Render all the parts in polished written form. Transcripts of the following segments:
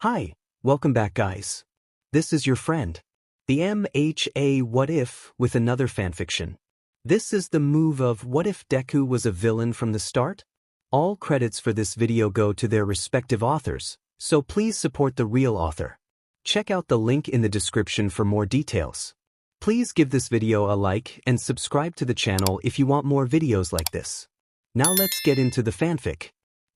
Hi, welcome back guys. This is your friend, the MHA What If with another fanfiction. This is the move of what if Deku was a villain from the start? All credits for this video go to their respective authors, so please support the real author. Check out the link in the description for more details. Please give this video a like and subscribe to the channel if you want more videos like this. Now let's get into the fanfic.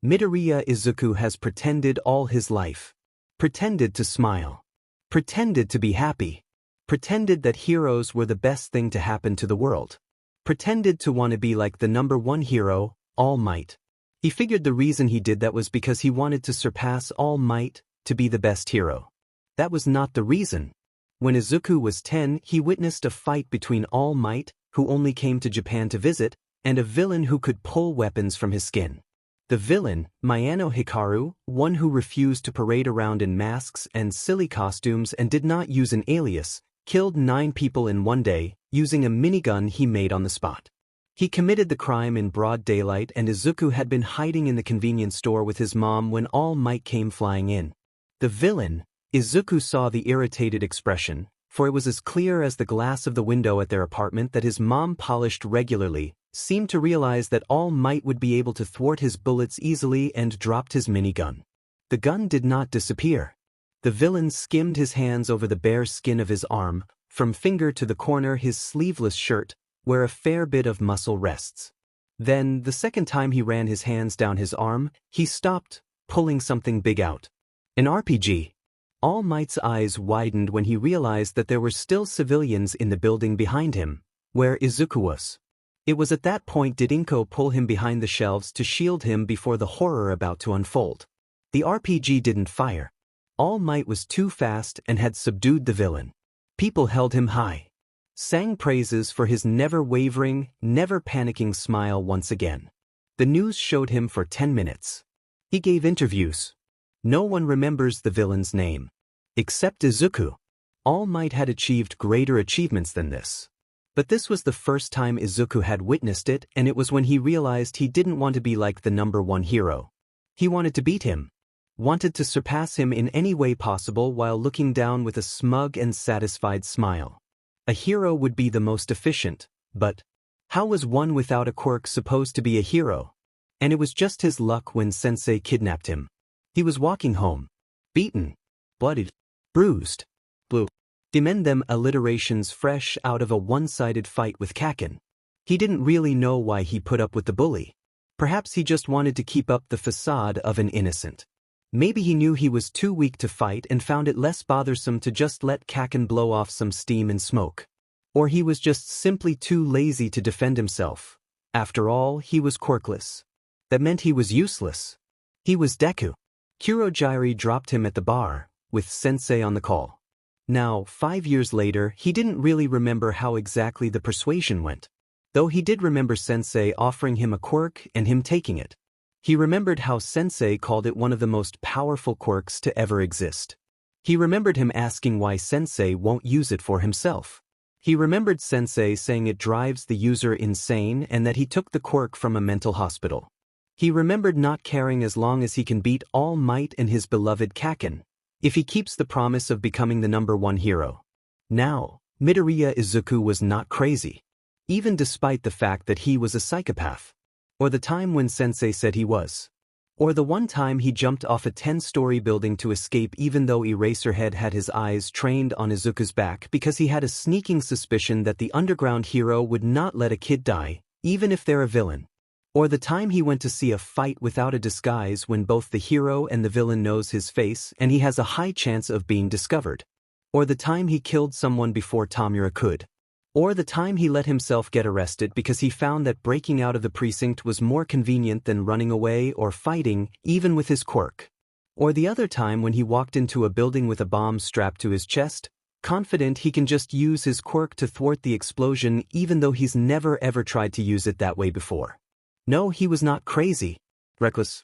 Midoriya Izuku has pretended all his life. Pretended to smile. Pretended to be happy. Pretended that heroes were the best thing to happen to the world. Pretended to want to be like the #1 hero, All Might. He figured the reason he did that was because he wanted to surpass All Might, to be the best hero. That was not the reason. When Izuku was 10, he witnessed a fight between All Might, who only came to Japan to visit, and a villain who could pull weapons from his skin. The villain, Miyano Hikaru, one who refused to parade around in masks and silly costumes and did not use an alias, killed 9 people in one day, using a minigun he made on the spot. He committed the crime in broad daylight, and Izuku had been hiding in the convenience store with his mom when All Might came flying in. The villain, Izuku saw the irritated expression, for it was as clear as the glass of the window at their apartment that his mom polished regularly, seemed to realize that All Might would be able to thwart his bullets easily and dropped his minigun. The gun did not disappear. The villain skimmed his hands over the bare skin of his arm, from finger to the corner his sleeveless shirt, where a fair bit of muscle rests. Then, the second time he ran his hands down his arm, he stopped, pulling something big out. An RPG. All Might's eyes widened when he realized that there were still civilians in the building behind him, where Izuku was. It was at that point did Inko pull him behind the shelves to shield him before the horror about to unfold. The RPG didn't fire. All Might was too fast and had subdued the villain. People held him high. Sang praises for his never-wavering, never-panicking smile once again. The news showed him for 10 minutes. He gave interviews. No one remembers the villain's name. Except Izuku. All Might had achieved greater achievements than this. But this was the first time Izuku had witnessed it, and it was when he realized he didn't want to be like the #1 hero. He wanted to beat him. Wanted to surpass him in any way possible while looking down with a smug and satisfied smile. A hero would be the most efficient, but how was one without a quirk supposed to be a hero? And it was just his luck when Sensei kidnapped him. He was walking home. Beaten. Bloodied. Bruised. Blue. Demand them alliterations fresh out of a one-sided fight with Kaken. He didn't really know why he put up with the bully. Perhaps he just wanted to keep up the facade of an innocent. Maybe he knew he was too weak to fight and found it less bothersome to just let Kaken blow off some steam and smoke. Or he was just simply too lazy to defend himself. After all, he was quirkless. That meant he was useless. He was Deku. Kurogiri dropped him at the bar, with Sensei on the call. Now, 5 years later, he didn't really remember how exactly the persuasion went. Though he did remember Sensei offering him a quirk and him taking it. He remembered how Sensei called it one of the most powerful quirks to ever exist. He remembered him asking why Sensei won't use it for himself. He remembered Sensei saying it drives the user insane and that he took the quirk from a mental hospital. He remembered not caring as long as he can beat All Might and his beloved Kaken, if he keeps the promise of becoming the #1 hero. Now, Midoriya Izuku was not crazy, even despite the fact that he was a psychopath. Or the time when Sensei said he was. Or the one time he jumped off a 10-story building to escape even though Eraserhead had his eyes trained on Izuku's back because he had a sneaking suspicion that the underground hero would not let a kid die, even if they're a villain. Or the time he went to see a fight without a disguise when both the hero and the villain knows his face and he has a high chance of being discovered. Or the time he killed someone before Tamura could. Or the time he let himself get arrested because he found that breaking out of the precinct was more convenient than running away or fighting, even with his quirk. Or the other time when he walked into a building with a bomb strapped to his chest, confident he can just use his quirk to thwart the explosion even though he's never ever tried to use it that way before. No, he was not crazy. Reckless,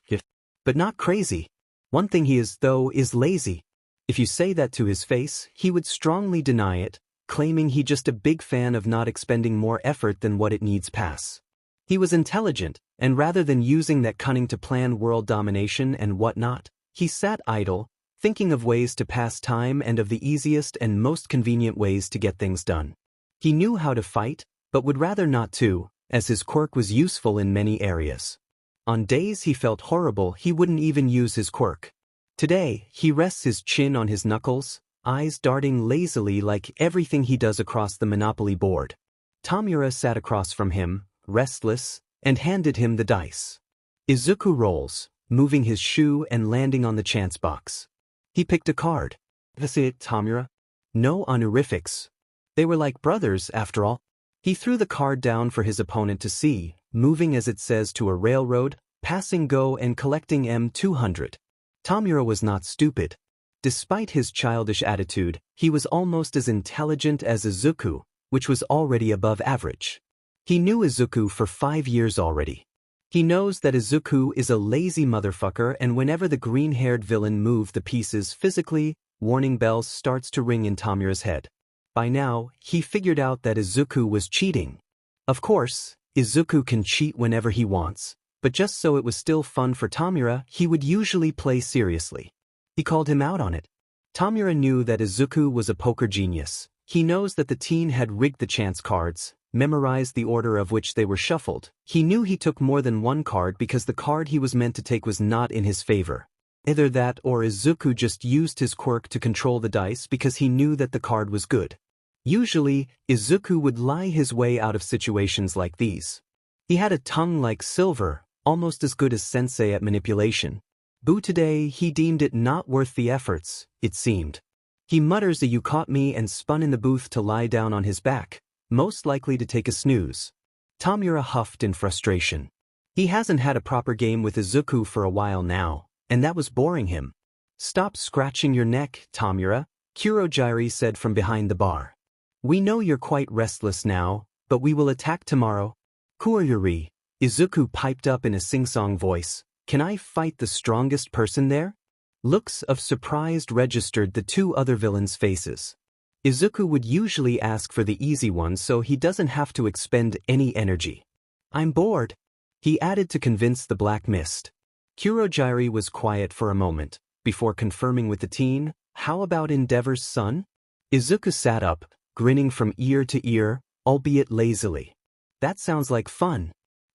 but not crazy. One thing he is, though, is lazy. If you say that to his face, he would strongly deny it, claiming he just a big fan of not expending more effort than what it needs pass. He was intelligent, and rather than using that cunning to plan world domination and whatnot, he sat idle, thinking of ways to pass time and of the easiest and most convenient ways to get things done. He knew how to fight, but would rather not to, as his quirk was useful in many areas. On days he felt horrible, he wouldn't even use his quirk. Today, he rests his chin on his knuckles, eyes darting lazily like everything he does across the Monopoly board. Tamura sat across from him, restless, and handed him the dice. Izuku rolls, moving his shoe and landing on the chance box. He picked a card. That's it, Tamura. No honorifics. They were like brothers, after all. He threw the card down for his opponent to see, moving as it says to a railroad, passing go and collecting M200. Tamura was not stupid. Despite his childish attitude, he was almost as intelligent as Izuku, which was already above average. He knew Izuku for 5 years already. He knows that Izuku is a lazy motherfucker, and whenever the green-haired villain moved the pieces physically, warning bells starts to ring in Tamura's head. By now, he figured out that Izuku was cheating. Of course, Izuku can cheat whenever he wants, but just so it was still fun for Tamura, he would usually play seriously. He called him out on it. Tamura knew that Izuku was a poker genius. He knows that the teen had rigged the chance cards, memorized the order of which they were shuffled. He knew he took more than one card because the card he was meant to take was not in his favor. Either that or Izuku just used his quirk to control the dice because he knew that the card was good. Usually, Izuku would lie his way out of situations like these. He had a tongue like silver, almost as good as sensei at manipulation. But today he deemed it not worth the efforts, it seemed. He mutters a "you caught me" and spun in the booth to lie down on his back, most likely to take a snooze. Tamura huffed in frustration. He hasn't had a proper game with Izuku for a while now, and that was boring him. "Stop scratching your neck, Tamura," Kurojiri said from behind the bar. "We know you're quite restless now, but we will attack tomorrow." "Kurojiri," Izuku piped up in a sing-song voice, "can I fight the strongest person there?" Looks of surprise registered the two other villains' faces. Izuku would usually ask for the easy one so he doesn't have to expend any energy. "I'm bored," he added to convince the Black Mist. Kurojiri was quiet for a moment, before confirming with the teen, "How about Endeavor's son?" Izuku sat up, grinning from ear to ear, albeit lazily. "That sounds like fun."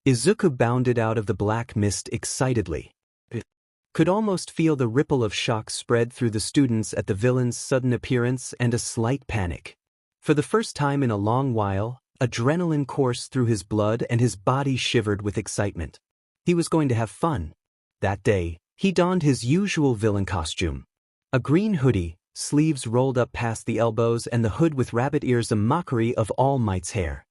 Izuku bounded out of the Black Mist excitedly. Could almost feel the ripple of shock spread through the students at the villain's sudden appearance and a slight panic. For the first time in a long while, adrenaline coursed through his blood and his body shivered with excitement. He was going to have fun. That day, he donned his usual villain costume. A green hoodie, sleeves rolled up past the elbows and the hood with rabbit ears, a mockery of All Might's hair.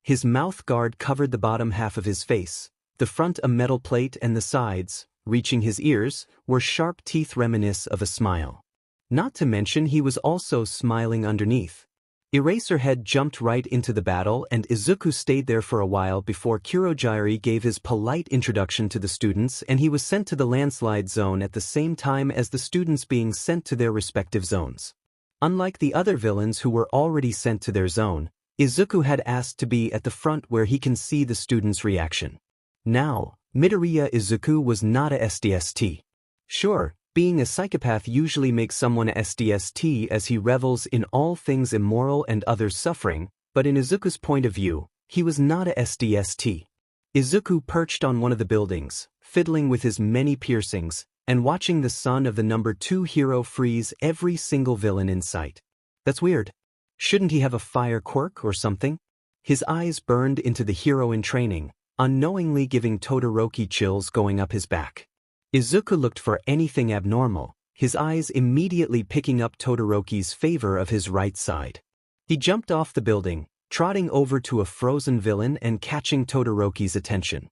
His mouth guard covered the bottom half of his face, the front a metal plate and the sides, reaching his ears, were sharp teeth reminiscent of a smile. Not to mention he was also smiling underneath. Eraserhead jumped right into the battle and Izuku stayed there for a while before Kurojiri gave his polite introduction to the students and he was sent to the landslide zone at the same time as the students being sent to their respective zones. Unlike the other villains who were already sent to their zone, Izuku had asked to be at the front where he can see the students' reaction. Now, Midoriya Izuku was not a SDST. Sure, being a psychopath usually makes someone a SDST as he revels in all things immoral and others' suffering, but in Izuku's point of view, he was not a SDST. Izuku perched on one of the buildings, fiddling with his many piercings, and watching the son of the number 2 hero freeze every single villain in sight. That's weird. Shouldn't he have a fire quirk or something? His eyes burned into the hero in training, unknowingly giving Todoroki chills going up his back. Izuku looked for anything abnormal, his eyes immediately picking up Todoroki's favor of his right side. He jumped off the building, trotting over to a frozen villain and catching Todoroki's attention.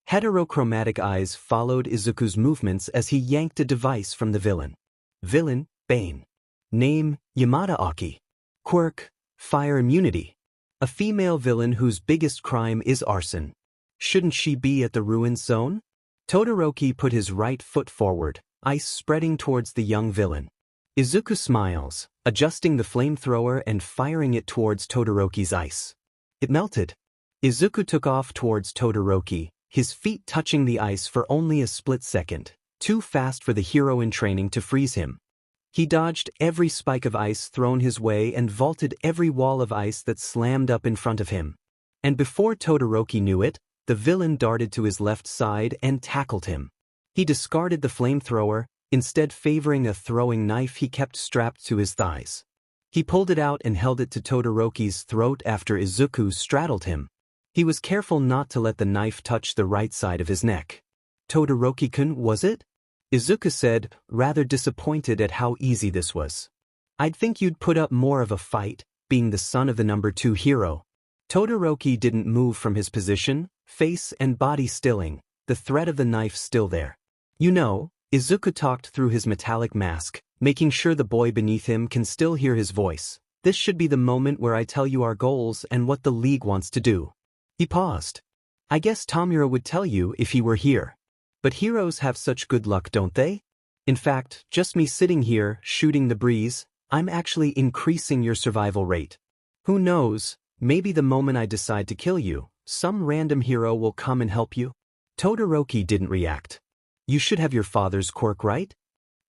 Heterochromatic eyes followed Izuku's movements as he yanked a device from the villain. Villain, Bane. Name, Yamada Aki. Quirk, Fire Immunity. A female villain whose biggest crime is arson. Shouldn't she be at the ruined zone? Todoroki put his right foot forward, ice spreading towards the young villain. Izuku smiles, adjusting the flamethrower and firing it towards Todoroki's ice. It melted. Izuku took off towards Todoroki, his feet touching the ice for only a split second, too fast for the hero in training to freeze him. He dodged every spike of ice thrown his way and vaulted every wall of ice that slammed up in front of him. And before Todoroki knew it, the villain darted to his left side and tackled him. He discarded the flamethrower, instead favoring a throwing knife he kept strapped to his thighs. He pulled it out and held it to Todoroki's throat after Izuku straddled him. He was careful not to let the knife touch the right side of his neck. "Todoroki-kun, was it?" Izuku said, rather disappointed at how easy this was. "I'd think you'd put up more of a fight, being the son of the number 2 hero." Todoroki didn't move from his position, face and body stilling, the threat of the knife still there. "You know," Izuku talked through his metallic mask, making sure the boy beneath him can still hear his voice. "This should be the moment where I tell you our goals and what the League wants to do." He paused. "I guess Tomura would tell you if he were here. But heroes have such good luck, don't they? In fact, just me sitting here, shooting the breeze, I'm actually increasing your survival rate. Who knows, maybe the moment I decide to kill you, some random hero will come and help you." Todoroki didn't react. "You should have your father's quirk, right?"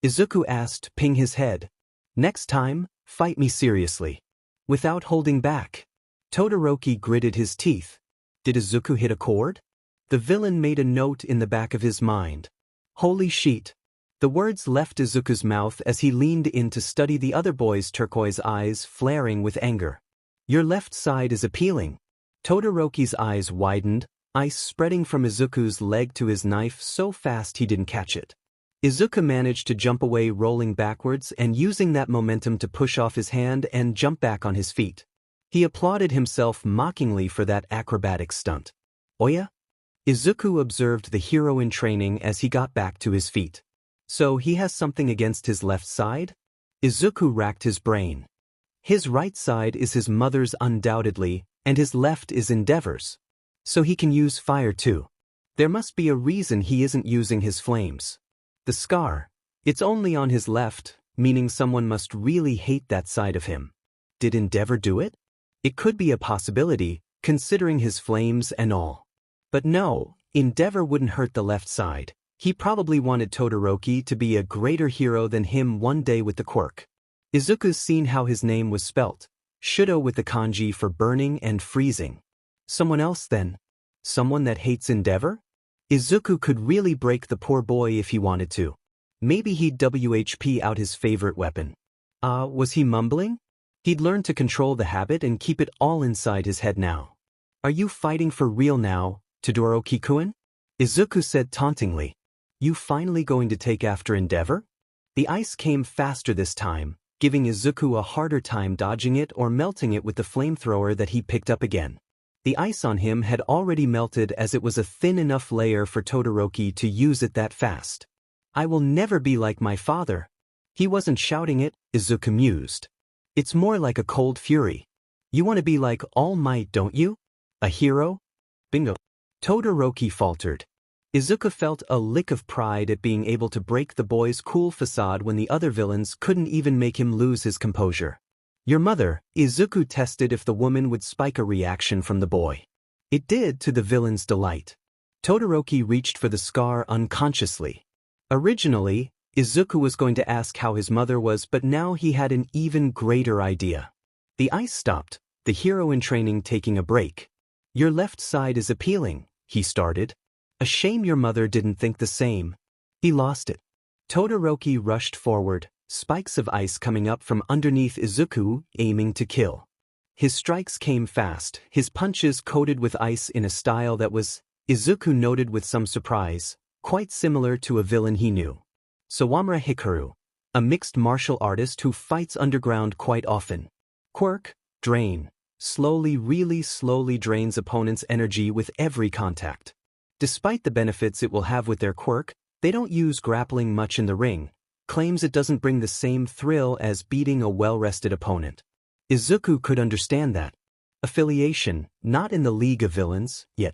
Izuku asked, ping his head. "Next time, fight me seriously. Without holding back." Todoroki gritted his teeth. Did Izuku hit a chord? The villain made a note in the back of his mind. Holy shit. The words left Izuku's mouth as he leaned in to study the other boy's turquoise eyes flaring with anger. "Your left side is appealing." Todoroki's eyes widened, ice spreading from Izuku's leg to his knife so fast he didn't catch it. Izuku managed to jump away, rolling backwards and using that momentum to push off his hand and jump back on his feet. He applauded himself mockingly for that acrobatic stunt. "Oya?" Izuku observed the hero in training as he got back to his feet. "So he has something against his left side?" Izuku racked his brain. "His right side is his mother's undoubtedly, and his left is Endeavor's. So he can use fire too. There must be a reason he isn't using his flames. The scar, it's only on his left, meaning someone must really hate that side of him. Did Endeavor do it? It could be a possibility, considering his flames and all. But no, Endeavor wouldn't hurt the left side. He probably wanted Todoroki to be a greater hero than him one day with the quirk. Izuku's seen how his name was spelt. Shudo with the kanji for burning and freezing. Someone else then? Someone that hates Endeavor? Izuku could really break the poor boy if he wanted to. Maybe he'd WHP out his favorite weapon. Was he mumbling? He'd learned to control the habit and keep it all inside his head now. "Are you fighting for real now, Todoroki-kun?" Izuku said tauntingly. "You finally going to take after Endeavor?" The ice came faster this time, giving Izuku a harder time dodging it or melting it with the flamethrower that he picked up again. The ice on him had already melted as it was a thin enough layer for Todoroki to use it that fast. "I will never be like my father." He wasn't shouting it, Izuku mused. "It's more like a cold fury. You want to be like All Might, don't you? A hero?" "Bingo." Todoroki faltered. Izuku felt a lick of pride at being able to break the boy's cool facade when the other villains couldn't even make him lose his composure. "Your mother," Izuku tested if the woman would spike a reaction from the boy. It did, to the villain's delight. Todoroki reached for the scar unconsciously. Originally, Izuku was going to ask how his mother was, but now he had an even greater idea. The ice stopped, the hero in training taking a break. "Your left side is appealing," he started. "A shame your mother didn't think the same." He lost it. Todoroki rushed forward, spikes of ice coming up from underneath Izuku, aiming to kill. His strikes came fast, his punches coated with ice in a style that was, Izuku noted with some surprise, quite similar to a villain he knew. Sawamura Hikaru, a mixed martial artist who fights underground quite often. Quirk, Drain. Slowly, really slowly drains opponents' energy with every contact. Despite the benefits it will have with their quirk, they don't use grappling much in the ring, claims it doesn't bring the same thrill as beating a well-rested opponent. Izuku could understand that. Affiliation, not in the League of Villains, yet.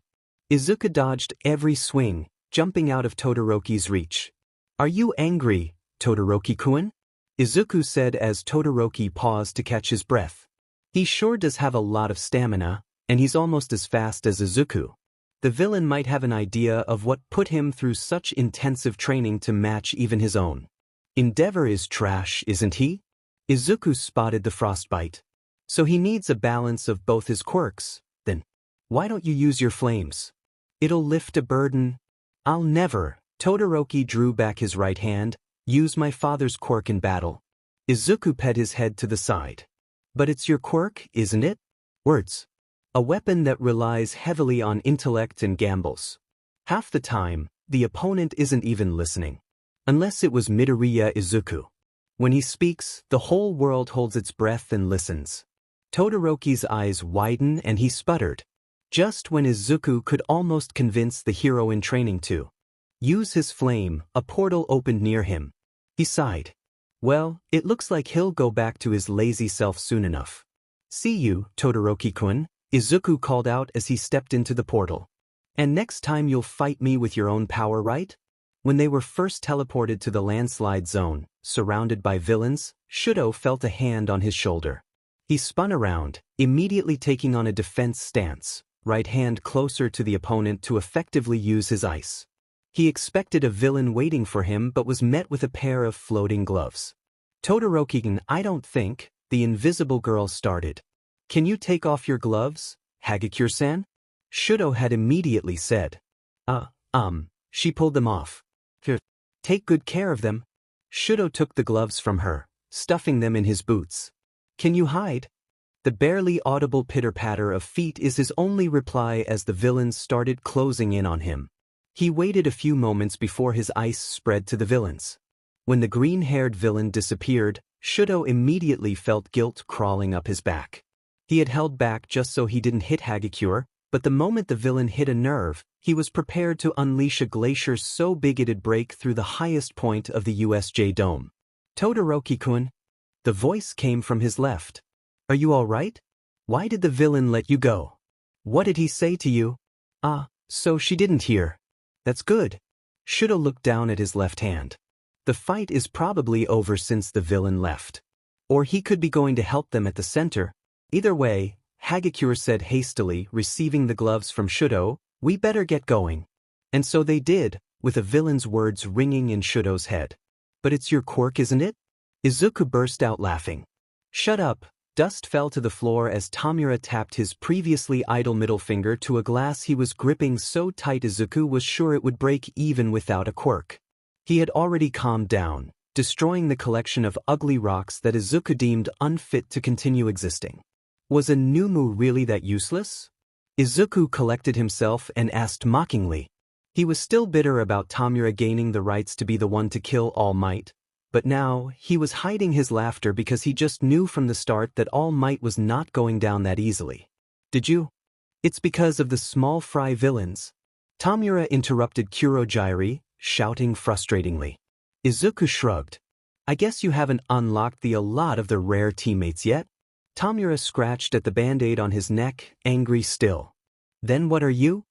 Izuku dodged every swing, jumping out of Todoroki's reach. "Are you angry, Todoroki-kun?" Izuku said as Todoroki paused to catch his breath. He sure does have a lot of stamina, and he's almost as fast as Izuku. The villain might have an idea of what put him through such intensive training to match even his own. Endeavor is trash, isn't he? Izuku spotted the frostbite. So he needs a balance of both his quirks, then. Why don't you use your flames? It'll lift a burden. I'll never. Todoroki drew back his right hand, use my father's quirk in battle. Izuku pet his head to the side. But it's your quirk, isn't it? Words. A weapon that relies heavily on intellect and gambles. Half the time, the opponent isn't even listening. Unless it was Midoriya Izuku. When he speaks, the whole world holds its breath and listens. Todoroki's eyes widen and he sputtered. Just when Izuku could almost convince the hero in training to use his flame, a portal opened near him. He sighed. Well, it looks like he'll go back to his lazy self soon enough. See you, Todoroki-kun, Izuku called out as he stepped into the portal. And next time you'll fight me with your own power, right? When they were first teleported to the landslide zone, surrounded by villains, Shudo felt a hand on his shoulder. He spun around, immediately taking on a defense stance, right hand closer to the opponent to effectively use his ice. He expected a villain waiting for him but was met with a pair of floating gloves. Todoroki-kun, I don't think, the invisible girl started. Can you take off your gloves, Hagakure-san? Shudo had immediately said. She pulled them off. Here, take good care of them. Shudo took the gloves from her, stuffing them in his boots. Can you hide? The barely audible pitter-patter of feet is his only reply as the villains started closing in on him. He waited a few moments before his ice spread to the villains. When the green-haired villain disappeared, Shudo immediately felt guilt crawling up his back. He had held back just so he didn't hit Hagakure, but the moment the villain hit a nerve, he was prepared to unleash a glacier so big it'd break through the highest point of the USJ Dome. Todoroki-kun. The voice came from his left. Are you all right? Why did the villain let you go? What did he say to you? So she didn't hear. That's good. Shudo looked down at his left hand. The fight is probably over since the villain left. Or he could be going to help them at the center. Either way, Hagakure said hastily, receiving the gloves from Shudo, we better get going. And so they did, with a villain's words ringing in Shudo's head. But it's your quirk, isn't it? Izuku burst out laughing. Shut up. Dust fell to the floor as Tamura tapped his previously idle middle finger to a glass he was gripping so tight Izuku was sure it would break even without a quirk. He had already calmed down, destroying the collection of ugly rocks that Izuku deemed unfit to continue existing. Was a Numu really that useless? Izuku collected himself and asked mockingly. He was still bitter about Tamura gaining the rights to be the one to kill All Might, but now he was hiding his laughter because he just knew from the start that All Might was not going down that easily. Did you? It's because of the small fry villains. Tamura interrupted Kurogyri, shouting frustratingly. Izuku shrugged. I guess you haven't unlocked a lot of the rare teammates yet? Tamura scratched at the band-aid on his neck, angry still. Then what are you?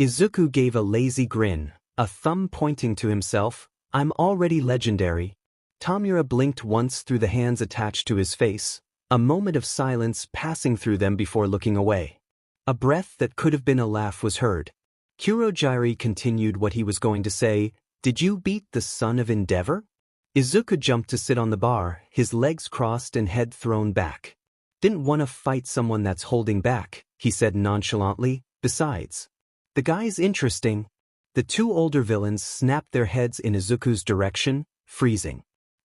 Izuku gave a lazy grin, a thumb pointing to himself. I'm already legendary. Tamura blinked once through the hands attached to his face, a moment of silence passing through them before looking away. A breath that could have been a laugh was heard. Kurogyri continued what he was going to say. Did you beat the son of Endeavor? Izuku jumped to sit on the bar, his legs crossed and head thrown back. Didn't want to fight someone that's holding back, he said nonchalantly. Besides, the guy's interesting. The two older villains snapped their heads in Izuku's direction, freezing.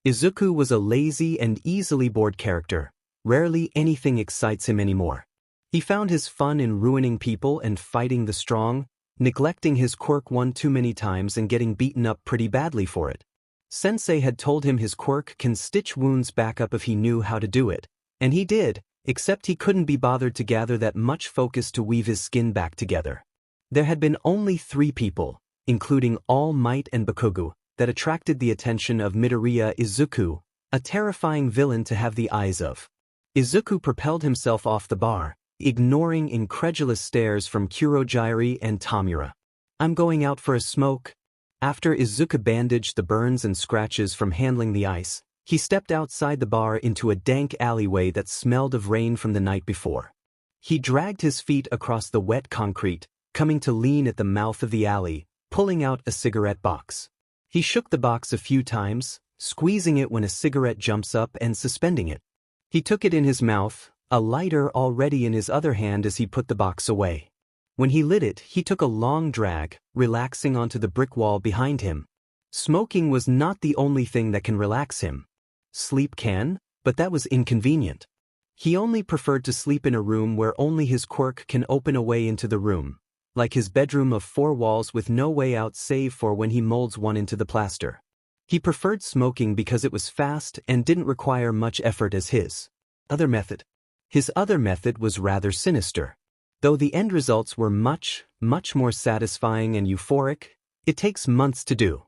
Izuku was a lazy and easily bored character. Rarely anything excites him anymore. He found his fun in ruining people and fighting the strong, neglecting his quirk one too many times and getting beaten up pretty badly for it. Sensei had told him his quirk can stitch wounds back up if he knew how to do it. And he did, except he couldn't be bothered to gather that much focus to weave his skin back together. There had been only 3 people, including All Might and Bakugo, that attracted the attention of Midoriya Izuku, a terrifying villain to have the eyes of. Izuku propelled himself off the bar, ignoring incredulous stares from Kurogyri and Tamura. I'm going out for a smoke. After Izuku bandaged the burns and scratches from handling the ice, he stepped outside the bar into a dank alleyway that smelled of rain from the night before. He dragged his feet across the wet concrete, coming to lean at the mouth of the alley, pulling out a cigarette box. He shook the box a few times, squeezing it when a cigarette jumps up and suspending it. He took it in his mouth, a lighter already in his other hand as he put the box away. When he lit it, he took a long drag, relaxing onto the brick wall behind him. Smoking was not the only thing that can relax him. Sleep can, but that was inconvenient. He only preferred to sleep in a room where only his quirk can open a way into the room, like his bedroom of 4 walls with no way out save for when he molds one into the plaster. He preferred smoking because it was fast and didn't require much effort as his other method. His other method was rather sinister. Though the end results were much more satisfying and euphoric, it takes months to do.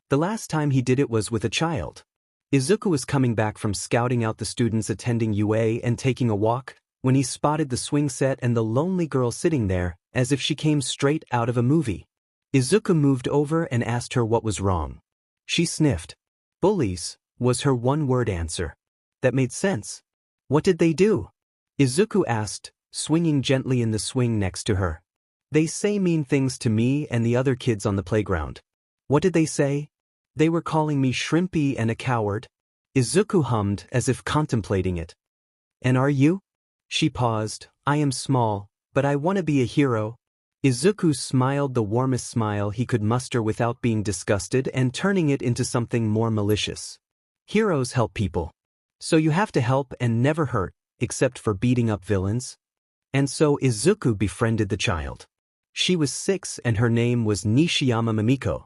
The last time he did it was with a child. Izuku was coming back from scouting out the students attending UA and taking a walk, when he spotted the swing set and the lonely girl sitting there, as if she came straight out of a movie. Izuku moved over and asked her what was wrong. She sniffed. Bullies, was her one-word answer. That made sense. What did they do? Izuku asked, swinging gently in the swing next to her. They say mean things to me and the other kids on the playground. What did they say? They were calling me shrimpy and a coward. Izuku hummed as if contemplating it. And are you? She paused. I am small, but I want to be a hero. Izuku smiled the warmest smile he could muster without being disgusted and turning it into something more malicious. Heroes help people. So you have to help and never hurt, except for beating up villains. And so Izuku befriended the child. She was 6 and her name was Nishiyama Mimiko.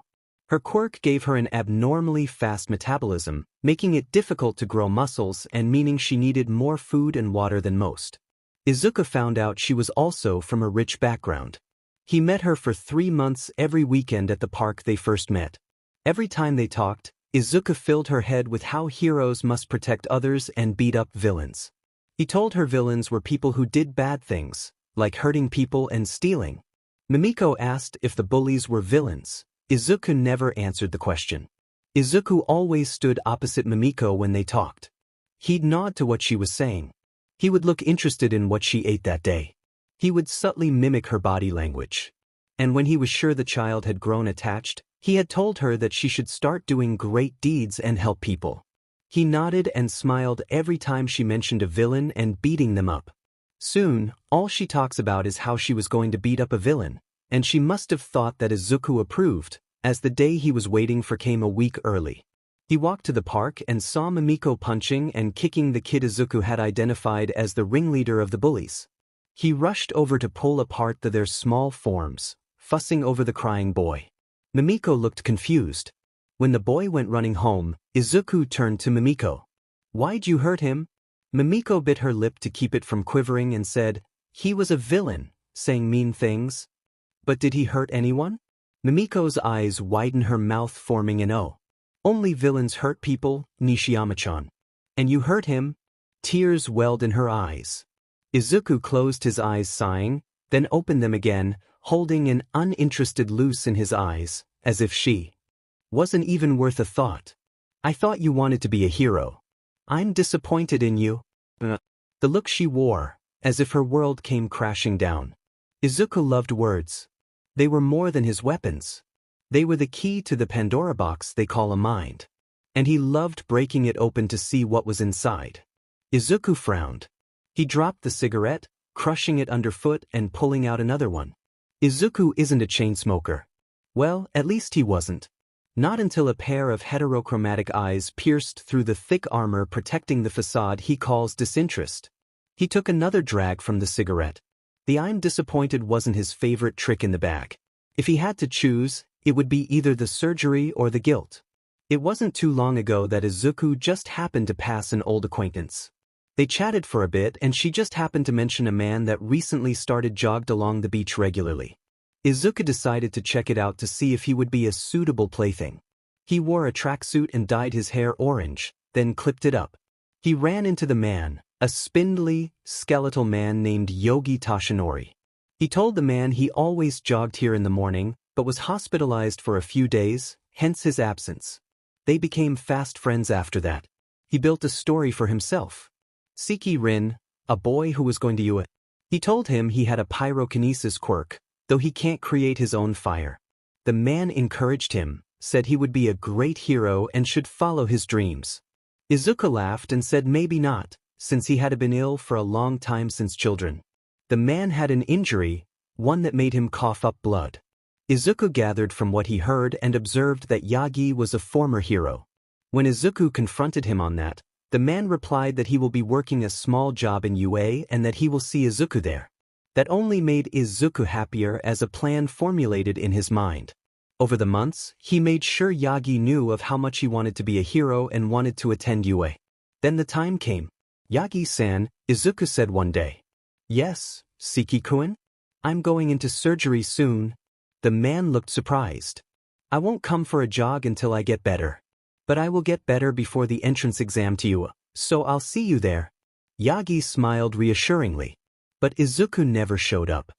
Her quirk gave her an abnormally fast metabolism, making it difficult to grow muscles and meaning she needed more food and water than most. Izuku found out she was also from a rich background. He met her for 3 months every weekend at the park they first met. Every time they talked, Izuku filled her head with how heroes must protect others and beat up villains. He told her villains were people who did bad things, like hurting people and stealing. Mimiko asked if the bullies were villains. Izuku never answered the question. Izuku always stood opposite Mimiko when they talked. He'd nod to what she was saying. He would look interested in what she ate that day. He would subtly mimic her body language. And when he was sure the child had grown attached, he had told her that she should start doing great deeds and help people. He nodded and smiled every time she mentioned a villain and beating them up. Soon, all she talks about is how she was going to beat up a villain, and she must have thought that Izuku approved, as the day he was waiting for came a week early. He walked to the park and saw Mimiko punching and kicking the kid Izuku had identified as the ringleader of the bullies. He rushed over to pull apart their small forms, fussing over the crying boy. Mimiko looked confused. When the boy went running home, Izuku turned to Mimiko. Why'd you hurt him? Mimiko bit her lip to keep it from quivering and said, he was a villain, saying mean things. But did he hurt anyone? Mimiko's eyes widened, her mouth forming an O. Only villains hurt people, Nishiyama-chan. And you hurt him? Tears welled in her eyes. Izuku closed his eyes sighing, then opened them again, holding an uninterested look in his eyes, as if she wasn't even worth a thought. I thought you wanted to be a hero. I'm disappointed in you. The look she wore, as if her world came crashing down. Izuku loved words. They were more than his weapons. They were the key to the Pandora box they call a mind. And he loved breaking it open to see what was inside. Izuku frowned. He dropped the cigarette, crushing it underfoot and pulling out another one. Izuku isn't a chain smoker. Well, at least he wasn't. Not until a pair of heterochromatic eyes pierced through the thick armor protecting the facade he calls disinterest. He took another drag from the cigarette. The I'm disappointed wasn't his favorite trick in the bag. If he had to choose, it would be either the surgery or the guilt. It wasn't too long ago that Izuku just happened to pass an old acquaintance. They chatted for a bit and she just happened to mention a man that recently started jogged along the beach regularly. Izuku decided to check it out to see if he would be a suitable plaything. He wore a tracksuit and dyed his hair orange, then clipped it up. He ran into the man, a spindly, skeletal man named Yogi Toshinori. He told the man he always jogged here in the morning, but was hospitalized for a few days, hence his absence. They became fast friends after that. He built a story for himself. Seki Rin, a boy who was going to UA. He told him he had a pyrokinesis quirk, though he can't create his own fire. The man encouraged him, said he would be a great hero and should follow his dreams. Izuku laughed and said maybe not, since he had been ill for a long time since children. The man had an injury, one that made him cough up blood. Izuku gathered from what he heard and observed that Yagi was a former hero. When Izuku confronted him on that, the man replied that he will be working a small job in UA and that he will see Izuku there. That only made Izuku happier as a plan formulated in his mind. Over the months, he made sure Yagi knew of how much he wanted to be a hero and wanted to attend UA. Then the time came. Yagi-san, Izuku said one day. Yes, Siki-kun? I'm going into surgery soon. The man looked surprised. I won't come for a jog until I get better. But I will get better before the entrance exam to UA, so I'll see you there. Yagi smiled reassuringly. But Izuku never showed up.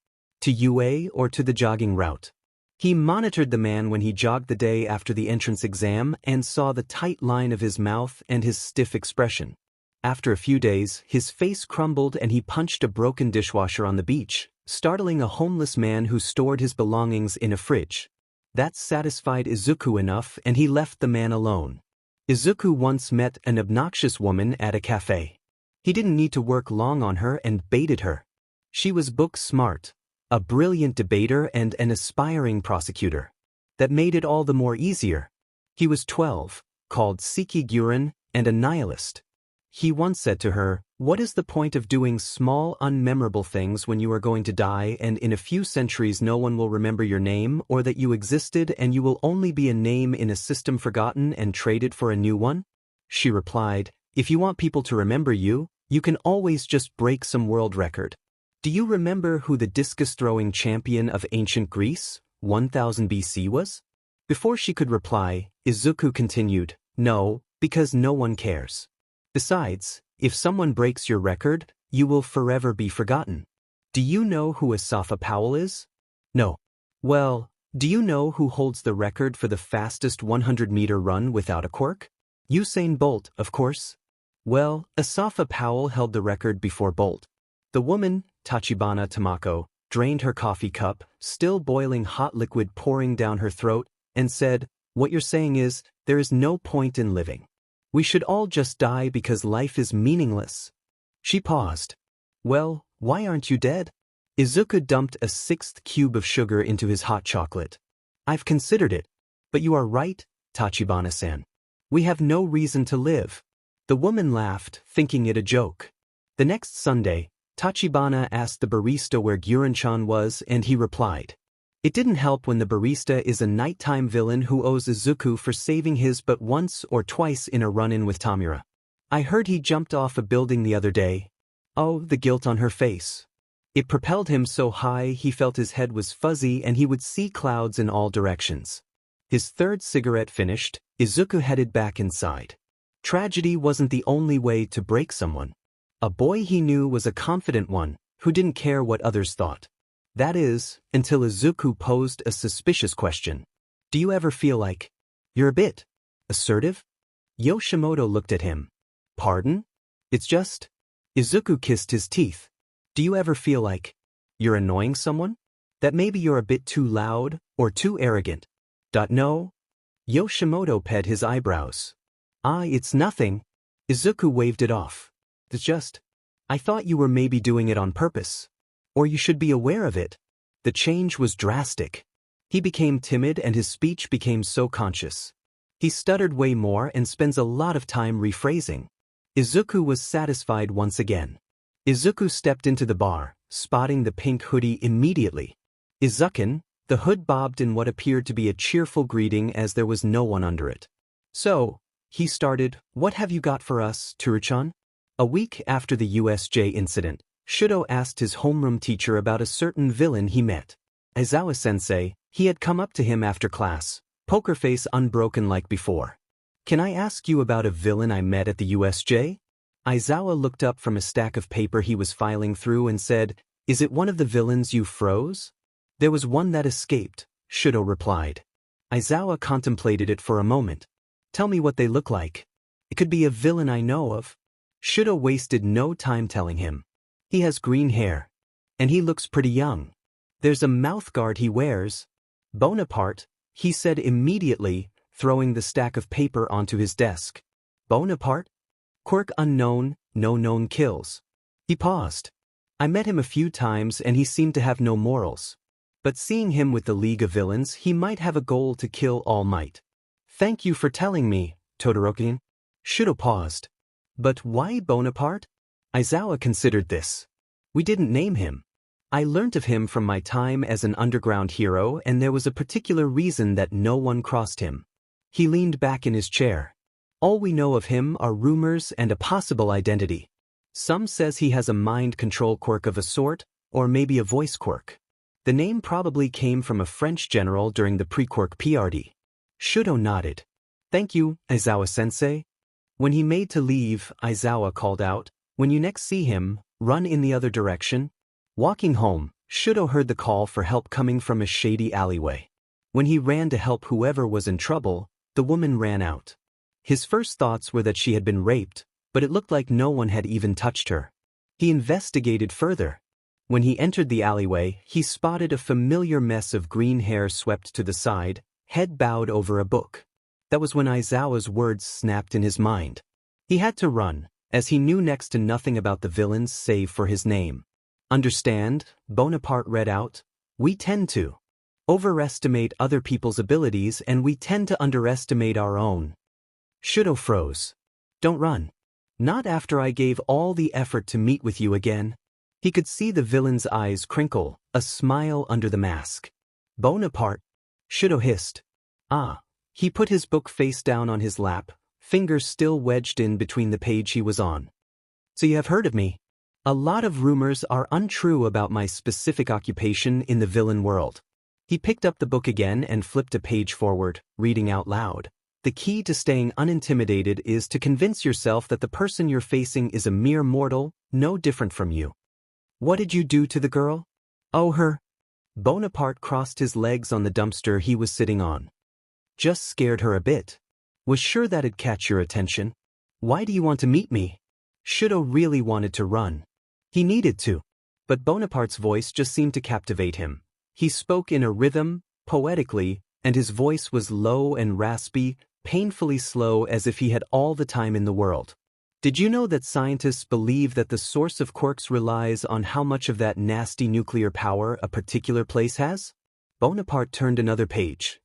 To UA or to the jogging route. He monitored the man when he jogged the day after the entrance exam and saw the tight line of his mouth and his stiff expression. After a few days, his face crumbled and he punched a broken dishwasher on the beach, startling a homeless man who stored his belongings in a fridge. That satisfied Izuku enough and he left the man alone. Izuku once met an obnoxious woman at a cafe. He didn't need to work long on her and baited her. She was book smart, a brilliant debater and an aspiring prosecutor. That made it all the more easier. He was 12, called Siki-guren, and a nihilist. He once said to her, "What is the point of doing small, unmemorable things when you are going to die and in a few centuries no one will remember your name or that you existed and you will only be a name in a system forgotten and traded for a new one?" She replied, "If you want people to remember you, you can always just break some world record. Do you remember who the discus-throwing champion of ancient Greece, 1000 BC was?" Before she could reply, Izuku continued, "No, because no one cares. Besides, if someone breaks your record, you will forever be forgotten. Do you know who Asafa Powell is? No. Well, do you know who holds the record for the fastest 100-meter run without a quirk? Usain Bolt, of course. Well, Asafa Powell held the record before Bolt." The woman, Tachibana Tamako, drained her coffee cup, still boiling hot liquid pouring down her throat, and said, "What you're saying is, there is no point in living. We should all just die because life is meaningless." She paused. "Well, why aren't you dead?" Izuku dumped a 6th cube of sugar into his hot chocolate. "I've considered it. But you are right, Tachibana-san. We have no reason to live." The woman laughed, thinking it a joke. The next Sunday, Tachibana asked the barista where Guren-chan was and he replied. It didn't help when the barista is a nighttime villain who owes Izuku for saving his but once or twice in a run-in with Tamura. "I heard he jumped off a building the other day." Oh, the guilt on her face. It propelled him so high he felt his head was fuzzy and he would see clouds in all directions. His 3rd cigarette finished, Izuku headed back inside. Tragedy wasn't the only way to break someone. A boy he knew was a confident one, who didn't care what others thought. That is, until Izuku posed a suspicious question. "Do you ever feel like you're a bit assertive?" Yoshimoto looked at him. "Pardon? It's just..." Izuku kissed his teeth. "Do you ever feel like you're annoying someone? That maybe you're a bit too loud or too arrogant?" No. Yoshimoto ped his eyebrows. It's nothing." Izuku waved it off. "It's just, I thought you were maybe doing it on purpose. Or you should be aware of it." The change was drastic. He became timid and his speech became so conscious. He stuttered way more and spends a lot of time rephrasing. Izuku was satisfied once again. Izuku stepped into the bar, spotting the pink hoodie immediately. "Izukin," the hood bobbed in what appeared to be a cheerful greeting as there was no one under it. "So," he started, "what have you got for us, Turu-chan?" A week after the USJ incident, Shudo asked his homeroom teacher about a certain villain he met. Aizawa-sensei, he had come up to him after class, poker face unbroken like before. "Can I ask you about a villain I met at the USJ?" Aizawa looked up from a stack of paper he was filing through and said, "Is it one of the villains you froze?" "There was one that escaped," Shudo replied. Aizawa contemplated it for a moment. "Tell me what they look like. It could be a villain I know of." Shudo wasted no time telling him. "He has green hair. And he looks pretty young. There's a mouthguard he wears." "Bonaparte," he said immediately, throwing the stack of paper onto his desk. Bonaparte? Quirk unknown, no known kills. He paused. I met him a few times and he seemed to have no morals. But seeing him with the League of Villains, he might have a goal to kill All Might. Thank you for telling me, Todoroki. Shudo paused. But why Bonaparte? Aizawa considered this. We didn't name him. I learnt of him from my time as an underground hero, and there was a particular reason that no one crossed him. He leaned back in his chair. All we know of him are rumors and a possible identity. Some says he has a mind control quirk of a sort, or maybe a voice quirk. The name probably came from a French general during the pre-quirk PRD. Shudo nodded. Thank you, Aizawa-sensei. When he made to leave, Aizawa called out, when you next see him, run in the other direction. Walking home, Shudo heard the call for help coming from a shady alleyway. When he ran to help whoever was in trouble, the woman ran out. His first thoughts were that she had been raped, but it looked like no one had even touched her. He investigated further. When he entered the alleyway, he spotted a familiar mess of green hair swept to the side, head bowed over a book. That was when Aizawa's words snapped in his mind. He had to run, as he knew next to nothing about the villains save for his name. Understand, Bonaparte read out, we tend to overestimate other people's abilities and we tend to underestimate our own. Shudo froze. Don't run. Not after I gave all the effort to meet with you again. He could see the villain's eyes crinkle, a smile under the mask. Bonaparte? Shudo hissed. Ah. He put his book face down on his lap, fingers still wedged in between the page he was on. So you have heard of me? A lot of rumors are untrue about my specific occupation in the villain world. He picked up the book again and flipped a page forward, reading out loud. The key to staying unintimidated is to convince yourself that the person you're facing is a mere mortal, no different from you. What did you do to the girl? Oh, her. Bonaparte crossed his legs on the dumpster he was sitting on. Just scared her a bit. Was sure that'd catch your attention. Why do you want to meet me? Shudo really wanted to run. He needed to. But Bonaparte's voice just seemed to captivate him. He spoke in a rhythm, poetically, and his voice was low and raspy, painfully slow as if he had all the time in the world. Did you know that scientists believe that the source of quirks relies on how much of that nasty nuclear power a particular place has? Bonaparte turned another page.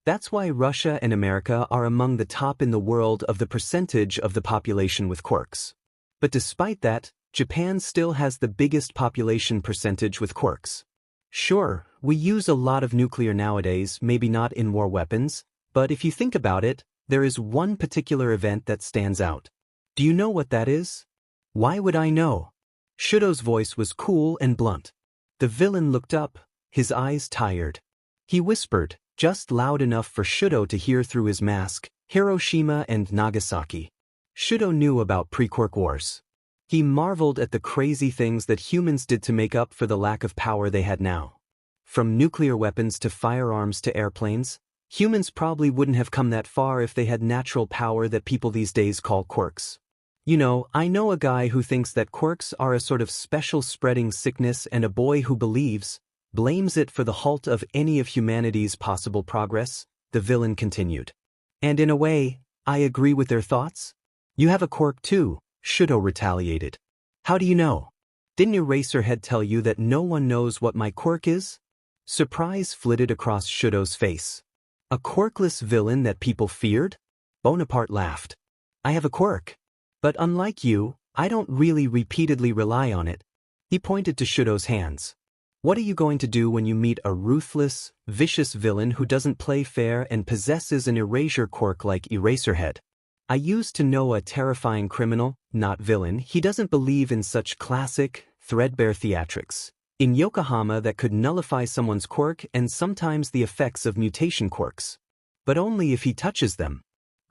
That's why Russia and America are among the top in the world of the percentage of the population with quirks. But despite that, Japan still has the biggest population percentage with quirks. Sure, we use a lot of nuclear nowadays, maybe not in war weapons, but if you think about it, there is one particular event that stands out. Do you know what that is? Why would I know? Shudo's voice was cool and blunt. The villain looked up, his eyes tired. He whispered, just loud enough for Shudo to hear through his mask, Hiroshima and Nagasaki. Shudo knew about pre-quirk wars. He marveled at the crazy things that humans did to make up for the lack of power they had now. From nuclear weapons to firearms to airplanes, humans probably wouldn't have come that far if they had natural power that people these days call quirks. You know, I know a guy who thinks that quirks are a sort of special spreading sickness, and a boy who blames it for the halt of any of humanity's possible progress, the villain continued. And in a way, I agree with their thoughts. You have a quirk too, Shudo retaliated. How do you know? Didn't Eraserhead tell you that no one knows what my quirk is? Surprise flitted across Shudo's face. A quirkless villain that people feared? Bonaparte laughed. I have a quirk. But unlike you, I don't really repeatedly rely on it. He pointed to Shudo's hands. What are you going to do when you meet a ruthless, vicious villain who doesn't play fair and possesses an erasure quirk like Eraserhead? I used to know a terrifying criminal, not villain. He doesn't believe in such classic, threadbare theatrics. In Yokohama that could nullify someone's quirk and sometimes the effects of mutation quirks. But only if he touches them.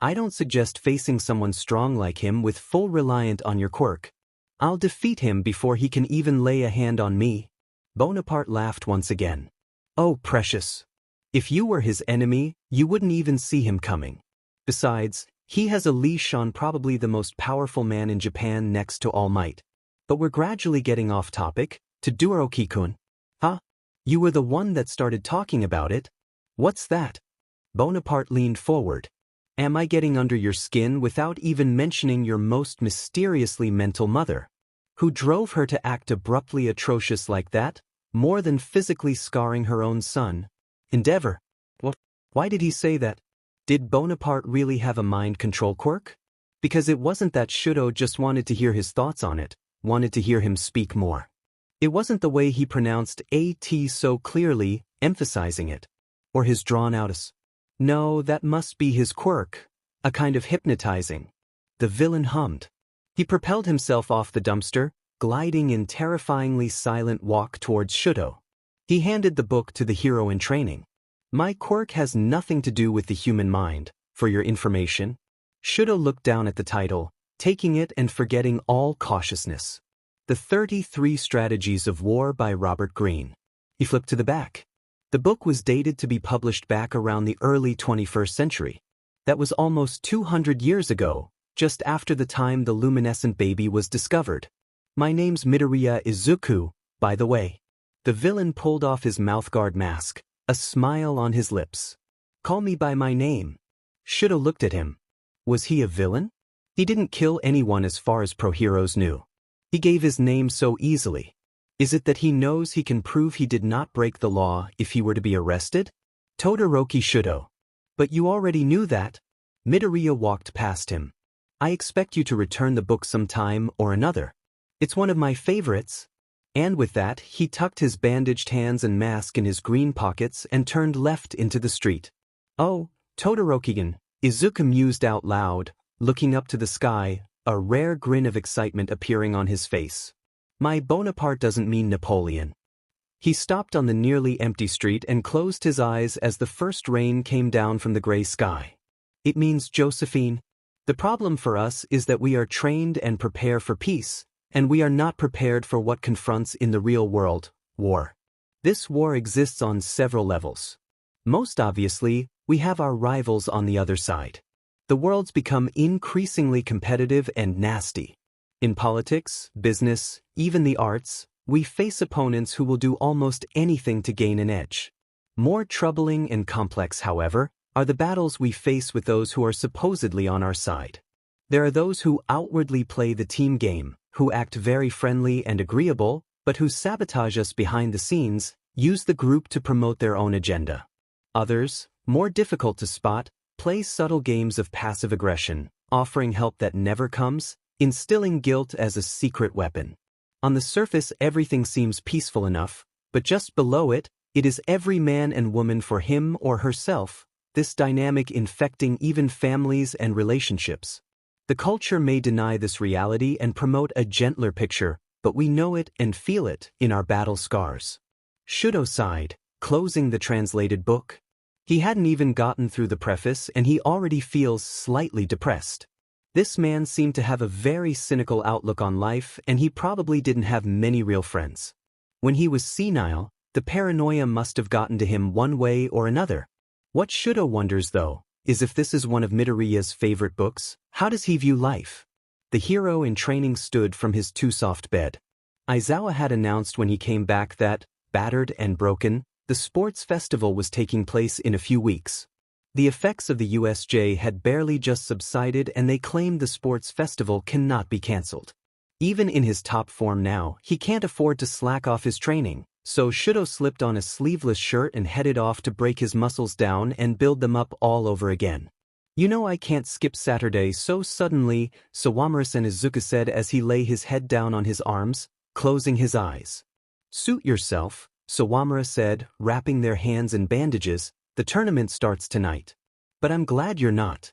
I don't suggest facing someone strong like him with full reliance on your quirk. I'll defeat him before he can even lay a hand on me. Bonaparte laughed once again. Oh, precious. If you were his enemy, you wouldn't even see him coming. Besides, he has a leash on probably the most powerful man in Japan next to All Might. But we're gradually getting off topic. Todoroki-kun. Huh? You were the one that started talking about it? What's that? Bonaparte leaned forward. Am I getting under your skin without even mentioning your most mysteriously mental mother? Who drove her to act abruptly atrocious like that, more than physically scarring her own son? Endeavor. What? Why did he say that? Did Bonaparte really have a mind control quirk? Because it wasn't that Shudo just wanted to hear his thoughts on it, wanted to hear him speak more. It wasn't the way he pronounced AT so clearly, emphasizing it. Or his drawn-out s. No, that must be his quirk, a kind of hypnotizing. The villain hummed. He propelled himself off the dumpster, gliding in terrifyingly silent walk towards Shudo. He handed the book to the hero in training. My quirk has nothing to do with the human mind, for your information. Shudo looked down at the title, taking it and forgetting all cautiousness. The 33 Strategies of War by Robert Greene. He flipped to the back. The book was dated to be published back around the early 21st century. That was almost 200 years ago, just after the time the luminescent baby was discovered. My name's Midoriya Izuku, by the way. The villain pulled off his mouthguard mask, a smile on his lips. Call me by my name. Shudo looked at him. Was he a villain? He didn't kill anyone as far as pro-heroes knew. He gave his name so easily. Is it that he knows he can prove he did not break the law if he were to be arrested? Todoroki Shudo. But you already knew that. Midoriya walked past him. I expect you to return the book sometime or another. It's one of my favorites. And with that, he tucked his bandaged hands and mask in his green pockets and turned left into the street. Oh, Todoroki-gun, Izuku mused out loud, looking up to the sky, a rare grin of excitement appearing on his face. My Bonaparte doesn't mean Napoleon. He stopped on the nearly empty street and closed his eyes as the first rain came down from the gray sky. It means Josephine. The problem for us is that we are trained and prepare for peace, and we are not prepared for what confronts in the real world, war. This war exists on several levels. Most obviously, we have our rivals on the other side. The world's become increasingly competitive and nasty. In politics, business, even the arts, we face opponents who will do almost anything to gain an edge. More troubling and complex, however, are the battles we face with those who are supposedly on our side. There are those who outwardly play the team game, who act very friendly and agreeable, but who sabotage us behind the scenes, use the group to promote their own agenda. Others, more difficult to spot, play subtle games of passive aggression, offering help that never comes, instilling guilt as a secret weapon. On the surface, everything seems peaceful enough, but just below it, it is every man and woman for him or herself, this dynamic infecting even families and relationships. The culture may deny this reality and promote a gentler picture, but we know it and feel it in our battle scars. Shudo sighed, closing the translated book. He hadn't even gotten through the preface and he already feels slightly depressed. This man seemed to have a very cynical outlook on life and he probably didn't have many real friends. When he was senile, the paranoia must have gotten to him one way or another. What Shudo wonders, though, is if this is one of Midoriya's favorite books, how does he view life? The hero in training stood from his too-soft bed. Aizawa had announced when he came back that, battered and broken, the sports festival was taking place in a few weeks. The effects of the USJ had barely just subsided and they claimed the sports festival cannot be cancelled. Even in his top form now, he can't afford to slack off his training, so Shudo slipped on a sleeveless shirt and headed off to break his muscles down and build them up all over again. You know I can't skip Saturday so suddenly, Sawamura-san, Izuku said as he lay his head down on his arms, closing his eyes. Suit yourself, Sawamura said, wrapping their hands in bandages. The tournament starts tonight. But I'm glad you're not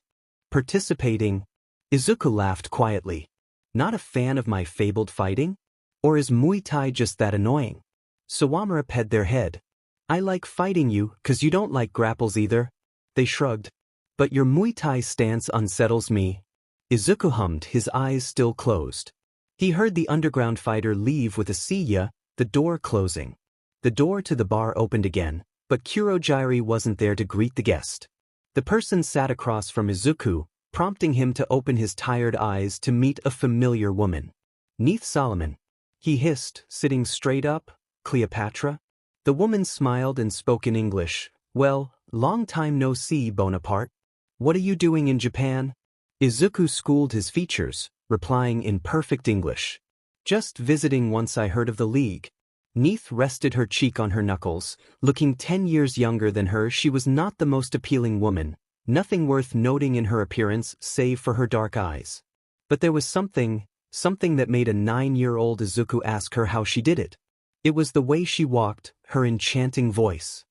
participating. Izuku laughed quietly. Not a fan of my fabled fighting? Or is Muay Thai just that annoying? Sawamura ped their head. I like fighting you, 'cause you don't like grapples either. They shrugged. But your Muay Thai stance unsettles me. Izuku hummed, his eyes still closed. He heard the underground fighter leave with a "see ya," the door closing. The door to the bar opened again, but Kurogiri wasn't there to greet the guest. The person sat across from Izuku, prompting him to open his tired eyes to meet a familiar woman. Neith Solomon. He hissed, sitting straight up. Cleopatra? The woman smiled and spoke in English. Well, long time no see, Bonaparte. What are you doing in Japan? Izuku schooled his features, replying in perfect English. Just visiting once I heard of the League. Neith rested her cheek on her knuckles. Looking 10 years younger than her, she was not the most appealing woman, nothing worth noting in her appearance save for her dark eyes. But there was something that made a 9-year-old Izuku ask her how she did it. It was the way she walked, her enchanting voice.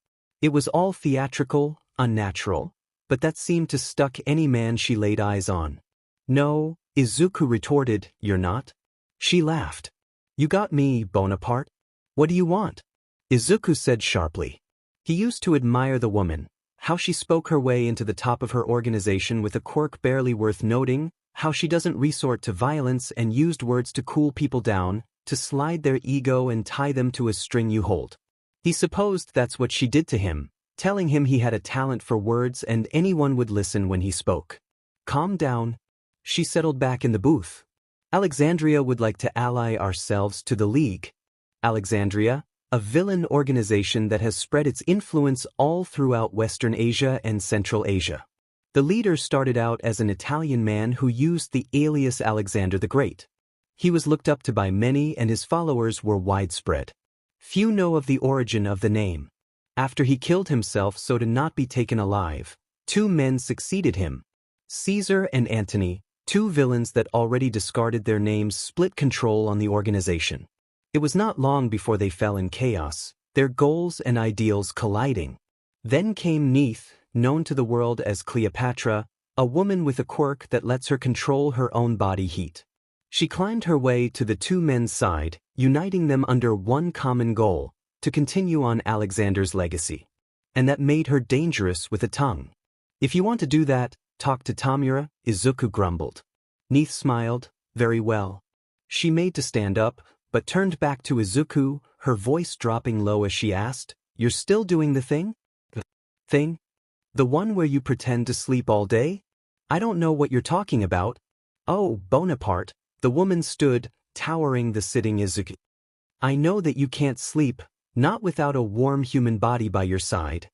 It was all theatrical, unnatural, but that seemed to stuck any man she laid eyes on. No, Izuku retorted, you're not. She laughed. You got me, Bonaparte. What do you want? Izuku said sharply. He used to admire the woman, how she spoke her way into the top of her organization with a quirk barely worth noting, how she doesn't resort to violence and used words to cool people down, to slide their ego and tie them to a string you hold. He supposed that's what she did to him, telling him he had a talent for words and anyone would listen when he spoke. Calm down. She settled back in the booth. Alexandria would like to ally ourselves to the League. Alexandria, a villain organization that has spread its influence all throughout Western Asia and Central Asia. The leader started out as an Italian man who used the alias Alexander the Great. He was looked up to by many and his followers were widespread. Few know of the origin of the name. After he killed himself so to not be taken alive, 2 men succeeded him. Caesar and Antony, 2 villains that already discarded their names, split control on the organization. It was not long before they fell in chaos, their goals and ideals colliding. Then came Neith, known to the world as Cleopatra, a woman with a quirk that lets her control her own body heat. She climbed her way to the 2 men's side, uniting them under one common goal, to continue on Alexander's legacy. And that made her dangerous with a tongue. If you want to do that, talk to Tamura, Izuku grumbled. Neith smiled, very well. She made to stand up, but turned back to Izuku, her voice dropping low as she asked, You're still doing the thing? The thing? The one where you pretend to sleep all day? I don't know what you're talking about. Oh, Bonaparte, the woman stood, towering the sitting Izuku. I know that you can't sleep, not without a warm human body by your side.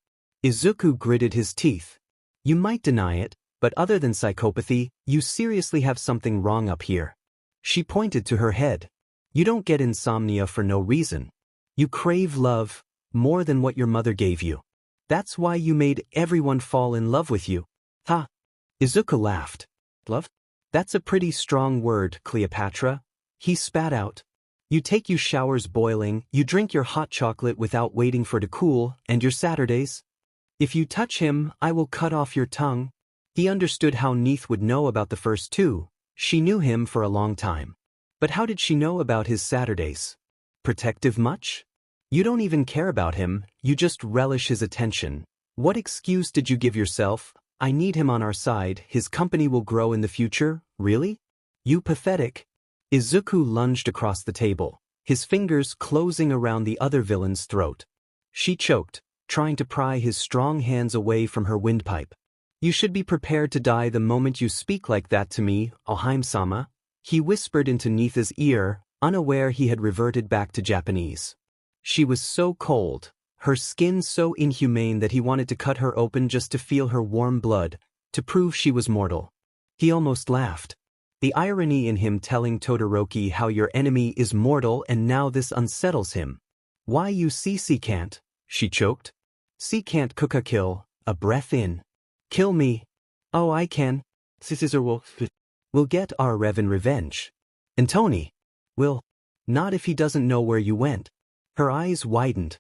Izuku gritted his teeth. You might deny it, but other than psychopathy, you seriously have something wrong up here. She pointed to her head. You don't get insomnia for no reason. You crave love, more than what your mother gave you. That's why you made everyone fall in love with you. Ha! Izuku laughed. Love? That's a pretty strong word, Cleopatra. He spat out. You take your showers boiling, you drink your hot chocolate without waiting for it to cool, and your Saturdays? If you touch him, I will cut off your tongue. He understood how Neith would know about the first 2. She knew him for a long time. But how did she know about his Saturdays? Protective much? You don't even care about him, you just relish his attention. What excuse did you give yourself? I need him on our side, his company will grow in the future, really? You pathetic. Izuku lunged across the table, his fingers closing around the other villain's throat. She choked, trying to pry his strong hands away from her windpipe. You should be prepared to die the moment you speak like that to me, Ohaim-sama. He whispered into Neith's ear, unaware he had reverted back to Japanese. She was so cold, her skin so inhumane that he wanted to cut her open just to feel her warm blood, to prove she was mortal. He almost laughed. The irony in him telling Todoroki how your enemy is mortal and now this unsettles him. Why you see can't, she choked. See can't cook a kill, a breath in. Kill me. Oh I can. We'll get our Revan revenge. And Tony? Will. Not if he doesn't know where you went. Her eyes widened.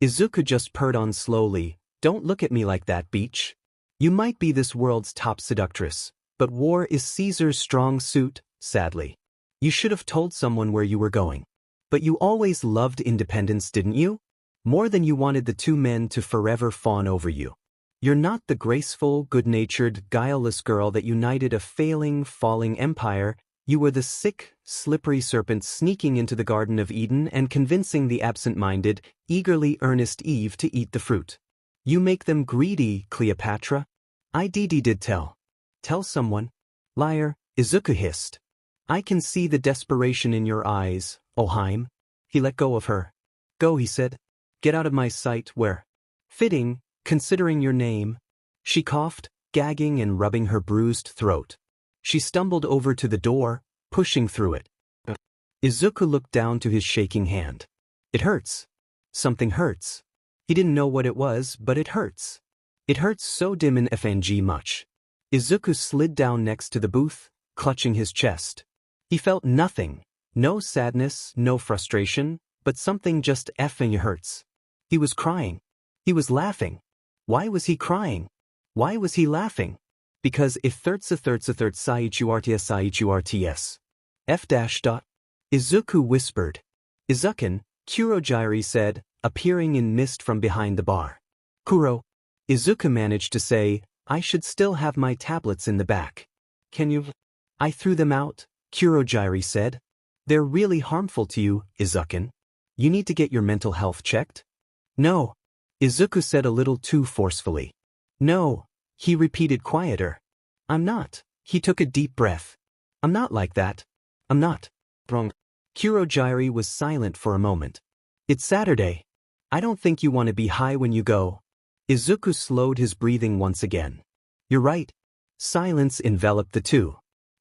Izuku just purred on slowly. Don't look at me like that, Beach. You might be this world's top seductress, but war is Caesar's strong suit, sadly. You should have told someone where you were going. But you always loved independence, didn't you? More than you wanted the 2 men to forever fawn over you. You're not the graceful, good-natured, guileless girl that united a failing, falling empire. You were the sick, slippery serpent sneaking into the Garden of Eden and convincing the absent-minded, eagerly earnest Eve to eat the fruit. You make them greedy, Cleopatra. I did tell. Tell someone. Liar, Izuku hissed. I can see the desperation in your eyes, Ohaim. He let go of her. Go, he said. Get out of my sight, where? Fitting, considering your name. She coughed, gagging and rubbing her bruised throat. She stumbled over to the door, pushing through it. Izuku looked down to his shaking hand. It hurts. Something hurts. He didn't know what it was, but it hurts. It hurts so dimmin fng much. Izuku slid down next to the booth, clutching his chest. He felt nothing. No sadness, no frustration, but something just effing hurts. He was crying. He was laughing. Why was he crying? Why was he laughing? Because if saichuarts. F dash dot. Izuku whispered. Izuken, Kurogyari said, appearing in mist from behind the bar. Kuro. Izuku managed to say, I should still have my tablets in the back. Can you? I threw them out, Kurogyari said. They're really harmful to you, Izuken. You need to get your mental health checked? No. Izuku said a little too forcefully. No, he repeated quieter. I'm not. He took a deep breath. I'm not like that. I'm not. Wrong. Kurogyari was silent for a moment. It's Saturday. I don't think you want to be high when you go. Izuku slowed his breathing once again. You're right. Silence enveloped the two.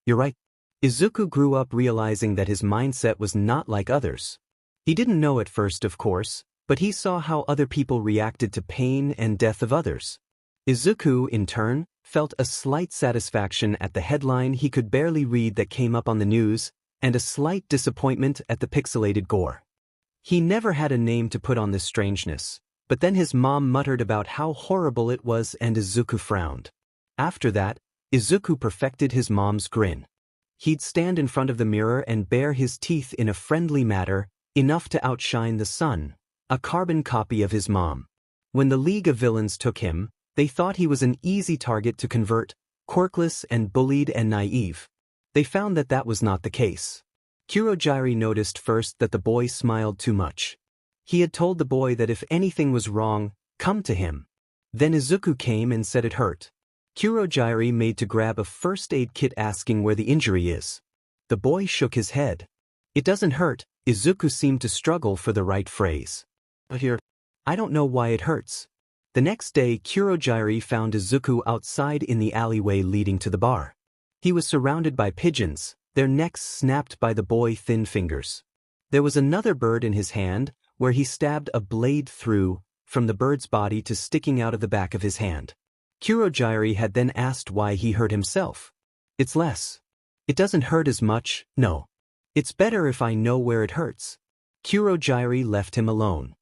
You're right. Izuku grew up realizing that his mindset was not like others. He didn't know at first, of course, but he saw how other people reacted to pain and death of others. Izuku, in turn, felt a slight satisfaction at the headline he could barely read that came up on the news, and a slight disappointment at the pixelated gore. He never had a name to put on this strangeness, but then his mom muttered about how horrible it was and Izuku frowned. After that, Izuku perfected his mom's grin. He'd stand in front of the mirror and bare his teeth in a friendly manner, enough to outshine the sun, a carbon copy of his mom. When the League of Villains took him, they thought he was an easy target to convert, quirkless and bullied and naive. They found that that was not the case. Kurogyari noticed first that the boy smiled too much. He had told the boy that if anything was wrong, come to him. Then Izuku came and said it hurt. Kurogyari made to grab a first aid kit asking where the injury is. The boy shook his head. It doesn't hurt. Izuku seemed to struggle for the right phrase. Here. I don't know why it hurts. The next day Kurogyari found Izuku outside in the alleyway leading to the bar. He was surrounded by pigeons, their necks snapped by the boy's thin fingers. There was another bird in his hand, where he stabbed a blade through, from the bird's body to sticking out of the back of his hand. Kurogyari had then asked why he hurt himself. It's less. It doesn't hurt as much, no. It's better if I know where it hurts. Kurogyari left him alone.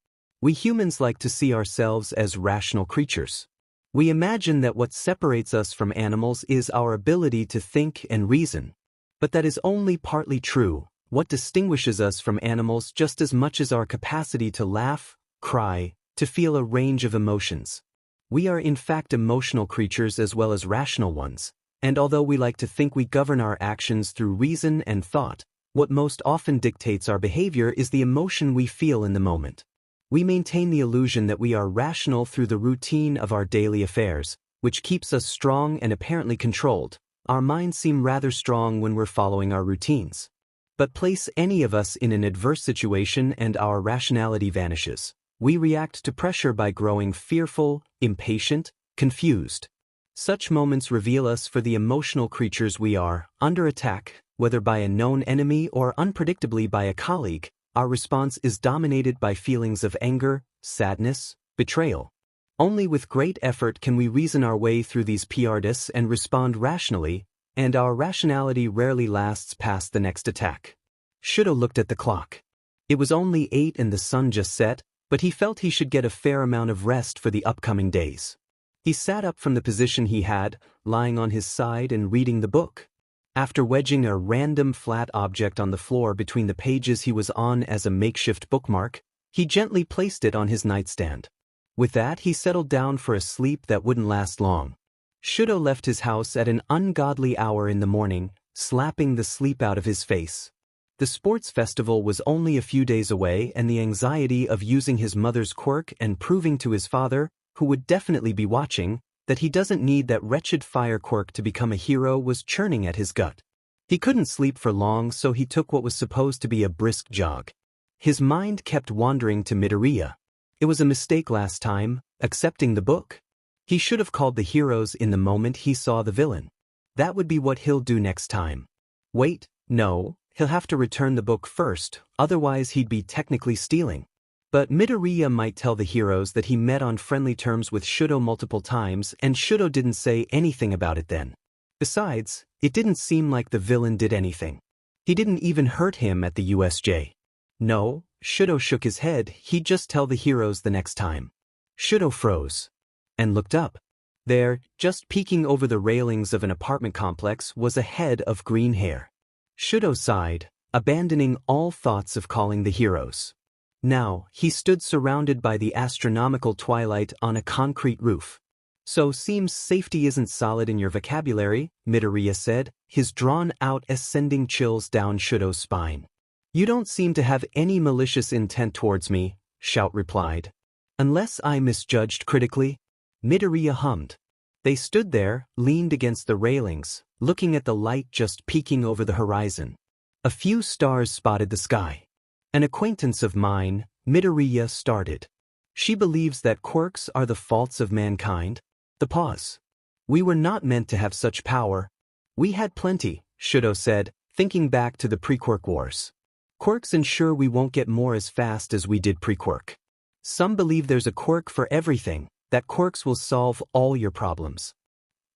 We humans like to see ourselves as rational creatures. We imagine that what separates us from animals is our ability to think and reason. But that is only partly true. What distinguishes us from animals just as much as our capacity to laugh, cry, to feel a range of emotions. We are in fact emotional creatures as well as rational ones, and although we like to think we govern our actions through reason and thought, what most often dictates our behavior is the emotion we feel in the moment. We maintain the illusion that we are rational through the routine of our daily affairs, which keeps us strong and apparently controlled. Our minds seem rather strong when we're following our routines. But place any of us in an adverse situation and our rationality vanishes. We react to pressure by growing fearful, impatient, confused. Such moments reveal us for the emotional creatures we are. Under attack, whether by a known enemy or unpredictably by a colleague, our response is dominated by feelings of anger, sadness, betrayal. Only with great effort can we reason our way through these PRDs and respond rationally, and our rationality rarely lasts past the next attack. Shudo looked at the clock. It was only 8 and the sun just set, but he felt he should get a fair amount of rest for the upcoming days. He sat up from the position he had, lying on his side and reading the book. After wedging a random flat object on the floor between the pages he was on as a makeshift bookmark, he gently placed it on his nightstand. With that, he settled down for a sleep that wouldn't last long. Shudo left his house at an ungodly hour in the morning, slapping the sleep out of his face. The sports festival was only a few days away, and the anxiety of using his mother's quirk and proving to his father, who would definitely be watching, that he doesn't need that wretched fire quirk to become a hero was churning at his gut. He couldn't sleep for long, so he took what was supposed to be a brisk jog. His mind kept wandering to Midoriya. It was a mistake last time, accepting the book. He should have called the heroes in the moment he saw the villain. That would be what he'll do next time. Wait, no, he'll have to return the book first, otherwise he'd be technically stealing. But Midoriya might tell the heroes that he met on friendly terms with Shudo multiple times and Shudo didn't say anything about it then. Besides, it didn't seem like the villain did anything. He didn't even hurt him at the USJ. No, Shudo shook his head, he'd just tell the heroes the next time. Shudo froze and looked up. There, just peeking over the railings of an apartment complex, was a head of green hair. Shudo sighed, abandoning all thoughts of calling the heroes. Now, he stood surrounded by the astronomical twilight on a concrete roof. So seems safety isn't solid in your vocabulary, Midoriya said, his drawn-out ascending chills down Shudo's spine. You don't seem to have any malicious intent towards me, Shout replied. Unless I misjudged critically? Midoriya hummed. They stood there, leaned against the railings, looking at the light just peeking over the horizon. A few stars spotted the sky. An acquaintance of mine, Midoriya started. She believes that quirks are the faults of mankind. The pause. We were not meant to have such power. We had plenty, Shudo said, thinking back to the pre-quirk wars. Quirks ensure we won't get more as fast as we did pre-quirk. Some believe there's a quirk for everything, that quirks will solve all your problems.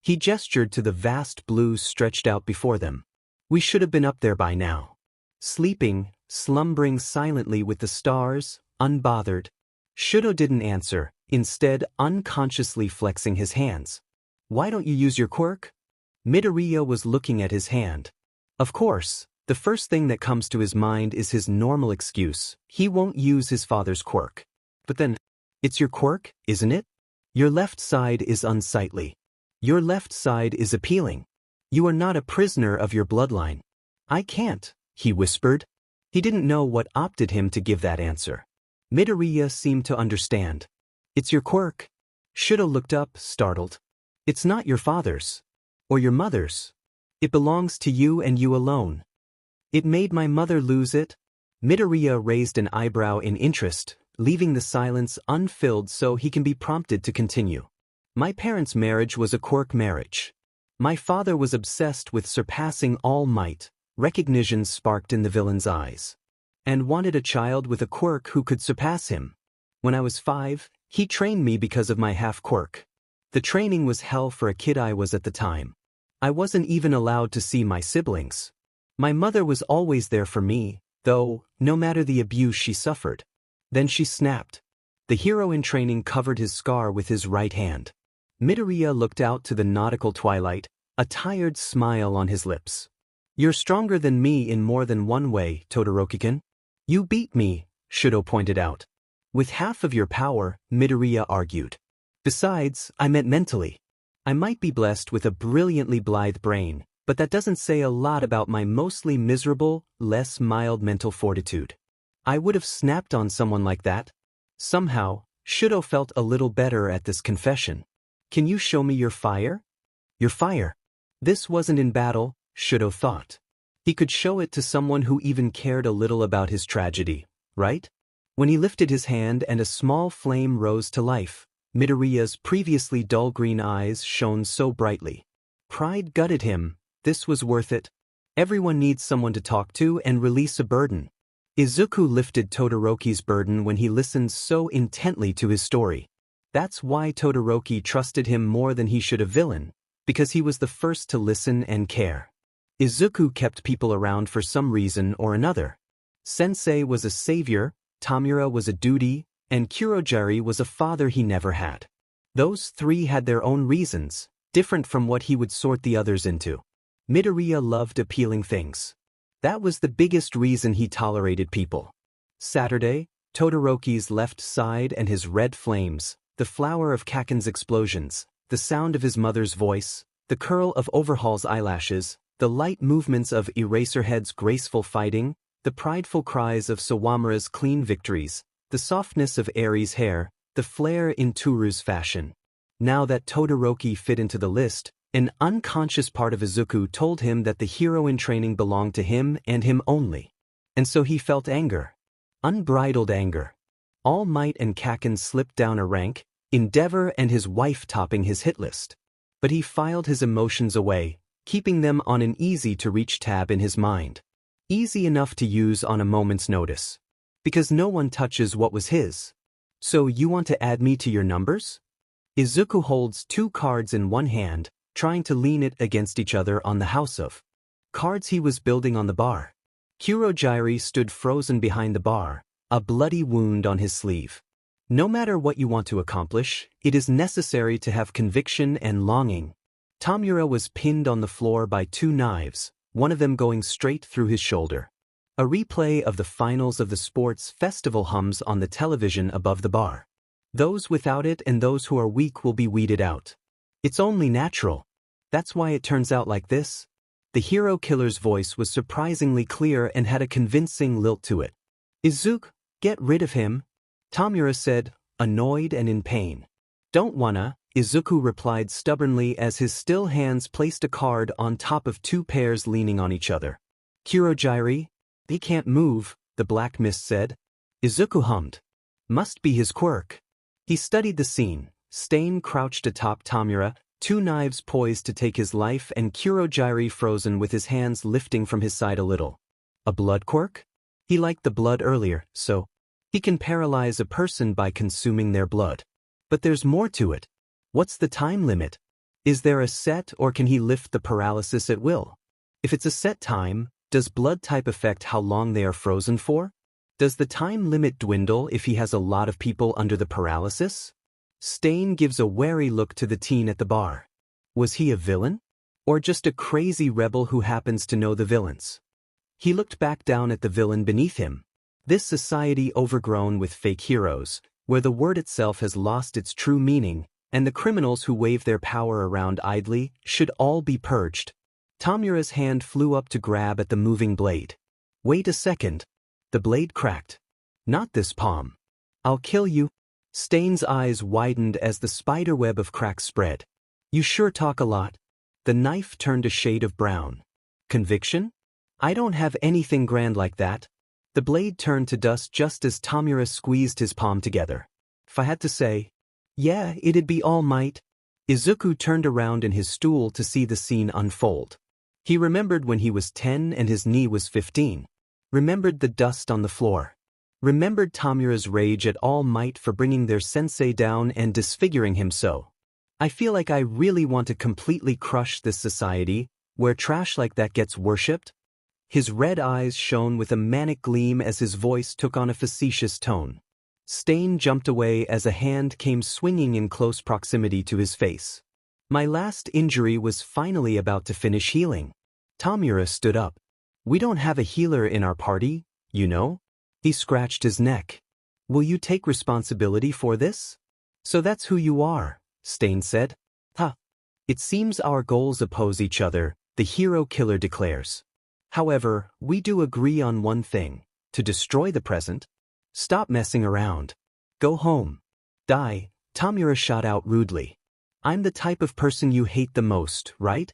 He gestured to the vast blues stretched out before them. We should have been up there by now. Sleeping, slumbering silently with the stars, unbothered. Shudo didn't answer, instead unconsciously flexing his hands. Why don't you use your quirk? Midoriya was looking at his hand. Of course, the first thing that comes to his mind is his normal excuse. He won't use his father's quirk. But then, it's your quirk, isn't it? Your left side is unsightly. Your left side is appealing. You are not a prisoner of your bloodline. I can't, he whispered. He didn't know what opted him to give that answer. Midoriya seemed to understand. It's your quirk. Shudo looked up, startled. It's not your father's. Or your mother's. It belongs to you and you alone. It made my mother lose it? Midoriya raised an eyebrow in interest, leaving the silence unfilled so he can be prompted to continue. My parents' marriage was a quirk marriage. My father was obsessed with surpassing all might, recognition sparked in the villain's eyes, and wanted a child with a quirk who could surpass him. When I was 5, he trained me because of my half-quirk. The training was hell for a kid I was at the time. I wasn't even allowed to see my siblings. My mother was always there for me, though, no matter the abuse she suffered. Then she snapped. The hero in training covered his scar with his right hand. Midoriya looked out to the nautical twilight, a tired smile on his lips. You're stronger than me in more than one way, Todoroki-kun. You beat me, Shudo pointed out. With half of your power, Midoriya argued. Besides, I meant mentally. I might be blessed with a brilliantly blithe brain, but that doesn't say a lot about my mostly miserable, less mild mental fortitude. I would have snapped on someone like that. Somehow, Shudo felt a little better at this confession. Can you show me your fire? Your fire. This wasn't in battle, Shudo thought. He could show it to someone who even cared a little about his tragedy, right? When he lifted his hand and a small flame rose to life, Midoriya's previously dull green eyes shone so brightly. Pride gutted him. This was worth it. Everyone needs someone to talk to and release a burden. Izuku lifted Todoroki's burden when he listened so intently to his story. That's why Todoroki trusted him more than he should a villain, because he was the first to listen and care. Izuku kept people around for some reason or another. Sensei was a savior, Tamura was a duty, and Kurogiri was a father he never had. Those three had their own reasons, different from what he would sort the others into. Midoriya loved appealing things. That was the biggest reason he tolerated people. Saturday, Todoroki's left side and his red flames, the flower of Kaken's explosions, the sound of his mother's voice, the curl of Overhaul's eyelashes, the light movements of Eraserhead's graceful fighting, the prideful cries of Sawamura's clean victories, the softness of Eri's hair, the flair in Turu's fashion. Now that Todoroki fit into the list, an unconscious part of Izuku told him that the hero in training belonged to him and him only. And so he felt anger. Unbridled anger. All Might and Kaken slipped down a rank, Endeavor and his wife topping his hit list. But he filed his emotions away, keeping them on an easy-to-reach tab in his mind. Easy enough to use on a moment's notice. Because no one touches what was his. So you want to add me to your numbers? Izuku holds 2 cards in one hand, trying to lean it against each other on the house of cards he was building on the bar. Kurogyri stood frozen behind the bar, a bloody wound on his sleeve. No matter what you want to accomplish, it is necessary to have conviction and longing. Tamura was pinned on the floor by 2 knives, one of them going straight through his shoulder. A replay of the finals of the sports festival hums on the television above the bar. Those without it and those who are weak will be weeded out. It's only natural. That's why it turns out like this. The hero killer's voice was surprisingly clear and had a convincing lilt to it. Izuku, get rid of him, Tamura said, annoyed and in pain. Don't wanna, Izuku replied stubbornly as his still hands placed a card on top of 2 pairs leaning on each other. Kurogyri? He can't move, the Black Mist said. Izuku hummed. Must be his quirk. He studied the scene, Stain crouched atop Tamura, 2 knives poised to take his life and Kurogyri frozen with his hands lifting from his side a little. A blood quirk? He liked the blood earlier, so he can paralyze a person by consuming their blood. But there's more to it. What's the time limit? Is there a set or can he lift the paralysis at will? If it's a set time, does blood type affect how long they are frozen for? Does the time limit dwindle if he has a lot of people under the paralysis? Stain gives a wary look to the teen at the bar. Was he a villain? Or just a crazy rebel who happens to know the villains? He looked back down at the villain beneath him. This society overgrown with fake heroes, where the word itself has lost its true meaning, and the criminals who wave their power around idly, should all be purged. Tamura's hand flew up to grab at the moving blade. Wait a second. The blade cracked. Not this palm. I'll kill you. Stain's eyes widened as the spiderweb of cracks spread. You sure talk a lot. The knife turned a shade of brown. Conviction? I don't have anything grand like that. The blade turned to dust just as Tamura squeezed his palm together. If I had to say, yeah, it'd be All Might. Izuku turned around in his stool to see the scene unfold. He remembered when he was 10 and his knee was 15. Remembered the dust on the floor. Remembered Tamura's rage at All Might for bringing their sensei down and disfiguring him so. I feel like I really want to completely crush this society, where trash like that gets worshipped. His red eyes shone with a manic gleam as his voice took on a facetious tone. Stain jumped away as a hand came swinging in close proximity to his face. My last injury was finally about to finish healing. Tamura stood up. We don't have a healer in our party, you know? He scratched his neck. Will you take responsibility for this? So that's who you are, Stain said. Huh. It seems our goals oppose each other, the hero killer declares. However, we do agree on one thing, to destroy the present. Stop messing around. Go home. Die, Tamura shot out rudely. I'm the type of person you hate the most, right?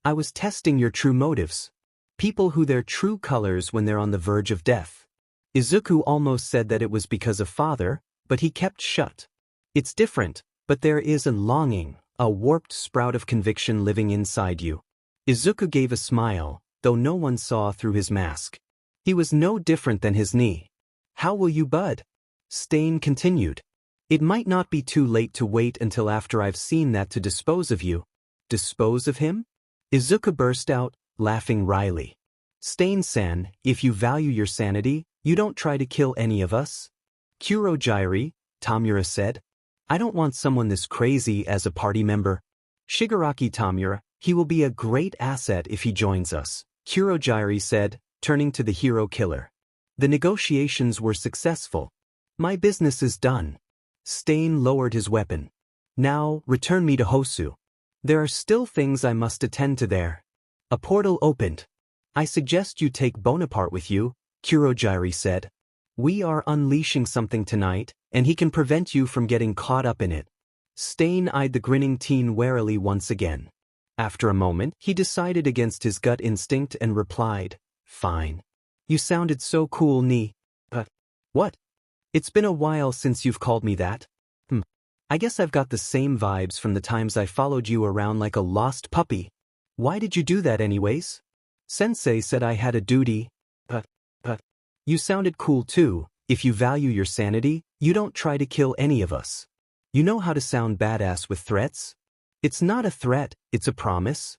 I was testing your true motives. People who their true colors when they're on the verge of death. Izuku almost said that it was because of father, but he kept shut. It's different, but there is a longing, a warped sprout of conviction living inside you. Izuku gave a smile, though no one saw through his mask. He was no different than his knee. How will you bud? Stain continued. It might not be too late to wait until after I've seen that to dispose of you. Dispose of him? Izuku burst out, laughing wryly. Stain-san, if you value your sanity, you don't try to kill any of us. Kurogyri, Tamura said. I don't want someone this crazy as a party member. Shigaraki Tamura, he will be a great asset if he joins us, Kurogyri said, turning to the hero killer. The negotiations were successful. My business is done. Stain lowered his weapon. Now, return me to Hosu. There are still things I must attend to there. A portal opened. I suggest you take Bonaparte with you, Kurogyri said. We are unleashing something tonight, and he can prevent you from getting caught up in it. Stain eyed the grinning teen warily once again. After a moment, he decided against his gut instinct and replied, Fine. You sounded so cool, What? It's been a while since you've called me that. I guess I've got the same vibes from the times I followed you around like a lost puppy. Why did you do that anyways? Sensei said I had a duty. But. You sounded cool too. If you value your sanity, you don't try to kill any of us. You know how to sound badass with threats? It's not a threat, it's a promise.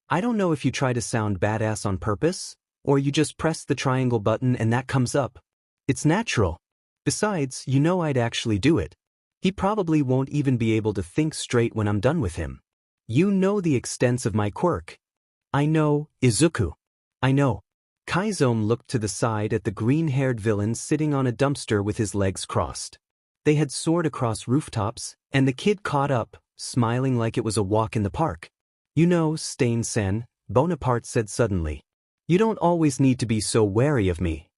I don't know if you try to sound badass on purpose, or you just press the triangle button and that comes up. It's natural. Besides, you know I'd actually do it. He probably won't even be able to think straight when I'm done with him. You know the extents of my quirk. I know, Izuku. I know. Kaizome looked to the side at the green-haired villain sitting on a dumpster with his legs crossed. They had soared across rooftops, and the kid caught up, smiling like it was a walk in the park. You know, Stain-sen, Bonaparte said suddenly. You don't always need to be so wary of me.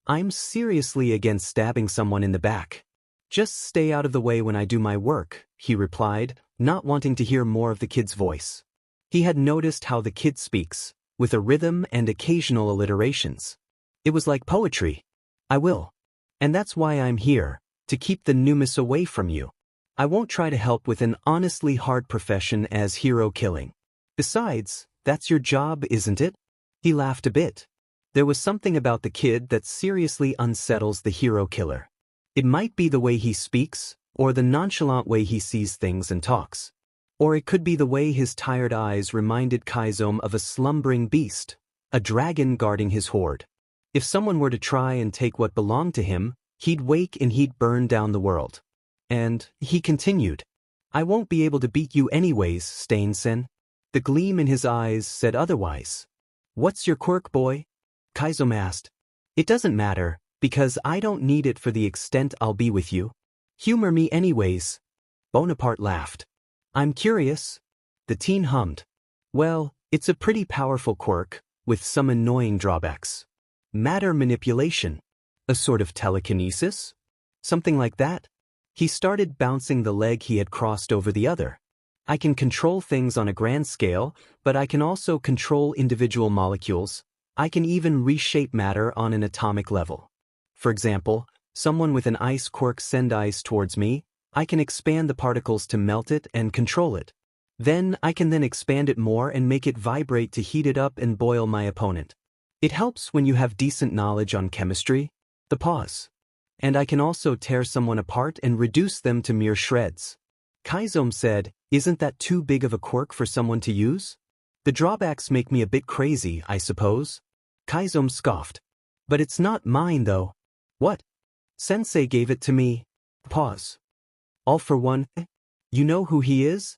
I'm seriously against stabbing someone in the back. Just stay out of the way when I do my work, he replied, not wanting to hear more of the kid's voice. He had noticed how the kid speaks, with a rhythm and occasional alliterations. It was like poetry. I will. And that's why I'm here, to keep the numus away from you. I won't try to help with an honestly hard profession as hero killing. Besides, that's your job, isn't it? He laughed a bit. There was something about the kid that seriously unsettles the hero killer. It might be the way he speaks, or the nonchalant way he sees things and talks. Or it could be the way his tired eyes reminded Kaizome of a slumbering beast, a dragon guarding his hoard. If someone were to try and take what belonged to him, he'd wake and he'd burn down the world. And, he continued, I won't be able to beat you anyways, Stain-sen. The gleam in his eyes said otherwise. What's your quirk, boy? Kaizome asked. It doesn't matter, because I don't need it for the extent I'll be with you. Humor me anyways. Bonaparte laughed. I'm curious. The teen hummed. Well, it's a pretty powerful quirk, with some annoying drawbacks. Matter manipulation. A sort of telekinesis? Something like that? He started bouncing the leg he had crossed over the other. I can control things on a grand scale, but I can also control individual molecules. I can even reshape matter on an atomic level. For example, someone with an ice quirk send ice towards me, I can expand the particles to melt it and control it. Then I can expand it more and make it vibrate to heat it up and boil my opponent. It helps when you have decent knowledge on chemistry. The pause. And I can also tear someone apart and reduce them to mere shreds. Kaizome said, isn't that too big of a quirk for someone to use? The drawbacks make me a bit crazy, I suppose. Kaizome scoffed. But it's not mine though. What? Sensei gave it to me. Pause. All for one. You know who he is?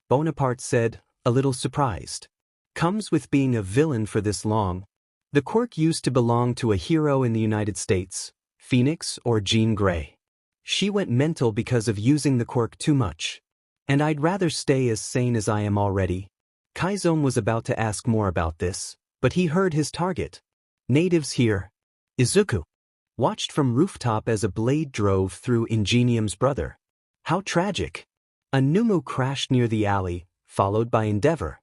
Bonaparte said, a little surprised. Comes with being a villain for this long. The quirk used to belong to a hero in the United States, Phoenix or Jean Grey. She went mental because of using the quirk too much. And I'd rather stay as sane as I am already. Kaizome was about to ask more about this, but he heard his target. Natives here. Izuku. Watched from rooftop as a blade drove through Ingenium's brother. How tragic. A Numu crashed near the alley, followed by Endeavor.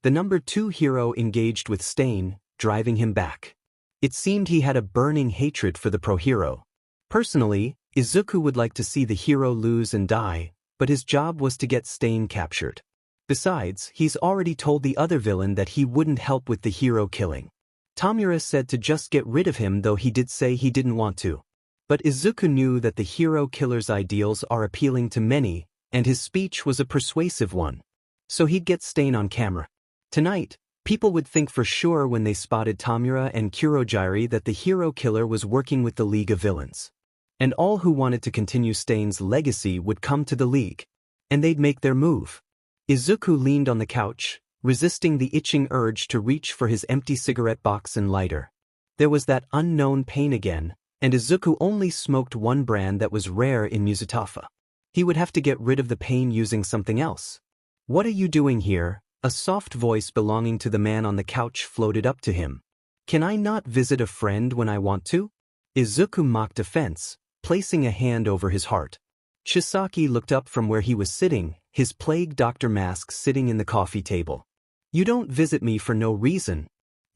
The number 2 hero engaged with Stain, driving him back. It seemed he had a burning hatred for the pro-hero. Personally, Izuku would like to see the hero lose and die, but his job was to get Stain captured. Besides, he's already told the other villain that he wouldn't help with the hero killing. Tamura said to just get rid of him, though he did say he didn't want to. But Izuku knew that the hero killer's ideals are appealing to many, and his speech was a persuasive one. So he'd get Stain on camera. Tonight, people would think for sure when they spotted Tamura and Kurogiri that the hero killer was working with the League of Villains. And all who wanted to continue Stain's legacy would come to the League. And they'd make their move. Izuku leaned on the couch, resisting the itching urge to reach for his empty cigarette box and lighter. There was that unknown pain again, and Izuku only smoked one brand that was rare in Muzutafa. He would have to get rid of the pain using something else. What are you doing here? A soft voice belonging to the man on the couch floated up to him. Can I not visit a friend when I want to? Izuku mocked offense, placing a hand over his heart. Chisaki looked up from where he was sitting, his plague doctor mask sitting in the coffee table. You don't visit me for no reason.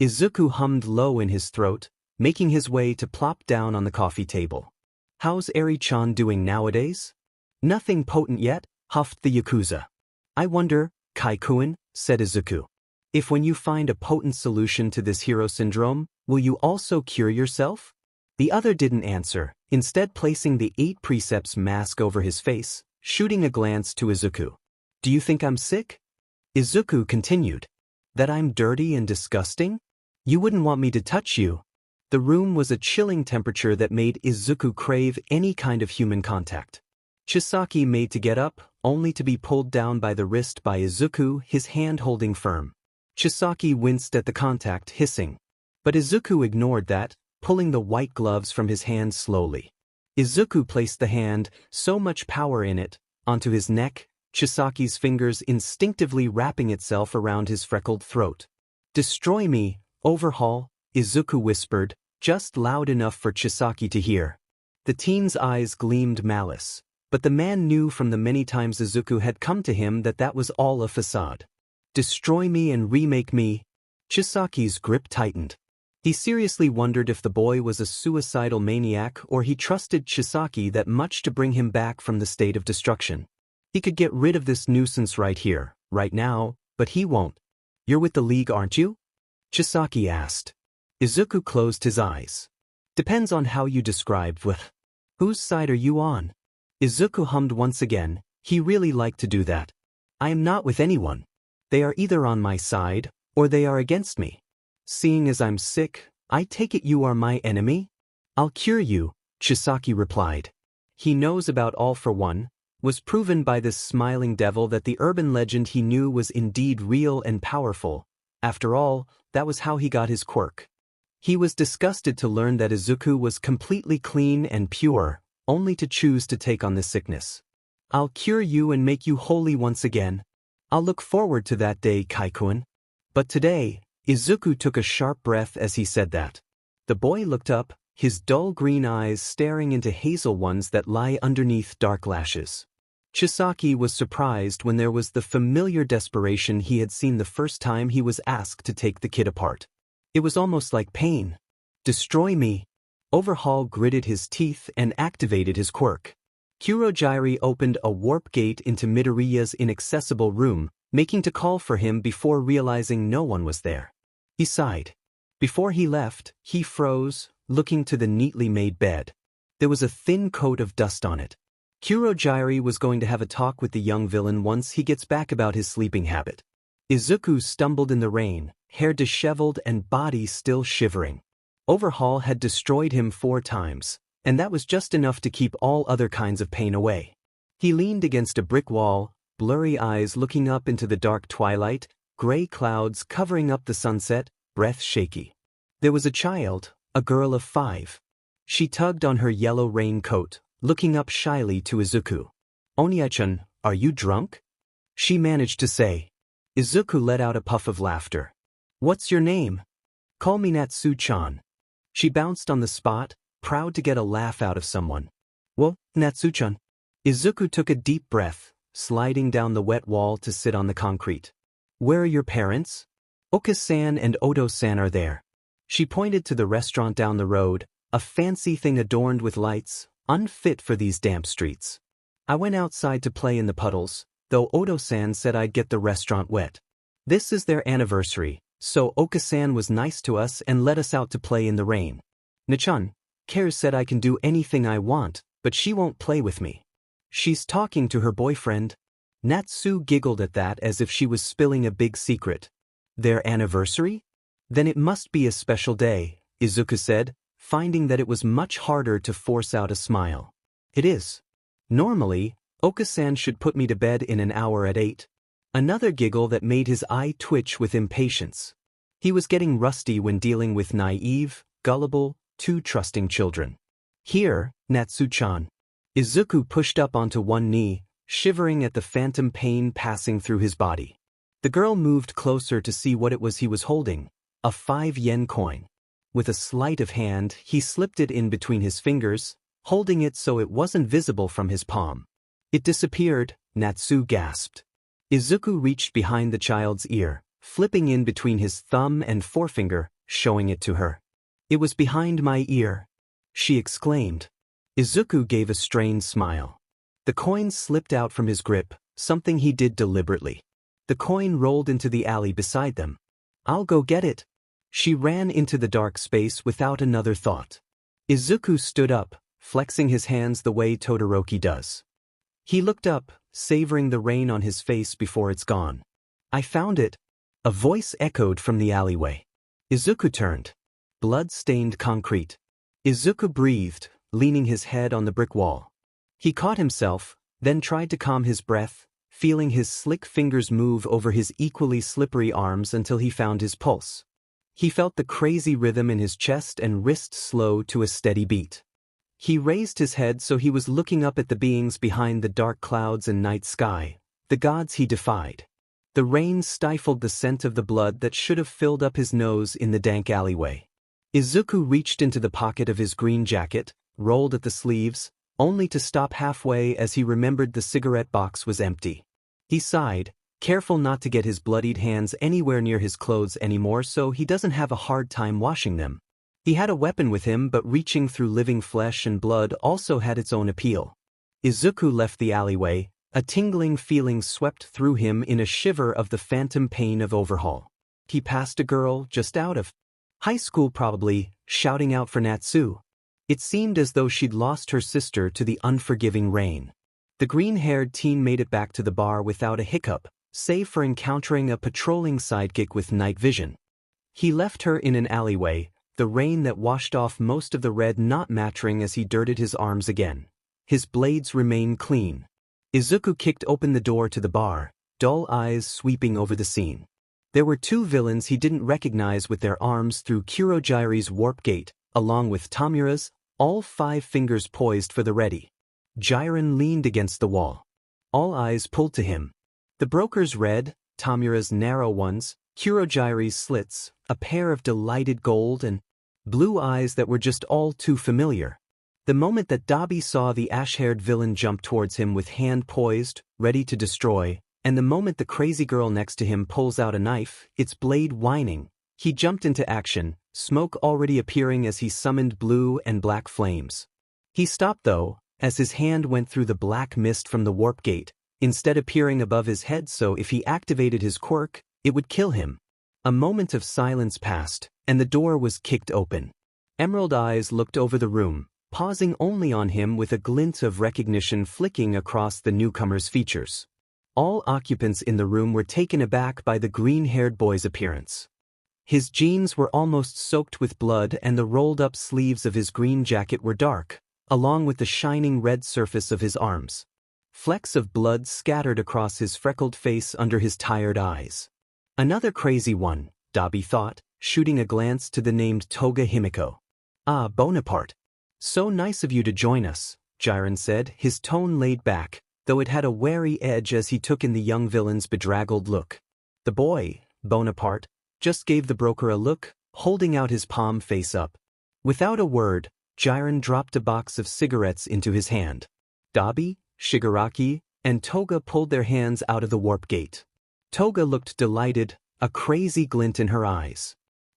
Izuku hummed low in his throat, making his way to plop down on the coffee table. How's Eri-chan doing nowadays? Nothing potent yet, huffed the Yakuza. I wonder, Kai-kun, said Izuku. If when you find a potent solution to this hero syndrome, will you also cure yourself? The other didn't answer, instead placing the 8 precepts mask over his face, shooting a glance to Izuku. Do you think I'm sick? Izuku continued. That I'm dirty and disgusting? You wouldn't want me to touch you. The room was a chilling temperature that made Izuku crave any kind of human contact. Chisaki made to get up, only to be pulled down by the wrist by Izuku, his hand holding firm. Chisaki winced at the contact, hissing. But Izuku ignored that, pulling the white gloves from his hand slowly. Izuku placed the hand, so much power in it, onto his neck, Chisaki's fingers instinctively wrapping itself around his freckled throat. Destroy me, Overhaul, Izuku whispered, just loud enough for Chisaki to hear. The teen's eyes gleamed malice, but the man knew from the many times Izuku had come to him that that was all a facade. Destroy me and remake me. Chisaki's grip tightened. He seriously wondered if the boy was a suicidal maniac or he trusted Chisaki that much to bring him back from the state of destruction. He could get rid of this nuisance right here, right now, but he won't. You're with the League, aren't you? Chisaki asked. Izuku closed his eyes. Depends on how you describe with. Whose side are you on? Izuku hummed once again. He really liked to do that. I am not with anyone. They are either on my side, or they are against me. Seeing as I'm sick, I take it you are my enemy? I'll cure you, Chisaki replied. He knows about All for One, was proven by this smiling devil that the urban legend he knew was indeed real and powerful. After all, that was how he got his quirk. He was disgusted to learn that Izuku was completely clean and pure, only to choose to take on this sickness. I'll cure you and make you holy once again. I'll look forward to that day, Kai-kun. But today, Izuku took a sharp breath as he said that. The boy looked up, his dull green eyes staring into hazel ones that lie underneath dark lashes. Chisaki was surprised when there was the familiar desperation he had seen the first time he was asked to take the kid apart. It was almost like pain. Destroy me. Overhaul gritted his teeth and activated his quirk. Kurogiri opened a warp gate into Midoriya's inaccessible room, making to call for him before realizing no one was there. He sighed. Before he left, he froze, looking to the neatly made bed. There was a thin coat of dust on it. Kurogiri was going to have a talk with the young villain once he gets back about his sleeping habit. Izuku stumbled in the rain, hair disheveled and body still shivering. Overhaul had destroyed him 4 times, and that was just enough to keep all other kinds of pain away. He leaned against a brick wall, blurry eyes looking up into the dark twilight, gray clouds covering up the sunset, breath shaky. There was a child, a girl of 5. She tugged on her yellow raincoat, looking up shyly to Izuku. Onyai-chan, are you drunk? She managed to say. Izuku let out a puff of laughter. What's your name? Call me Natsu-chan. She bounced on the spot, proud to get a laugh out of someone. Well, Natsu-chan. Izuku took a deep breath, sliding down the wet wall to sit on the concrete. Where are your parents? Oka-san and Odo-san are there. She pointed to the restaurant down the road, a fancy thing adorned with lights, unfit for these damp streets. I went outside to play in the puddles, though Odo-san said I'd get the restaurant wet. This is their anniversary, so Oka-san was nice to us and let us out to play in the rain. Nichan, Kare said I can do anything I want, but she won't play with me. She's talking to her boyfriend. Natsu giggled at that as if she was spilling a big secret. Their anniversary? Then it must be a special day, Izuku said, finding that it was much harder to force out a smile. It is. Normally, Oka-san should put me to bed in an hour at 8. Another giggle that made his eye twitch with impatience. He was getting rusty when dealing with naive, gullible, too trusting children. Here, Natsu-chan. Izuku pushed up onto one knee, shivering at the phantom pain passing through his body. The girl moved closer to see what it was he was holding, a 5-yen coin. With a sleight of hand, he slipped it in between his fingers, holding it so it wasn't visible from his palm. It disappeared, Natsu gasped. Izuku reached behind the child's ear, flipping in between his thumb and forefinger, showing it to her. It was behind my ear. She exclaimed. Izuku gave a strained smile. The coin slipped out from his grip, something he did deliberately. The coin rolled into the alley beside them. "I'll go get it." She ran into the dark space without another thought. Izuku stood up, flexing his hands the way Todoroki does. He looked up, savoring the rain on his face before it's gone. "I found it." A voice echoed from the alleyway. Izuku turned. Blood-stained concrete. Izuku breathed, leaning his head on the brick wall. He caught himself, then tried to calm his breath, feeling his slick fingers move over his equally slippery arms until he found his pulse. He felt the crazy rhythm in his chest and wrist slow to a steady beat. He raised his head so he was looking up at the beings behind the dark clouds and night sky, the gods he defied. The rain stifled the scent of the blood that should have filled up his nose in the dank alleyway. Izuku reached into the pocket of his green jacket, rolled at the sleeves, only to stop halfway as he remembered the cigarette box was empty. He sighed, careful not to get his bloodied hands anywhere near his clothes anymore so he doesn't have a hard time washing them. He had a weapon with him, but reaching through living flesh and blood also had its own appeal. Izuku left the alleyway, a tingling feeling swept through him in a shiver of the phantom pain of Overhaul. He passed a girl just out of high school probably, shouting out for Natsu. It seemed as though she'd lost her sister to the unforgiving rain. The green-haired teen made it back to the bar without a hiccup, save for encountering a patrolling sidekick with night vision. He left her in an alleyway, the rain that washed off most of the red not mattering as he dirted his arms again. His blades remained clean. Izuku kicked open the door to the bar, dull eyes sweeping over the scene. There were two villains he didn't recognize with their arms through Kurogiri's warp gate, along with Tamura's, all 5 fingers poised for the ready. Jiren leaned against the wall. All eyes pulled to him. The broker's red, Tamura's narrow ones, Kurogiri's slits, a pair of delighted gold and blue eyes that were just all too familiar. The moment that Dabi saw the ash-haired villain jump towards him with hand poised, ready to destroy, and the moment the crazy girl next to him pulls out a knife, its blade whining, he jumped into action, smoke already appearing as he summoned blue and black flames. He stopped though, as his hand went through the black mist from the warp gate, instead appearing above his head so if he activated his quirk, it would kill him. A moment of silence passed, and the door was kicked open. Emerald eyes looked over the room, pausing only on him with a glint of recognition flicking across the newcomer's features. All occupants in the room were taken aback by the green-haired boy's appearance. His jeans were almost soaked with blood and the rolled-up sleeves of his green jacket were dark, along with the shining red surface of his arms. Flecks of blood scattered across his freckled face under his tired eyes. Another crazy one, Dabi thought, shooting a glance to the named Toga Himiko. "Ah, Bonaparte. So nice of you to join us," Jiren said, his tone laid back, though it had a wary edge as he took in the young villain's bedraggled look. The boy, Bonaparte, just gave the broker a look, holding out his palm face up. Without a word, Jiren dropped a box of cigarettes into his hand. Dabi, Shigaraki, and Toga pulled their hands out of the warp gate. Toga looked delighted, a crazy glint in her eyes.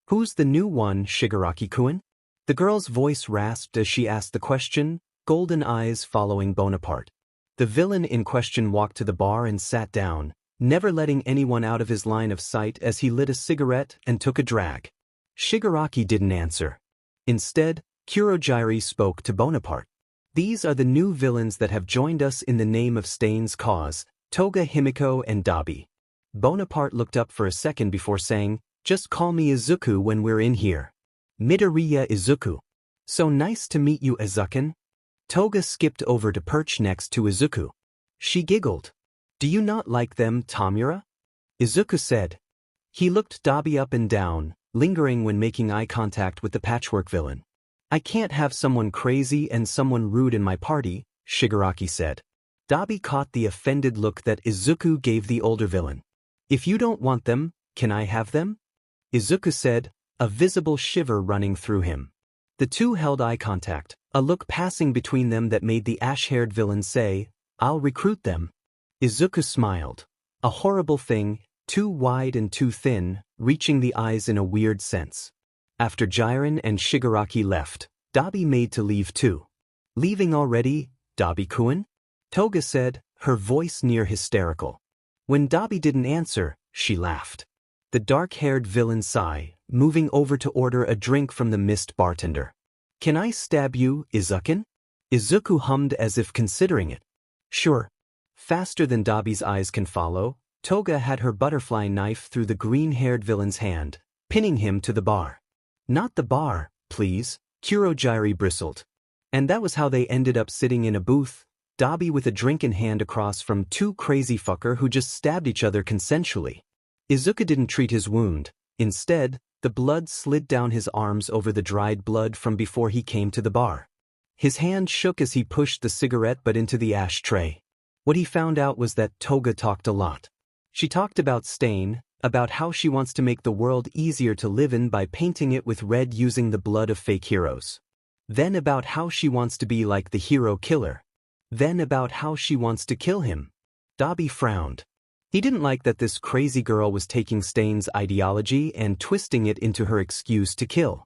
"Who's the new one, Shigaraki-kun?" The girl's voice rasped as she asked the question, golden eyes following Bonaparte. The villain in question walked to the bar and sat down, never letting anyone out of his line of sight as he lit a cigarette and took a drag. Shigaraki didn't answer. Instead, Kurogiri spoke to Bonaparte. "These are the new villains that have joined us in the name of Stain's cause, Toga Himiko and Dabi." Bonaparte looked up for a second before saying, "Just call me Izuku when we're in here." "Midoriya Izuku. So nice to meet you, Izuku." Toga skipped over to perch next to Izuku. She giggled. "Do you not like them, Tamura?" Izuku said. He looked Dabi up and down, lingering when making eye contact with the patchwork villain. "I can't have someone crazy and someone rude in my party," Shigaraki said. Dabi caught the offended look that Izuku gave the older villain. "If you don't want them, can I have them?" Izuku said, a visible shiver running through him. The two held eye contact, a look passing between them that made the ash-haired villain say, "I'll recruit them." Izuku smiled. A horrible thing, too wide and too thin, reaching the eyes in a weird sense. After Jiren and Shigaraki left, Dabi made to leave too. Leaving already, Dabi-kun? Toga said, her voice near hysterical. When Dabi didn't answer, she laughed. The dark-haired villain sighed, moving over to order a drink from the mist bartender. Can I stab you, Izuku? Izuku hummed as if considering it. Sure. Faster than Dabi's eyes can follow, Toga had her butterfly knife through the green-haired villain's hand, pinning him to the bar. Not the bar, please, Kurogiri bristled. And that was how they ended up sitting in a booth, Dabi with a drink in hand across from two crazy fucker who just stabbed each other consensually. Izuku didn't treat his wound. Instead, the blood slid down his arms over the dried blood from before he came to the bar. His hand shook as he pushed the cigarette butt into the ashtray. What he found out was that Toga talked a lot. She talked about Stain, about how she wants to make the world easier to live in by painting it with red using the blood of fake heroes. Then about how she wants to be like the hero killer. Then about how she wants to kill him. Dabi frowned. He didn't like that this crazy girl was taking Stain's ideology and twisting it into her excuse to kill.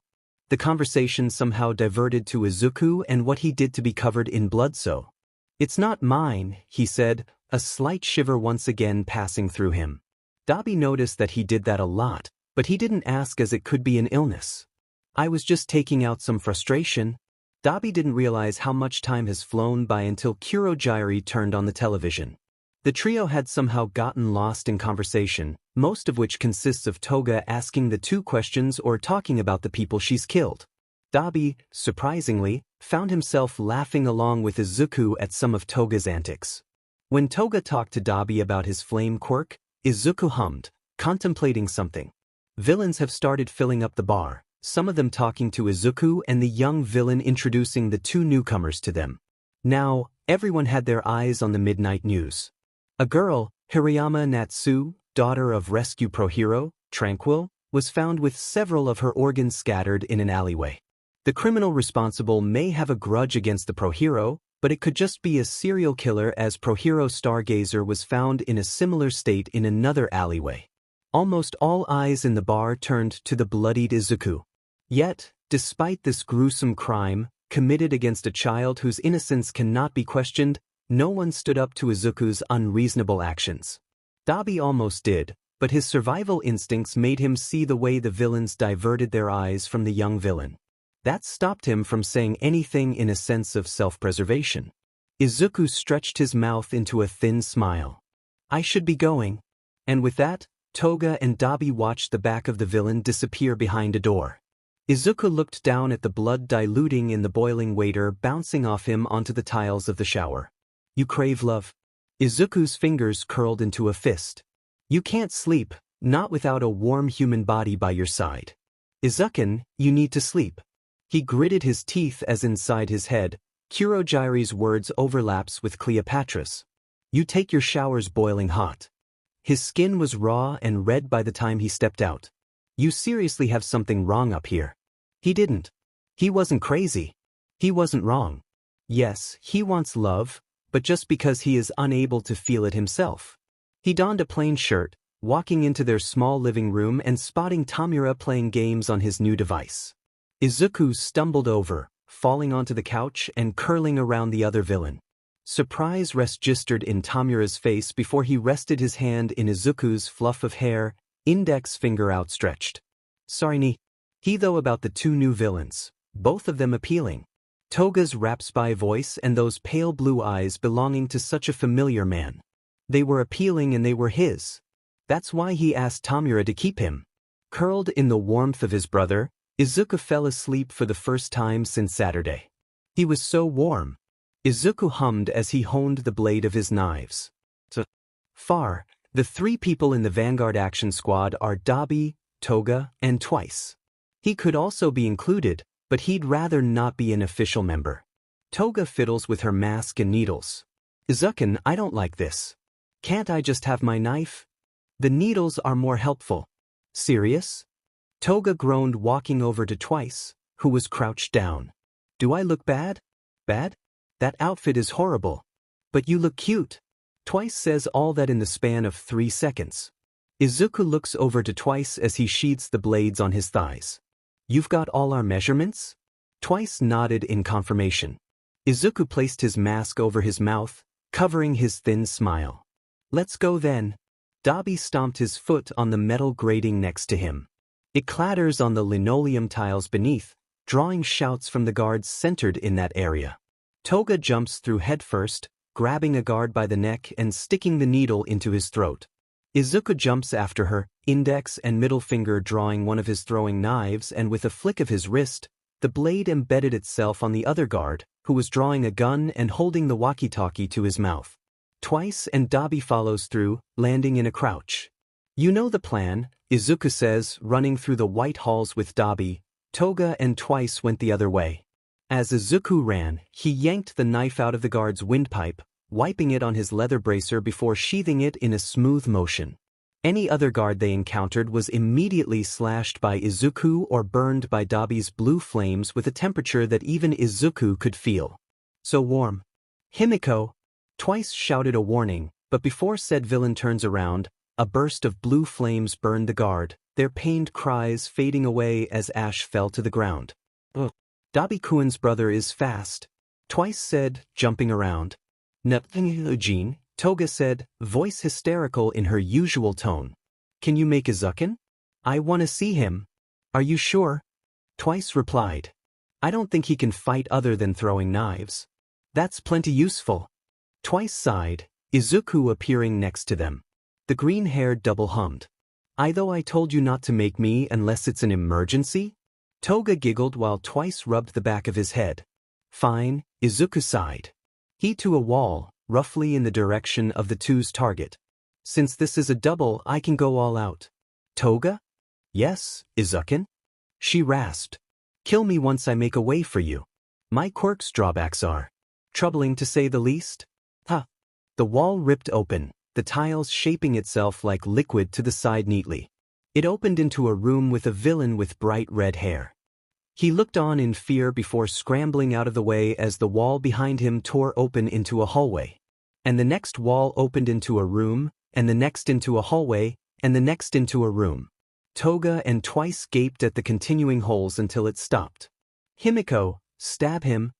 The conversation somehow diverted to Izuku and what he did to be covered in blood so. It's not mine, he said, a slight shiver once again passing through him. Dabi noticed that he did that a lot, but he didn't ask as it could be an illness. I was just taking out some frustration. Dabi didn't realize how much time has flown by until Kurogiri turned on the television. The trio had somehow gotten lost in conversation, most of which consists of Toga asking the two questions or talking about the people she's killed. Dabi, surprisingly, found himself laughing along with Izuku at some of Toga's antics. When Toga talked to Dabi about his flame quirk, Izuku hummed, contemplating something. Villains have started filling up the bar, some of them talking to Izuku and the young villain introducing the two newcomers to them. Now, everyone had their eyes on the midnight news. A girl, Hirayama Natsu, daughter of rescue pro hero, Tranquil, was found with several of her organs scattered in an alleyway. The criminal responsible may have a grudge against the pro hero, but it could just be a serial killer as pro hero Stargazer was found in a similar state in another alleyway. Almost all eyes in the bar turned to the bloodied Izuku. Yet, despite this gruesome crime, committed against a child whose innocence cannot be questioned, no one stood up to Izuku's unreasonable actions. Dabi almost did, but his survival instincts made him see the way the villains diverted their eyes from the young villain. That stopped him from saying anything in a sense of self-preservation. Izuku stretched his mouth into a thin smile. I should be going. And with that, Toga and Dabi watched the back of the villain disappear behind a door. Izuku looked down at the blood diluting in the boiling water bouncing off him onto the tiles of the shower. You crave love? Izuku's fingers curled into a fist. You can't sleep, not without a warm human body by your side. Izuku, you need to sleep. He gritted his teeth as inside his head, Kurogiri's words overlaps with Cleopatra's. You take your showers boiling hot. His skin was raw and red by the time he stepped out. You seriously have something wrong up here. He didn't. He wasn't crazy. He wasn't wrong. Yes, he wants love, but just because he is unable to feel it himself. He donned a plain shirt, walking into their small living room and spotting Tamura playing games on his new device. Izuku stumbled over, falling onto the couch and curling around the other villain. Surprise registered in Tamura's face before he rested his hand in Izuku's fluff of hair, index finger outstretched. Sorry ni. He though about the two new villains, both of them appealing. Toga's rap spy voice and those pale blue eyes belonging to such a familiar man. They were appealing and they were his. That's why he asked Tamura to keep him. Curled in the warmth of his brother, Izuku fell asleep for the first time since Saturday. He was so warm. Izuku hummed as he honed the blade of his knives. So far, the three people in the Vanguard action squad are Dabi, Toga, and Twice. He could also be included, but he'd rather not be an official member. Toga fiddles with her mask and needles. Izuku, I don't like this. Can't I just have my knife? The needles are more helpful. Serious? Toga groaned, walking over to Twice, who was crouched down. Do I look bad? Bad? That outfit is horrible. But you look cute. Twice says all that in the span of 3 seconds. Izuku looks over to Twice as he sheaths the blades on his thighs. You've got all our measurements? Twice nodded in confirmation. Izuku placed his mask over his mouth, covering his thin smile. Let's go then. Dabi stomped his foot on the metal grating next to him. It clatters on the linoleum tiles beneath, drawing shouts from the guards centered in that area. Toga jumps through headfirst, grabbing a guard by the neck and sticking the needle into his throat. Izuku jumps after her, index and middle finger drawing one of his throwing knives, and with a flick of his wrist, the blade embedded itself on the other guard, who was drawing a gun and holding the walkie-talkie to his mouth. Twice and Dabi follows through, landing in a crouch. You know the plan, Izuku says, running through the white halls with Dabi. Toga and Twice went the other way. As Izuku ran, he yanked the knife out of the guard's windpipe, wiping it on his leather bracer before sheathing it in a smooth motion. Any other guard they encountered was immediately slashed by Izuku or burned by Dabi's blue flames with a temperature that even Izuku could feel. So warm. Himiko! Twice shouted a warning, but before said villain turns around, a burst of blue flames burned the guard, their pained cries fading away as ash fell to the ground. Ugh. Dabi-kun's brother is fast, Twice said, jumping around. Nothing, Eugene, Toga said, voice hysterical in her usual tone. Can you make Izuku? I want to see him. Are you sure? Twice replied. I don't think he can fight other than throwing knives. That's plenty useful. Twice sighed, Izuku appearing next to them. The green-haired double hummed. I told you not to make me unless it's an emergency? Toga giggled while Twice rubbed the back of his head. Fine, Izuku sighed. He to a wall, roughly in the direction of the two's target. Since this is a double, I can go all out. Toga? Yes, Izuku? She rasped. Kill me once I make a way for you. My quirk's drawbacks are troubling to say the least. Huh. The wall ripped open, the tiles shaping itself like liquid to the side neatly. It opened into a room with a villain with bright red hair. He looked on in fear before scrambling out of the way as the wall behind him tore open into a hallway. And the next wall opened into a room, and the next into a hallway, and the next into a room. Toga and Twice gaped at the continuing holes until it stopped. Himiko, stab him.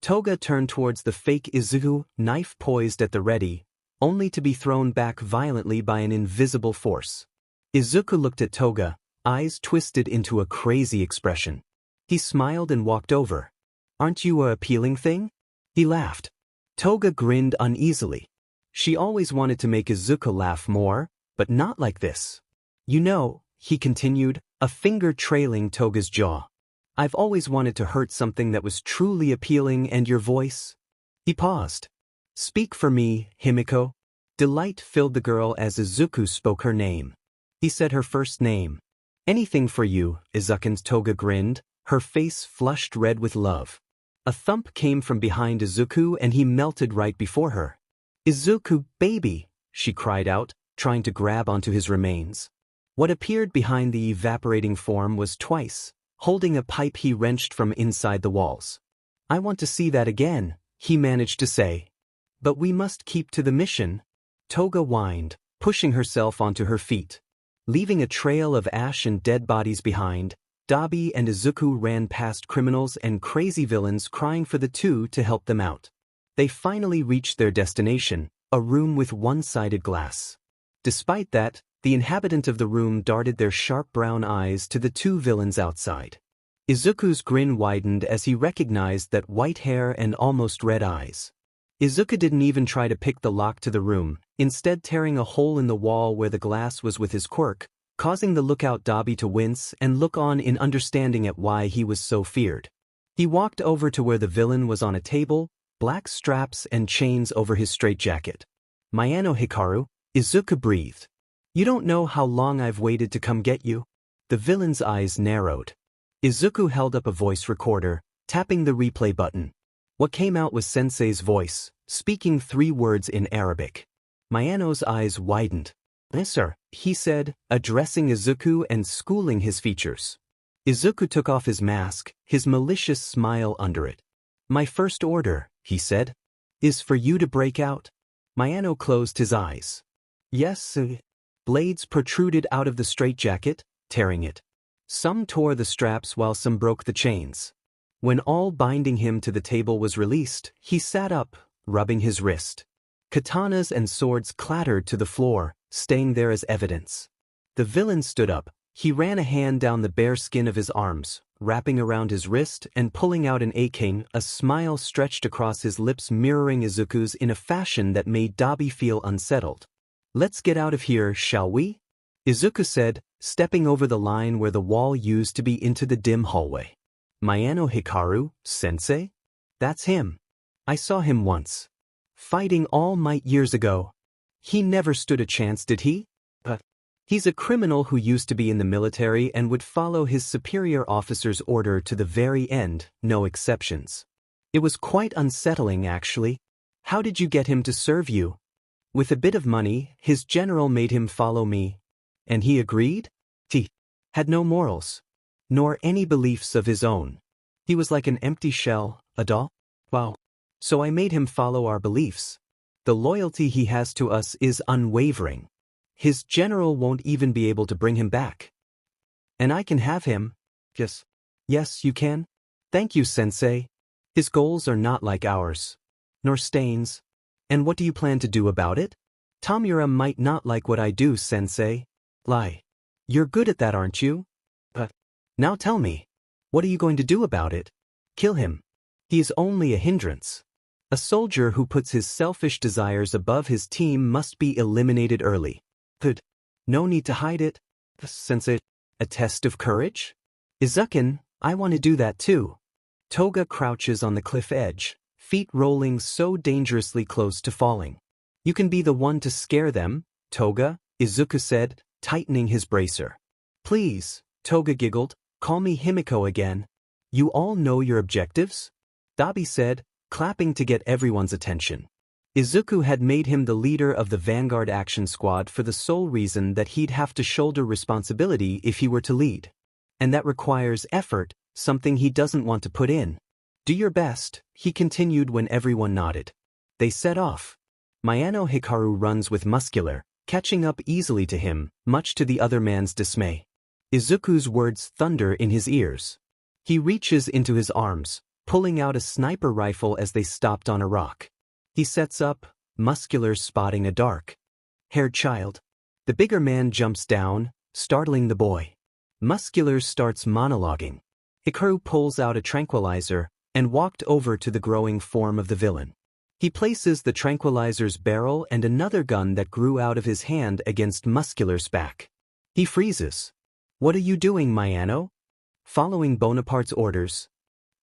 Toga turned towards the fake Izuku, knife poised at the ready, only to be thrown back violently by an invisible force. Izuku looked at Toga, eyes twisted into a crazy expression. He smiled and walked over. Aren't you a appealing thing? He laughed. Toga grinned uneasily. She always wanted to make Izuku laugh more, but not like this. You know, he continued, a finger trailing Toga's jaw. I've always wanted to hurt something that was truly appealing, and your voice? He paused. Speak for me, Himiko. Delight filled the girl as Izuku spoke her name. He said her first name. Anything for you, Izuku's. Toga grinned, her face flushed red with love. A thump came from behind Izuku and he melted right before her. Izuku, baby, she cried out, trying to grab onto his remains. What appeared behind the evaporating form was Twice, holding a pipe he wrenched from inside the walls. I want to see that again, he managed to say. But we must keep to the mission. Toga whined, pushing herself onto her feet. Leaving a trail of ash and dead bodies behind, Dabi and Izuku ran past criminals and crazy villains crying for the two to help them out. They finally reached their destination, a room with one-sided glass. Despite that, the inhabitant of the room darted their sharp brown eyes to the two villains outside. Izuku's grin widened as he recognized that white hair and almost red eyes. Izuku didn't even try to pick the lock to the room, instead tearing a hole in the wall where the glass was with his quirk, causing the lookout Dabi to wince and look on in understanding at why he was so feared. He walked over to where the villain was on a table, black straps and chains over his straitjacket. Mayano Hikaru, Izuku breathed. You don't know how long I've waited to come get you? The villain's eyes narrowed. Izuku held up a voice recorder, tapping the replay button. What came out was Sensei's voice, speaking 3 words in Arabic. Mayano's eyes widened. Yes, sir, he said, addressing Izuku and schooling his features. Izuku took off his mask, his malicious smile under it. My first order, he said, is for you to break out. Mayano closed his eyes. Yes, sir. Blades protruded out of the straitjacket, tearing it. Some tore the straps while some broke the chains. When all binding him to the table was released, he sat up, rubbing his wrist. Katanas and swords clattered to the floor, staying there as evidence. The villain stood up. He ran a hand down the bare skin of his arms, wrapping around his wrist and pulling out an akane. A smile stretched across his lips, mirroring Izuku's in a fashion that made Dabi feel unsettled. "Let's get out of here, shall we?" Izuku said, stepping over the line where the wall used to be into the dim hallway. "Mayano Hikaru, sensei? That's him. I saw him once. Fighting All Might years ago. He never stood a chance, did he? He's a criminal who used to be in the military and would follow his superior officer's order to the very end, no exceptions. It was quite unsettling, actually. How did you get him to serve you?" "With a bit of money, his general made him follow me." "And he agreed?" "He had no morals, nor any beliefs of his own. He was like an empty shell, a doll. Wow. So I made him follow our beliefs. The loyalty he has to us is unwavering. His general won't even be able to bring him back. And I can have him." "Yes. Yes, you can. Thank you, sensei. His goals are not like ours. Nor Stain's. And what do you plan to do about it?" "Tamura might not like what I do, sensei." "Lie. You're good at that, aren't you?" "But now tell me. What are you going to do about it?" "Kill him. He is only a hindrance. A soldier who puts his selfish desires above his team must be eliminated early." "Good. No need to hide it. Sensei, a test of courage?" "Izukin, I want to do that too." Toga crouches on the cliff edge, feet rolling so dangerously close to falling. "You can be the one to scare them, Toga," Izuku said, tightening his bracer. "Please," Toga giggled, "call me Himiko again. You all know your objectives?" Dabi said, clapping to get everyone's attention. Izuku had made him the leader of the Vanguard action squad for the sole reason that he'd have to shoulder responsibility if he were to lead. And that requires effort, something he doesn't want to put in. "Do your best," he continued when everyone nodded. They set off. Mayano Hikaru runs with Muscular, catching up easily to him, much to the other man's dismay. Izuku's words thunder in his ears. He reaches into his arms, pulling out a sniper rifle as they stopped on a rock. He sets up, Muscular spotting a dark-haired child. The bigger man jumps down, startling the boy. Muscular starts monologuing. Hikaru pulls out a tranquilizer and walked over to the growing form of the villain. He places the tranquilizer's barrel and another gun that grew out of his hand against Muscular's back. He freezes. "What are you doing, Mayano?" "Following Bonaparte's orders."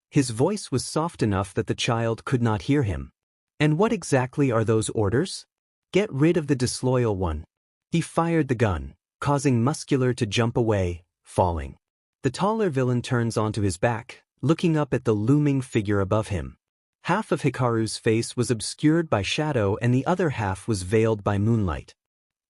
His voice was soft enough that the child could not hear him. "And what exactly are those orders?" "Get rid of the disloyal one." He fired the gun, causing Muscular to jump away, falling. The taller villain turns onto his back, looking up at the looming figure above him. Half of Hikaru's face was obscured by shadow and the other half was veiled by moonlight.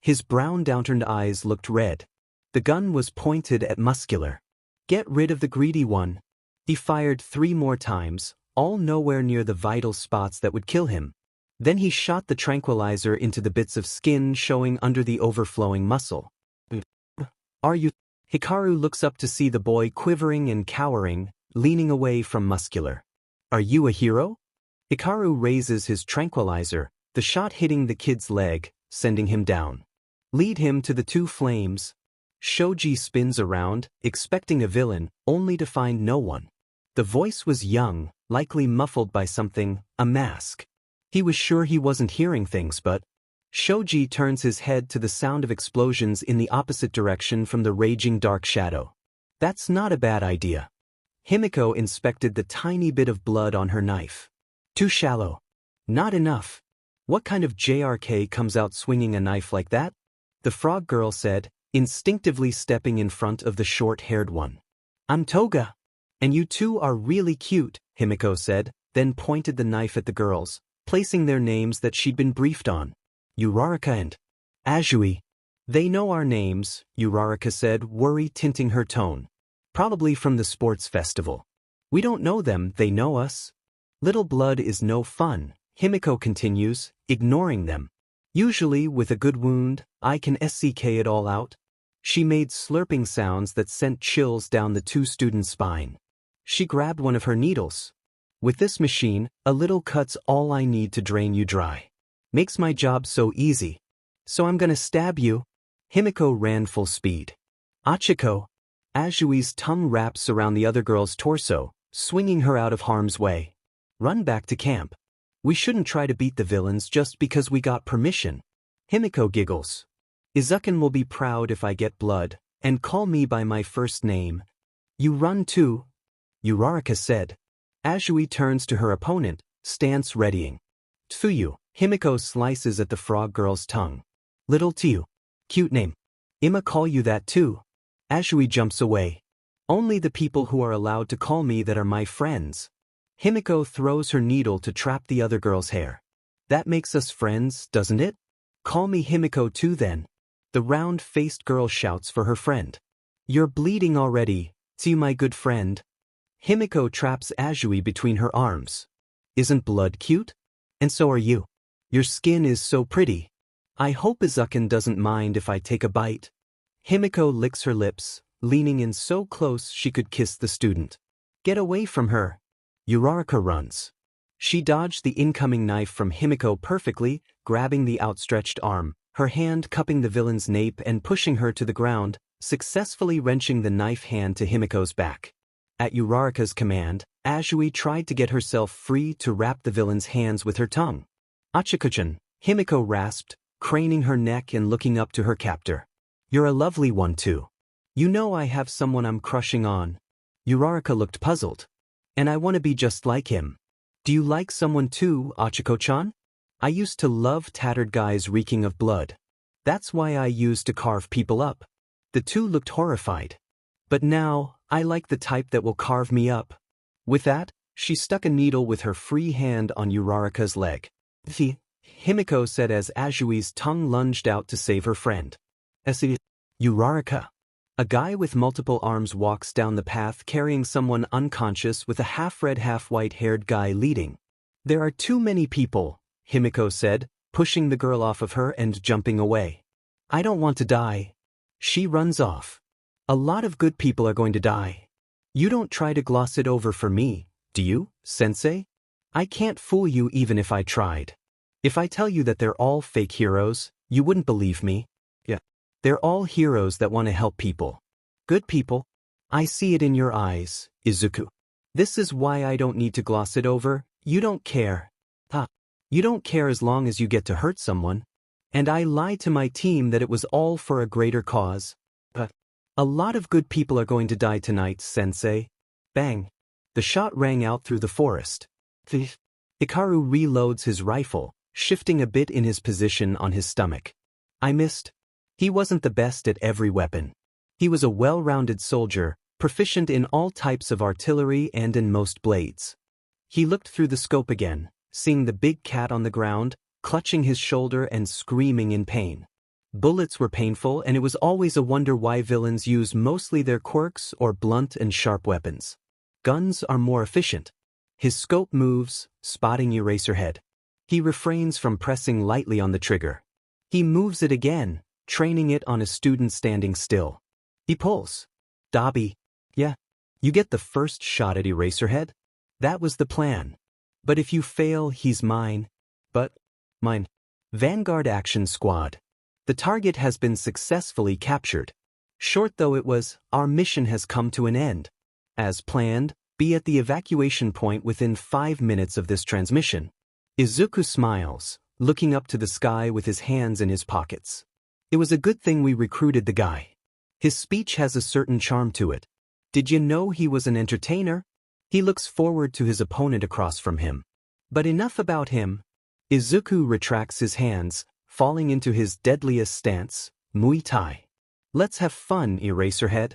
His brown downturned eyes looked red. The gun was pointed at Muscular. "Get rid of the greedy one." He fired 3 more times, all nowhere near the vital spots that would kill him. Then he shot the tranquilizer into the bits of skin showing under the overflowing muscle. "Are you?" Hikaru looks up to see the boy quivering and cowering, leaning away from Muscular. "Are you a hero?" Hikaru raises his tranquilizer, the shot hitting the kid's leg, sending him down. "Lead him to the 2 flames." Shoji spins around, expecting a villain, only to find no one. The voice was young, likely muffled by something, a mask. He was sure he wasn't hearing things, but Shoji turns his head to the sound of explosions in the opposite direction from the raging dark shadow. "That's not a bad idea." Himiko inspected the tiny bit of blood on her knife. "Too shallow. Not enough. What kind of JRK comes out swinging a knife like that?" The frog girl said, instinctively stepping in front of the short-haired one. "I'm Toga. And you two are really cute," Himiko said, then pointed the knife at the girls, placing their names that she'd been briefed on. "Uraraka and Azui." "They know our names," Uraraka said, worry tinting her tone. "Probably from the sports festival." "We don't know them, they know us." "Little blood is no fun," Himiko continues, ignoring them. "Usually with a good wound, I can SCK it all out." She made slurping sounds that sent chills down the 2 students' spine. She grabbed one of her needles. With this machine, a little cut's all I need to drain you dry. Makes my job so easy. So I'm gonna stab you. Himiko ran full speed. Achiko. Ajui's tongue wraps around the other girl's torso, swinging her out of harm's way. Run back to camp. We shouldn't try to beat the villains just because we got permission. Himiko giggles. Izuku will be proud if I get blood, and call me by my first name. You run too, Uraraka said. Ajui turns to her opponent, stance readying. Tfuyu. Himiko slices at the frog girl's tongue. Little Tiu. Cute name. Ima call you that too. Ajui jumps away. Only the people who are allowed to call me that are my friends. Himiko throws her needle to trap the other girl's hair. That makes us friends, doesn't it? Call me Himiko too then. The round-faced girl shouts for her friend. You're bleeding already, Tiu my good friend. Himiko traps Ajui between her arms. Isn't blood cute? And so are you. Your skin is so pretty. I hope Izuku doesn't mind if I take a bite. Himiko licks her lips, leaning in so close she could kiss the student. Get away from her. Uraraka runs. She dodged the incoming knife from Himiko perfectly, grabbing the outstretched arm, her hand cupping the villain's nape and pushing her to the ground, successfully wrenching the knife hand to Himiko's back. At Uraraka's command, Ajui tried to get herself free to wrap the villain's hands with her tongue. Achiko-chan, Himiko rasped, craning her neck and looking up to her captor. You're a lovely one too. You know I have someone I'm crushing on. Uraraka looked puzzled. And I want to be just like him. Do you like someone too, Achiko-chan? I used to love tattered guys reeking of blood. That's why I used to carve people up. The two looked horrified. But now, I like the type that will carve me up. With that, she stuck a needle with her free hand on Uraraka's leg. Himiko said as Ajui's tongue lunged out to save her friend. Uraraka. A guy with multiple arms walks down the path carrying someone unconscious with a half-red half-white-haired guy leading. There are too many people, Himiko said, pushing the girl off of her and jumping away. I don't want to die. She runs off. A lot of good people are going to die. You don't try to gloss it over for me, do you, sensei? I can't fool you even if I tried. If I tell you that they're all fake heroes, you wouldn't believe me. Yeah. They're all heroes that want to help people. Good people. I see it in your eyes, Izuku. This is why I don't need to gloss it over. You don't care. You don't care as long as you get to hurt someone. And I lied to my team that it was all for a greater cause. But a lot of good people are going to die tonight, sensei. Bang. The shot rang out through the forest. Hikaru reloads his rifle, shifting a bit in his position on his stomach. I missed. He wasn't the best at every weapon. He was a well-rounded soldier, proficient in all types of artillery and in most blades. He looked through the scope again, seeing the big cat on the ground, clutching his shoulder and screaming in pain. Bullets were painful, and it was always a wonder why villains use mostly their quirks or blunt and sharp weapons. Guns are more efficient. His scope moves, spotting Eraserhead. He refrains from pressing lightly on the trigger. He moves it again, training it on a student standing still. He pulls. Dobby. Yeah. You get the first shot at Eraserhead? That was the plan. But if you fail, he's mine. But mine. Vanguard Action Squad. The target has been successfully captured. Short though it was, our mission has come to an end. As planned, be at the evacuation point within 5 minutes of this transmission. Izuku smiles, looking up to the sky with his hands in his pockets. It was a good thing we recruited the guy. His speech has a certain charm to it. Did you know he was an entertainer? He looks forward to his opponent across from him. But enough about him. Izuku retracts his hands, falling into his deadliest stance, Muay Thai. Let's have fun, Eraserhead.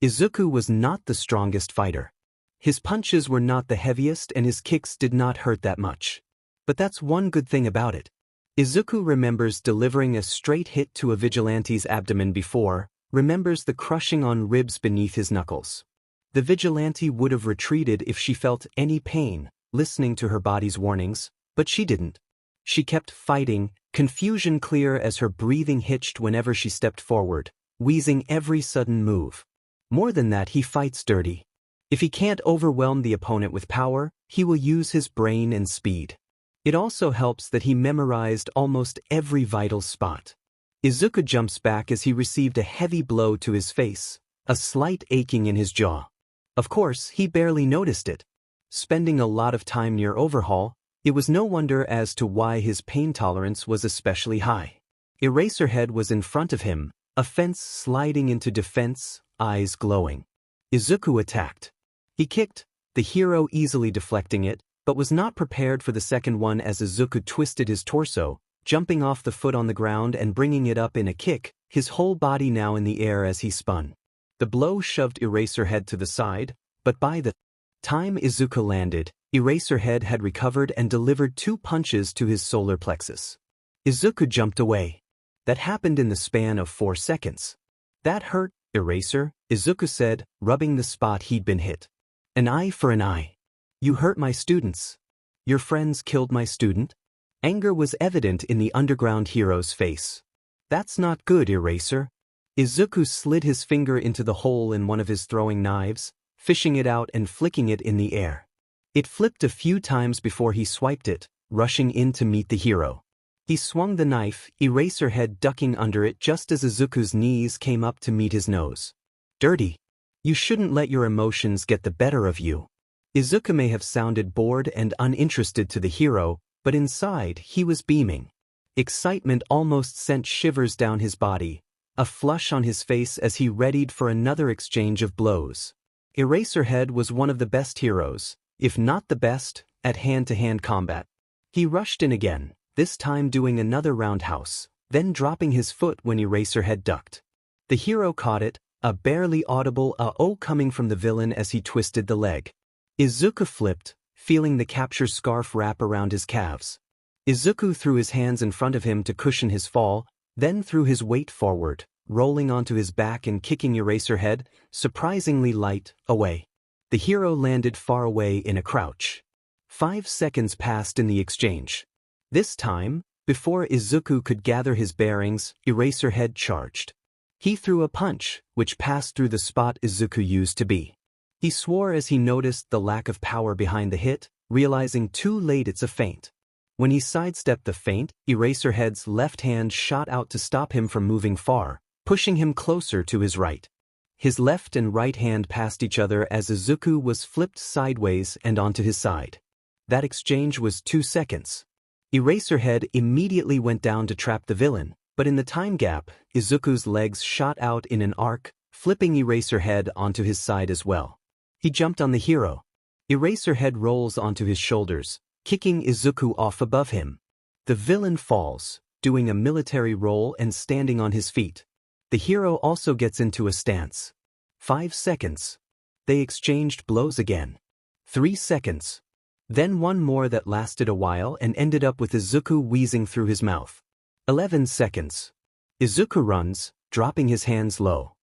Izuku was not the strongest fighter. His punches were not the heaviest and his kicks did not hurt that much. But that's one good thing about it. Izuku remembers delivering a straight hit to a vigilante's abdomen before, remembers the crushing on ribs beneath his knuckles. The vigilante would have retreated if she felt any pain, listening to her body's warnings, but she didn't. She kept fighting, confusion clear as her breathing hitched whenever she stepped forward, wheezing every sudden move. More than that, he fights dirty. If he can't overwhelm the opponent with power, he will use his brain and speed. It also helps that he memorized almost every vital spot. Izuku jumps back as he received a heavy blow to his face, a slight aching in his jaw. Of course, he barely noticed it. Spending a lot of time near Overhaul, it was no wonder as to why his pain tolerance was especially high. Eraserhead was in front of him, offense sliding into defense, eyes glowing. Izuku attacked. He kicked, the hero easily deflecting it, but was not prepared for the second one as Izuku twisted his torso, jumping off the foot on the ground and bringing it up in a kick, his whole body now in the air as he spun. The blow shoved Eraserhead to the side, but by the time Izuku landed, Eraserhead had recovered and delivered 2 punches to his solar plexus. Izuku jumped away. That happened in the span of 4 seconds. That hurt, Eraser, Izuku said, rubbing the spot he'd been hit. An eye for an eye. You hurt my students. Your friends killed my student? Anger was evident in the underground hero's face. That's not good, Eraser. Izuku slid his finger into the hole in one of his throwing knives, fishing it out and flicking it in the air. It flipped a few times before he swiped it, rushing in to meet the hero. He swung the knife, Eraserhead ducking under it just as Izuku's knees came up to meet his nose. Dirty. You shouldn't let your emotions get the better of you. Izuku may have sounded bored and uninterested to the hero, but inside he was beaming. Excitement almost sent shivers down his body, a flush on his face as he readied for another exchange of blows. Eraserhead was one of the best heroes, if not the best, at hand-to-hand combat. He rushed in again, this time doing another roundhouse, then dropping his foot when Eraserhead ducked. The hero caught it, a barely audible "uh-oh" coming from the villain as he twisted the leg. Izuku flipped, feeling the capture scarf wrap around his calves. Izuku threw his hands in front of him to cushion his fall, then threw his weight forward, rolling onto his back and kicking Eraserhead, surprisingly light, away. The hero landed far away in a crouch. 5 seconds passed in the exchange. This time, before Izuku could gather his bearings, Eraserhead charged. He threw a punch, which passed through the spot Izuku used to be. He swore as he noticed the lack of power behind the hit, realizing too late it's a feint. When he sidestepped the feint, Eraserhead's left hand shot out to stop him from moving far, pushing him closer to his right. His left and right hand passed each other as Izuku was flipped sideways and onto his side. That exchange was 2 seconds. Eraserhead immediately went down to trap the villain, but in the time gap, Izuku's legs shot out in an arc, flipping Eraserhead onto his side as well. He jumped on the hero. Eraserhead rolls onto his shoulders, kicking Izuku off above him. The villain falls, doing a military roll and standing on his feet. The hero also gets into a stance. 5 seconds. They exchanged blows again. 3 seconds. Then one more that lasted a while and ended up with Izuku wheezing through his mouth. 11 seconds. Izuku runs, dropping his hands low.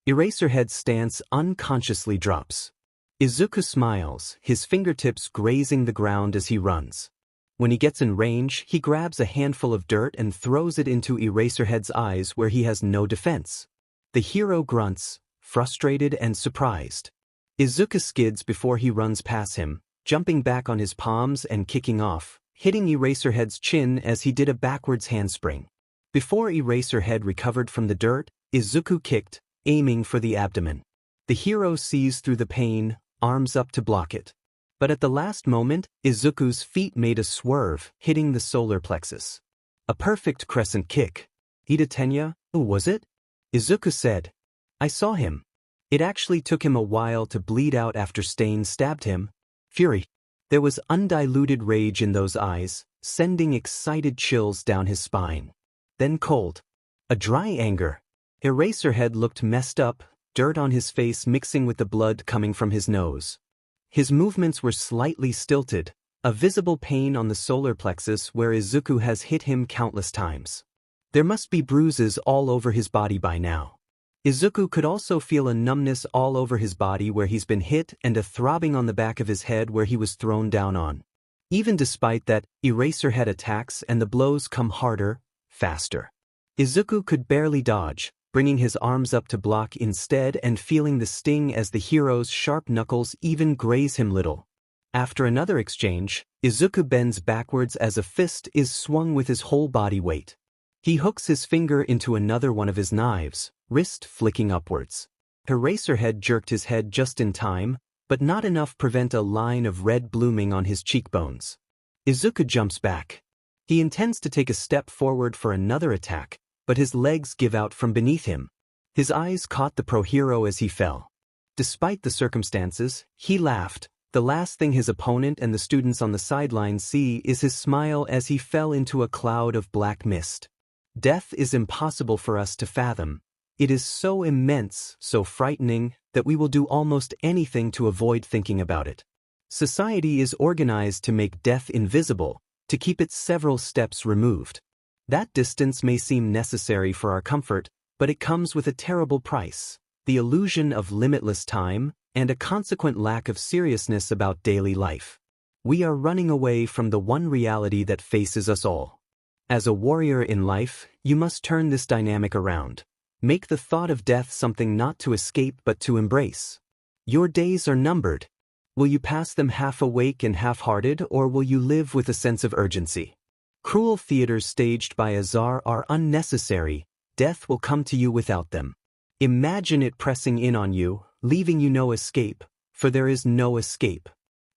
Eraserhead's stance unconsciously drops. Izuku smiles, his fingertips grazing the ground as he runs. When he gets in range, he grabs a handful of dirt and throws it into Eraserhead's eyes where he has no defense. The hero grunts, frustrated and surprised. Izuku skids before he runs past him, jumping back on his palms and kicking off, hitting Eraserhead's chin as he did a backwards handspring. Before Eraserhead recovered from the dirt, Izuku kicked, aiming for the abdomen. The hero sees through the pain, arms up to block it. But at the last moment, Izuku's feet made a swerve, hitting the solar plexus. A perfect crescent kick. Ida Tenya, who was it? Izuku said. I saw him. It actually took him a while to bleed out after Stain stabbed him. Fury. There was undiluted rage in those eyes, sending excited chills down his spine. Then cold. A dry anger. Eraserhead looked messed up, dirt on his face mixing with the blood coming from his nose. His movements were slightly stilted, a visible pain on the solar plexus where Izuku has hit him countless times. There must be bruises all over his body by now. Izuku could also feel a numbness all over his body where he's been hit and a throbbing on the back of his head where he was thrown down on. Even despite that, Eraserhead attacks and the blows come harder, faster. Izuku could barely dodge, bringing his arms up to block instead and feeling the sting as the hero's sharp knuckles even graze him little. After another exchange, Izuku bends backwards as a fist is swung with his whole body weight. He hooks his finger into another one of his knives, wrist flicking upwards. Eraserhead jerked his head just in time, but not enough prevent a line of red blooming on his cheekbones. Izuku jumps back. He intends to take a step forward for another attack, but his legs give out from beneath him. His eyes caught the pro-hero as he fell. Despite the circumstances, he laughed. The last thing his opponent and the students on the sidelines see is his smile as he fell into a cloud of black mist. Death is impossible for us to fathom. It is so immense, so frightening, that we will do almost anything to avoid thinking about it. Society is organized to make death invisible, to keep it several steps removed. That distance may seem necessary for our comfort, but it comes with a terrible price: the illusion of limitless time, and a consequent lack of seriousness about daily life. We are running away from the one reality that faces us all. As a warrior in life, you must turn this dynamic around. Make the thought of death something not to escape but to embrace. Your days are numbered. Will you pass them half awake and half-hearted, or will you live with a sense of urgency? Cruel theaters staged by a czar are unnecessary. Death will come to you without them. Imagine it pressing in on you, leaving you no escape, for there is no escape.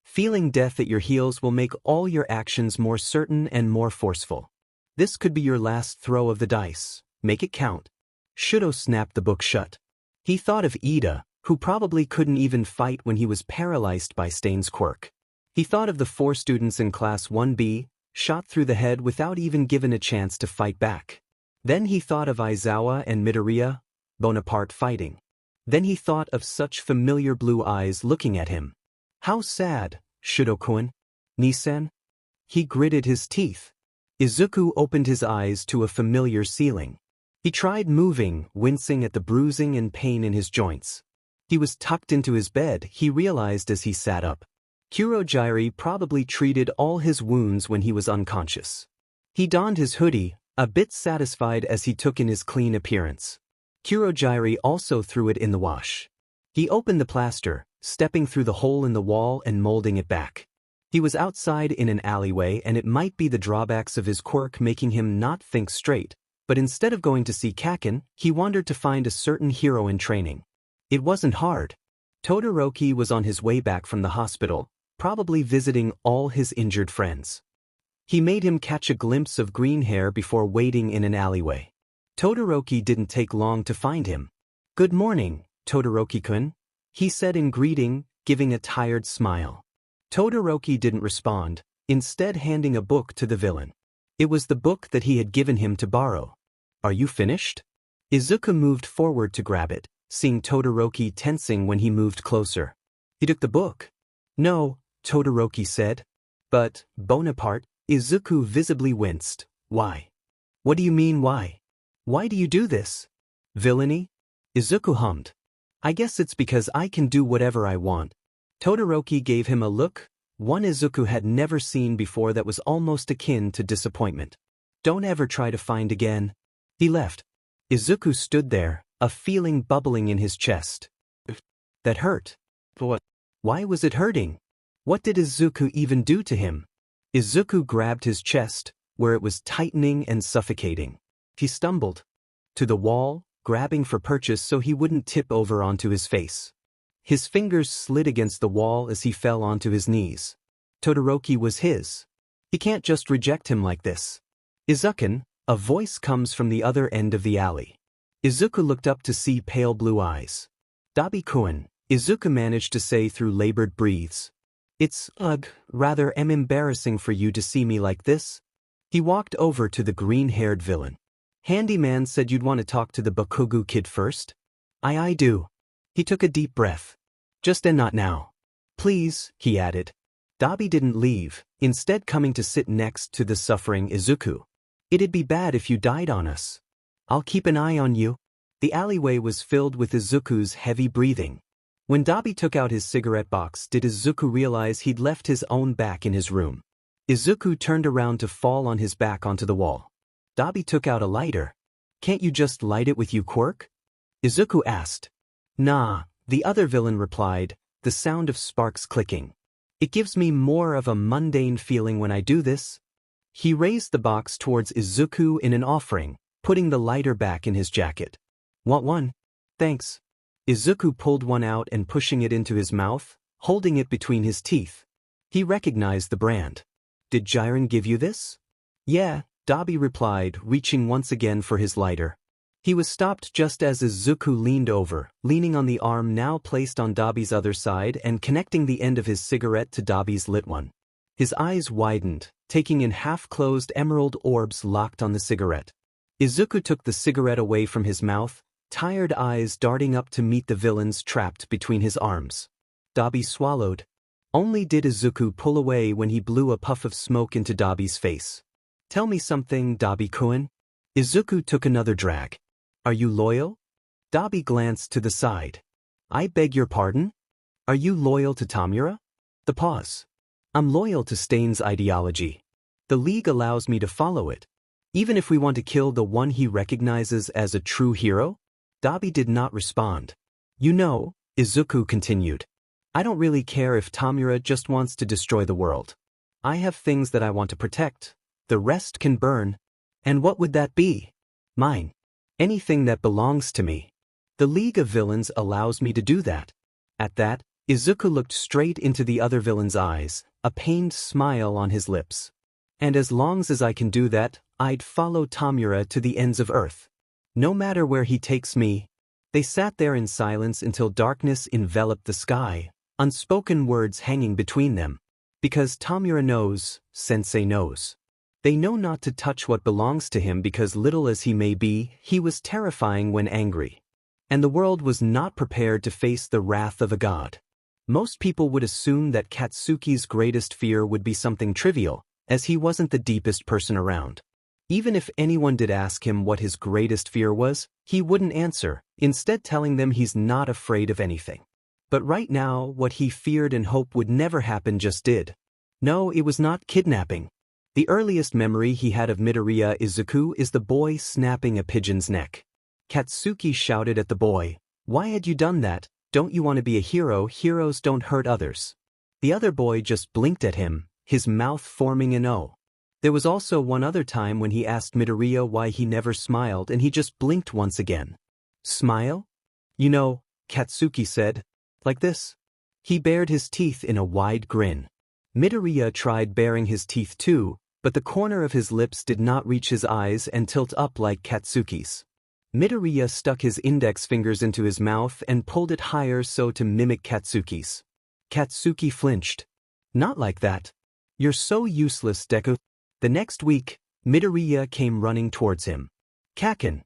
Feeling death at your heels will make all your actions more certain and more forceful. This could be your last throw of the dice. Make it count. Shudo snapped the book shut. He thought of Ida, who probably couldn't even fight when he was paralyzed by Stain's quirk. He thought of the 4 students in Class 1B, shot through the head without even given a chance to fight back. Then he thought of Aizawa and Midoriya, Bonaparte fighting. Then he thought of such familiar blue eyes looking at him. How sad, Shudo-kun. Nisen? He gritted his teeth. Izuku opened his eyes to a familiar ceiling. He tried moving, wincing at the bruising and pain in his joints. He was tucked into his bed, he realized as he sat up. Kurogyari probably treated all his wounds when he was unconscious. He donned his hoodie, a bit satisfied as he took in his clean appearance. Kurogyari also threw it in the wash. He opened the plaster, stepping through the hole in the wall and molding it back. He was outside in an alleyway, and it might be the drawbacks of his quirk making him not think straight, but instead of going to see Kaken, he wandered to find a certain hero in training. It wasn't hard. Todoroki was on his way back from the hospital, probably visiting all his injured friends. He made him catch a glimpse of green hair before waiting in an alleyway. Todoroki didn't take long to find him. "Good morning, Todoroki-kun," he said in greeting, giving a tired smile. Todoroki didn't respond, instead handing a book to the villain. It was the book that he had given him to borrow. "Are you finished?" Izuku moved forward to grab it, seeing Todoroki tensing when he moved closer. He took the book. "No," Todoroki said. "But, Bonaparte," Izuku visibly winced. "Why? What do you mean why? Why do you do this? Villainy?" Izuku hummed. "I guess it's because I can do whatever I want." Todoroki gave him a look, one Izuku had never seen before, that was almost akin to disappointment. "Don't ever try to find again." He left. Izuku stood there, a feeling bubbling in his chest. That hurt. What? Why was it hurting? What did Izuku even do to him? Izuku grabbed his chest, where it was tightening and suffocating. He stumbled to the wall, grabbing for purchase so he wouldn't tip over onto his face. His fingers slid against the wall as he fell onto his knees. Todoroki was his. He can't just reject him like this. "Izuku," a voice comes from the other end of the alley. Izuku looked up to see pale blue eyes. "Dabi-kun," Izuku managed to say through labored breaths. "It's, rather embarrassing for you to see me like this." He walked over to the green-haired villain. "Handyman said you'd want to talk to the Bakugo kid first." I do." He took a deep breath. "Just and not now. Please," he added. Dabi didn't leave, instead coming to sit next to the suffering Izuku. "It'd be bad if you died on us. I'll keep an eye on you." The alleyway was filled with Izuku's heavy breathing. When Dabi took out his cigarette box, did Izuku realize he'd left his own back in his room. Izuku turned around to fall on his back onto the wall. Dabi took out a lighter. Can't you just light it with your quirk? Izuku asked. Nah, the other villain replied, the sound of sparks clicking. It gives me more of a mundane feeling when I do this. He raised the box towards Izuku in an offering, putting the lighter back in his jacket. Want one? Thanks. Izuku pulled one out and pushing it into his mouth, holding it between his teeth. He recognized the brand. Did Jiren give you this? Yeah, Dabi replied, reaching once again for his lighter. He was stopped just as Izuku leaned over, leaning on the arm now placed on Dabi's other side and connecting the end of his cigarette to Dabi's lit one. His eyes widened, taking in half-closed emerald orbs locked on the cigarette. Izuku took the cigarette away from his mouth, tired eyes darting up to meet the villains trapped between his arms. Dabi swallowed. Only did Izuku pull away when he blew a puff of smoke into Dabi's face. Tell me something, Dabi-kun. Izuku took another drag. Are you loyal? Dabi glanced to the side. I beg your pardon? Are you loyal to Tamura? The pause. I'm loyal to Stain's ideology. The League allows me to follow it. Even if we want to kill the one he recognizes as a true hero? Dabi did not respond. You know, Izuku continued. I don't really care if Tamura just wants to destroy the world. I have things that I want to protect. The rest can burn. And what would that be? Mine. Anything that belongs to me. The League of Villains allows me to do that. At that, Izuku looked straight into the other villain's eyes, a pained smile on his lips. And as long as I can do that, I'd follow Tamura to the ends of Earth. No matter where he takes me. They sat there in silence until darkness enveloped the sky, unspoken words hanging between them. Because Tamura knows, Sensei knows. They know not to touch what belongs to him because little as he may be, he was terrifying when angry. And the world was not prepared to face the wrath of a god. Most people would assume that Katsuki's greatest fear would be something trivial, as he wasn't the deepest person around. Even if anyone did ask him what his greatest fear was, he wouldn't answer, instead telling them he's not afraid of anything. But right now, what he feared and hoped would never happen just did. No, it was not kidnapping. The earliest memory he had of Midoriya Izuku is the boy snapping a pigeon's neck. Katsuki shouted at the boy, "Why had you done that? Don't you want to be a hero? Heroes don't hurt others." The other boy just blinked at him, his mouth forming an O. There was also one other time when he asked Midoriya why he never smiled and he just blinked once again. Smile? You know, Katsuki said. Like this. He bared his teeth in a wide grin. Midoriya tried baring his teeth too, but the corner of his lips did not reach his eyes and tilt up like Katsuki's. Midoriya stuck his index fingers into his mouth and pulled it higher so to mimic Katsuki's. Katsuki flinched. Not like that. You're so useless, Deku. The next week, Midoriya came running towards him. Kaken.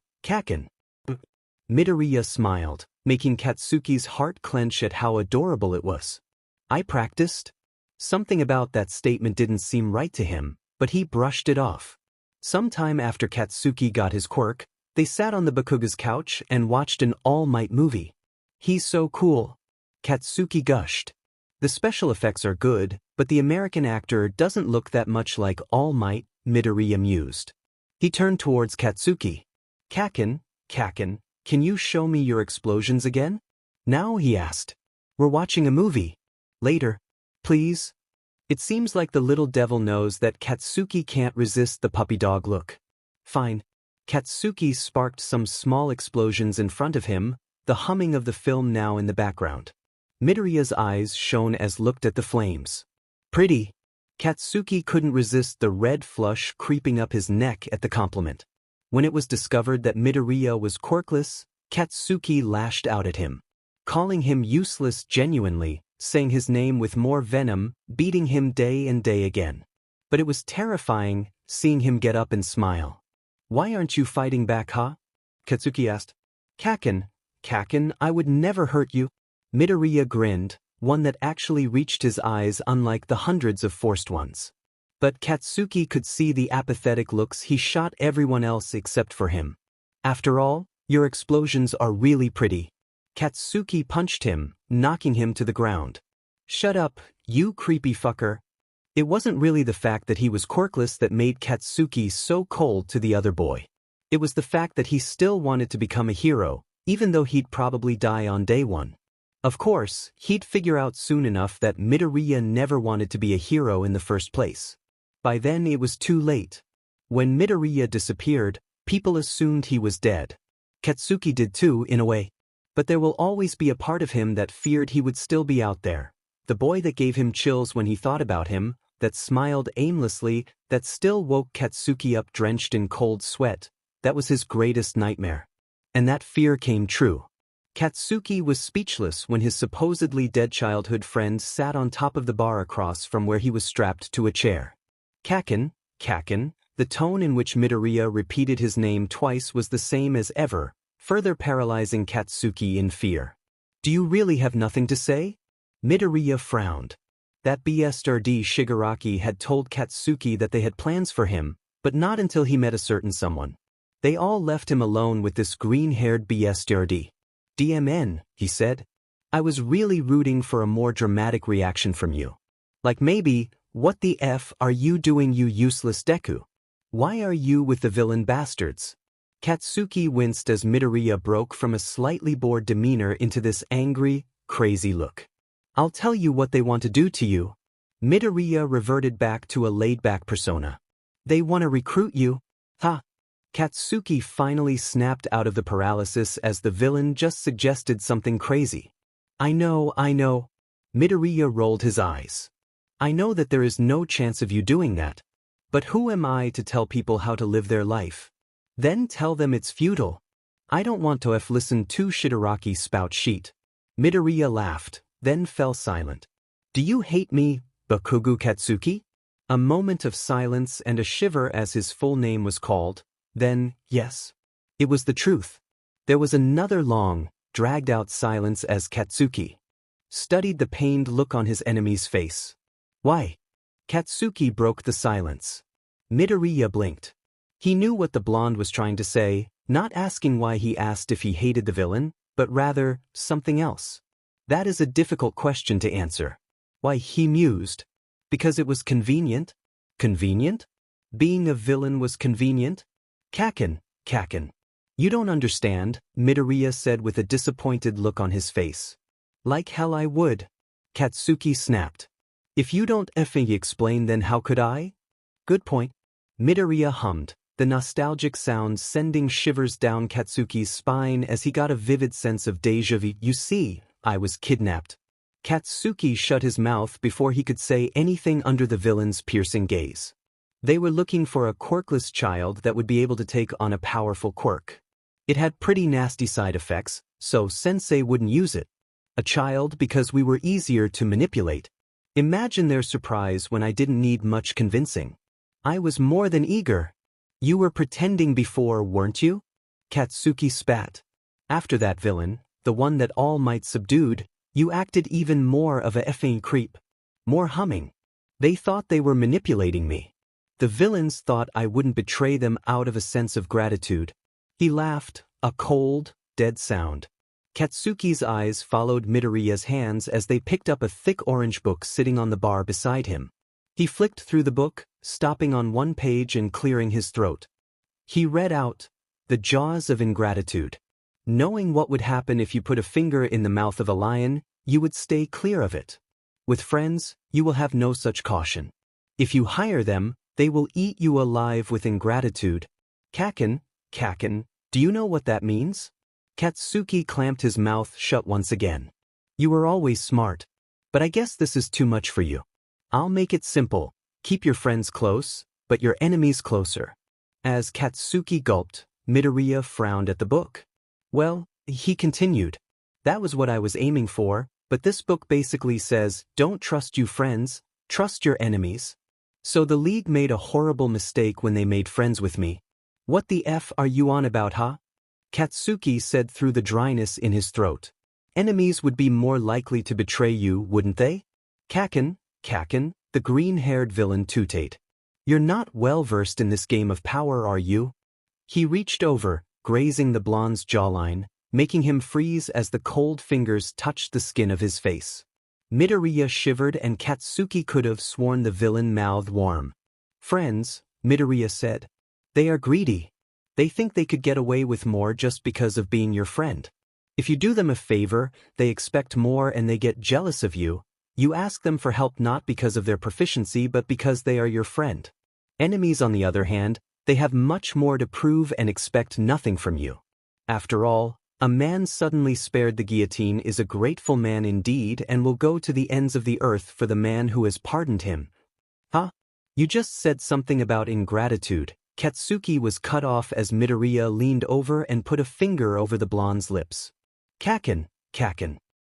Midoriya smiled, making Katsuki's heart clench at how adorable it was. I practiced. Something about that statement didn't seem right to him, but he brushed it off. Sometime after Katsuki got his quirk, they sat on the Bakugo's couch and watched an All Might movie. He's so cool. Katsuki gushed. The special effects are good, but the American actor doesn't look that much like All Might, Midoriya mused. He turned towards Katsuki. Kaken, can you show me your explosions again? Now, he asked. We're watching a movie. Later. Please? It seems like the little devil knows that Katsuki can't resist the puppy dog look. Fine. Katsuki sparked some small explosions in front of him, the humming of the film now in the background. Midoriya's eyes shone as looked at the flames. Pretty. Katsuki couldn't resist the red flush creeping up his neck at the compliment. When it was discovered that Midoriya was quirkless, Katsuki lashed out at him. Calling him useless genuinely, saying his name with more venom, beating him day and day again. But it was terrifying, seeing him get up and smile. Why aren't you fighting back, huh? Katsuki asked. Kaken, I would never hurt you. Midoriya grinned, one that actually reached his eyes unlike the hundreds of forced ones. But Katsuki could see the apathetic looks he shot everyone else except for him. After all, your explosions are really pretty. Katsuki punched him, knocking him to the ground. Shut up, you creepy fucker. It wasn't really the fact that he was quirkless that made Katsuki so cold to the other boy. It was the fact that he still wanted to become a hero, even though he'd probably die on day one. Of course, he'd figure out soon enough that Midoriya never wanted to be a hero in the first place. By then it was too late. When Midoriya disappeared, people assumed he was dead. Katsuki did too, in a way. But there will always be a part of him that feared he would still be out there. The boy that gave him chills when he thought about him, that smiled aimlessly, that still woke Katsuki up drenched in cold sweat, that was his greatest nightmare. And that fear came true. Katsuki was speechless when his supposedly dead childhood friend sat on top of the bar across from where he was strapped to a chair. Kaken, Kaken, the tone in which Midoriya repeated his name twice was the same as ever, further paralyzing Katsuki in fear. Do you really have nothing to say? Midoriya frowned. That BSRD Shigaraki had told Katsuki that they had plans for him, but not until he met a certain someone. They all left him alone with this green-haired BSRD. DMN, he said. I was really rooting for a more dramatic reaction from you. Like maybe, what the F are you doing, you useless Deku? Why are you with the villain bastards? Katsuki winced as Midoriya broke from a slightly bored demeanor into this angry, crazy look. I'll tell you what they want to do to you. Midoriya reverted back to a laid-back persona. They want to recruit you. Ha! Katsuki finally snapped out of the paralysis as the villain just suggested something crazy. I know. Midoriya rolled his eyes. I know that there is no chance of you doing that. But who am I to tell people how to live their life? Then tell them it's futile. I don't want to listen to Shigaraki spout sheet. Midoriya laughed, then fell silent. Do you hate me, Bakugo Katsuki? A moment of silence and a shiver as his full name was called. Then, yes. It was the truth. There was another long, dragged-out silence as Katsuki studied the pained look on his enemy's face. Why? Katsuki broke the silence. Midoriya blinked. He knew what the blonde was trying to say, not asking why he asked if he hated the villain, but rather, something else. That is a difficult question to answer. Why, he mused. Because it was convenient? Convenient? Being a villain was convenient? Kaken. You don't understand, Midoriya said with a disappointed look on his face. Like hell I would. Katsuki snapped. If you don't effing explain, then how could I? Good point. Midoriya hummed, the nostalgic sound sending shivers down Katsuki's spine as he got a vivid sense of déjà vu. You see, I was kidnapped. Katsuki shut his mouth before he could say anything under the villain's piercing gaze. They were looking for a quirkless child that would be able to take on a powerful quirk. It had pretty nasty side effects, so Sensei wouldn't use it. A child because we were easier to manipulate. Imagine their surprise when I didn't need much convincing. I was more than eager. You were pretending before, weren't you? Katsuki spat. After that villain, the one that All Might subdued, you acted even more of a effing creep. More humming. They thought they were manipulating me. The villains thought I wouldn't betray them out of a sense of gratitude. He laughed, a cold, dead sound. Katsuki's eyes followed Midoriya's hands as they picked up a thick orange book sitting on the bar beside him. He flicked through the book, stopping on one page and clearing his throat. He read out, The Jaws of Ingratitude. Knowing what would happen if you put a finger in the mouth of a lion, you would stay clear of it. With friends, you will have no such caution. If you hire them, they will eat you alive with ingratitude. Kaken, do you know what that means? Katsuki clamped his mouth shut once again. You were always smart. But I guess this is too much for you. I'll make it simple. Keep your friends close, but your enemies closer. As Katsuki gulped, Midoriya frowned at the book. Well, he continued. That was what I was aiming for, but this book basically says, don't trust you friends, trust your enemies. So the League made a horrible mistake when they made friends with me. What the F are you on about, huh? Katsuki said through the dryness in his throat. Enemies would be more likely to betray you, wouldn't they? Kaken, the green-haired villain tooted. You're not well-versed in this game of power, are you? He reached over, grazing the blonde's jawline, making him freeze as the cold fingers touched the skin of his face. Midoriya shivered and Katsuki could have sworn the villain mouthed warm. Friends, Midoriya said. They are greedy. They think they could get away with more just because of being your friend. If you do them a favor, they expect more and they get jealous of you. You ask them for help not because of their proficiency but because they are your friend. Enemies, on the other hand, they have much more to prove and expect nothing from you. After all, a man suddenly spared the guillotine is a grateful man indeed and will go to the ends of the earth for the man who has pardoned him. Huh? You just said something about ingratitude. Katsuki was cut off as Midoriya leaned over and put a finger over the blonde's lips. Kaken.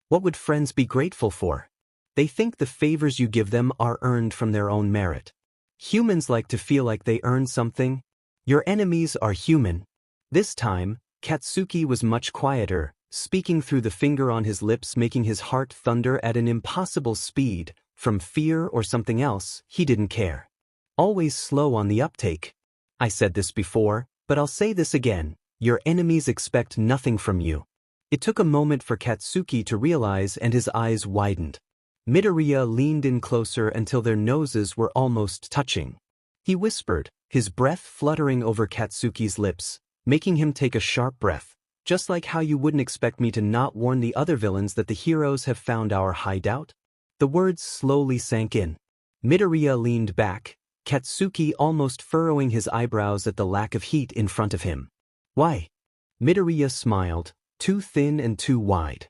What would friends be grateful for? They think the favors you give them are earned from their own merit. Humans like to feel like they earn something. Your enemies are human. This time, Katsuki was much quieter, speaking through the finger on his lips, making his heart thunder at an impossible speed. From fear or something else, he didn't care. Always slow on the uptake. I said this before, but I'll say this again. Your enemies expect nothing from you. It took a moment for Katsuki to realize and his eyes widened. Midoriya leaned in closer until their noses were almost touching. He whispered, his breath fluttering over Katsuki's lips, making him take a sharp breath, just like how you wouldn't expect me to not warn the other villains that the heroes have found our hideout. The words slowly sank in. Midoriya leaned back, Katsuki almost furrowing his eyebrows at the lack of heat in front of him. Why? Midoriya smiled, too thin and too wide.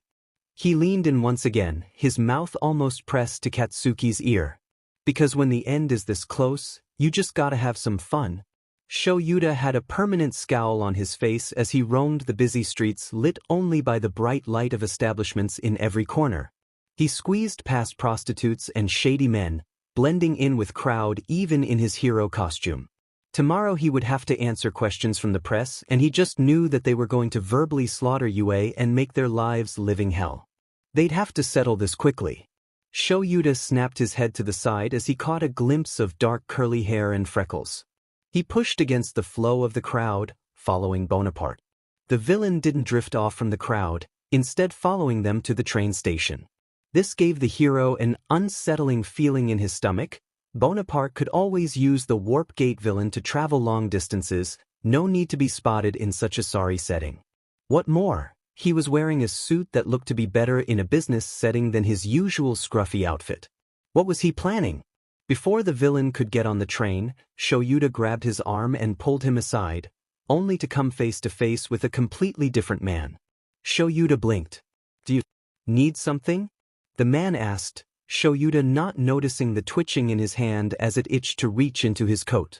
He leaned in once again, his mouth almost pressed to Katsuki's ear. Because when the end is this close, you just gotta have some fun. Shoyuta had a permanent scowl on his face as he roamed the busy streets lit only by the bright light of establishments in every corner. He squeezed past prostitutes and shady men, blending in with crowd even in his hero costume. Tomorrow he would have to answer questions from the press and he just knew that they were going to verbally slaughter UA and make their lives living hell. They'd have to settle this quickly. Shoyuta snapped his head to the side as he caught a glimpse of dark curly hair and freckles. He pushed against the flow of the crowd, following Bonaparte. The villain didn't drift off from the crowd, instead following them to the train station. This gave the hero an unsettling feeling in his stomach. Bonaparte could always use the Warp Gate villain to travel long distances, no need to be spotted in such a sorry setting. What more? He was wearing a suit that looked to be better in a business setting than his usual scruffy outfit. What was he planning? Before the villain could get on the train, Shoyuta grabbed his arm and pulled him aside, only to come face to face with a completely different man. Shoyuta blinked. Do you need something? The man asked, Shoyuta not noticing the twitching in his hand as it itched to reach into his coat.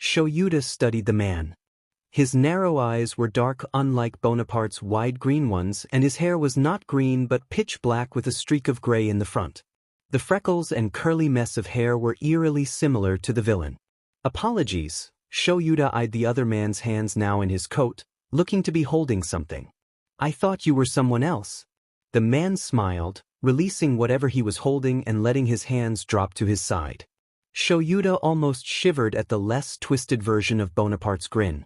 Shoyuta studied the man. His narrow eyes were dark unlike Bonaparte's wide green ones and his hair was not green but pitch black with a streak of gray in the front. The freckles and curly mess of hair were eerily similar to the villain. Apologies, Shoyuta eyed the other man's hands now in his coat, looking to be holding something. I thought you were someone else. The man smiled, releasing whatever he was holding and letting his hands drop to his side. Shoyuta almost shivered at the less twisted version of Bonaparte's grin.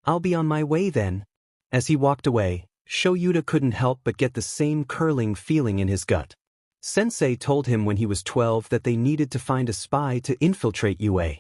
I'll be on my way then. As he walked away, Shoyuta couldn't help but get the same curling feeling in his gut. Sensei told him when he was 12 that they needed to find a spy to infiltrate UA.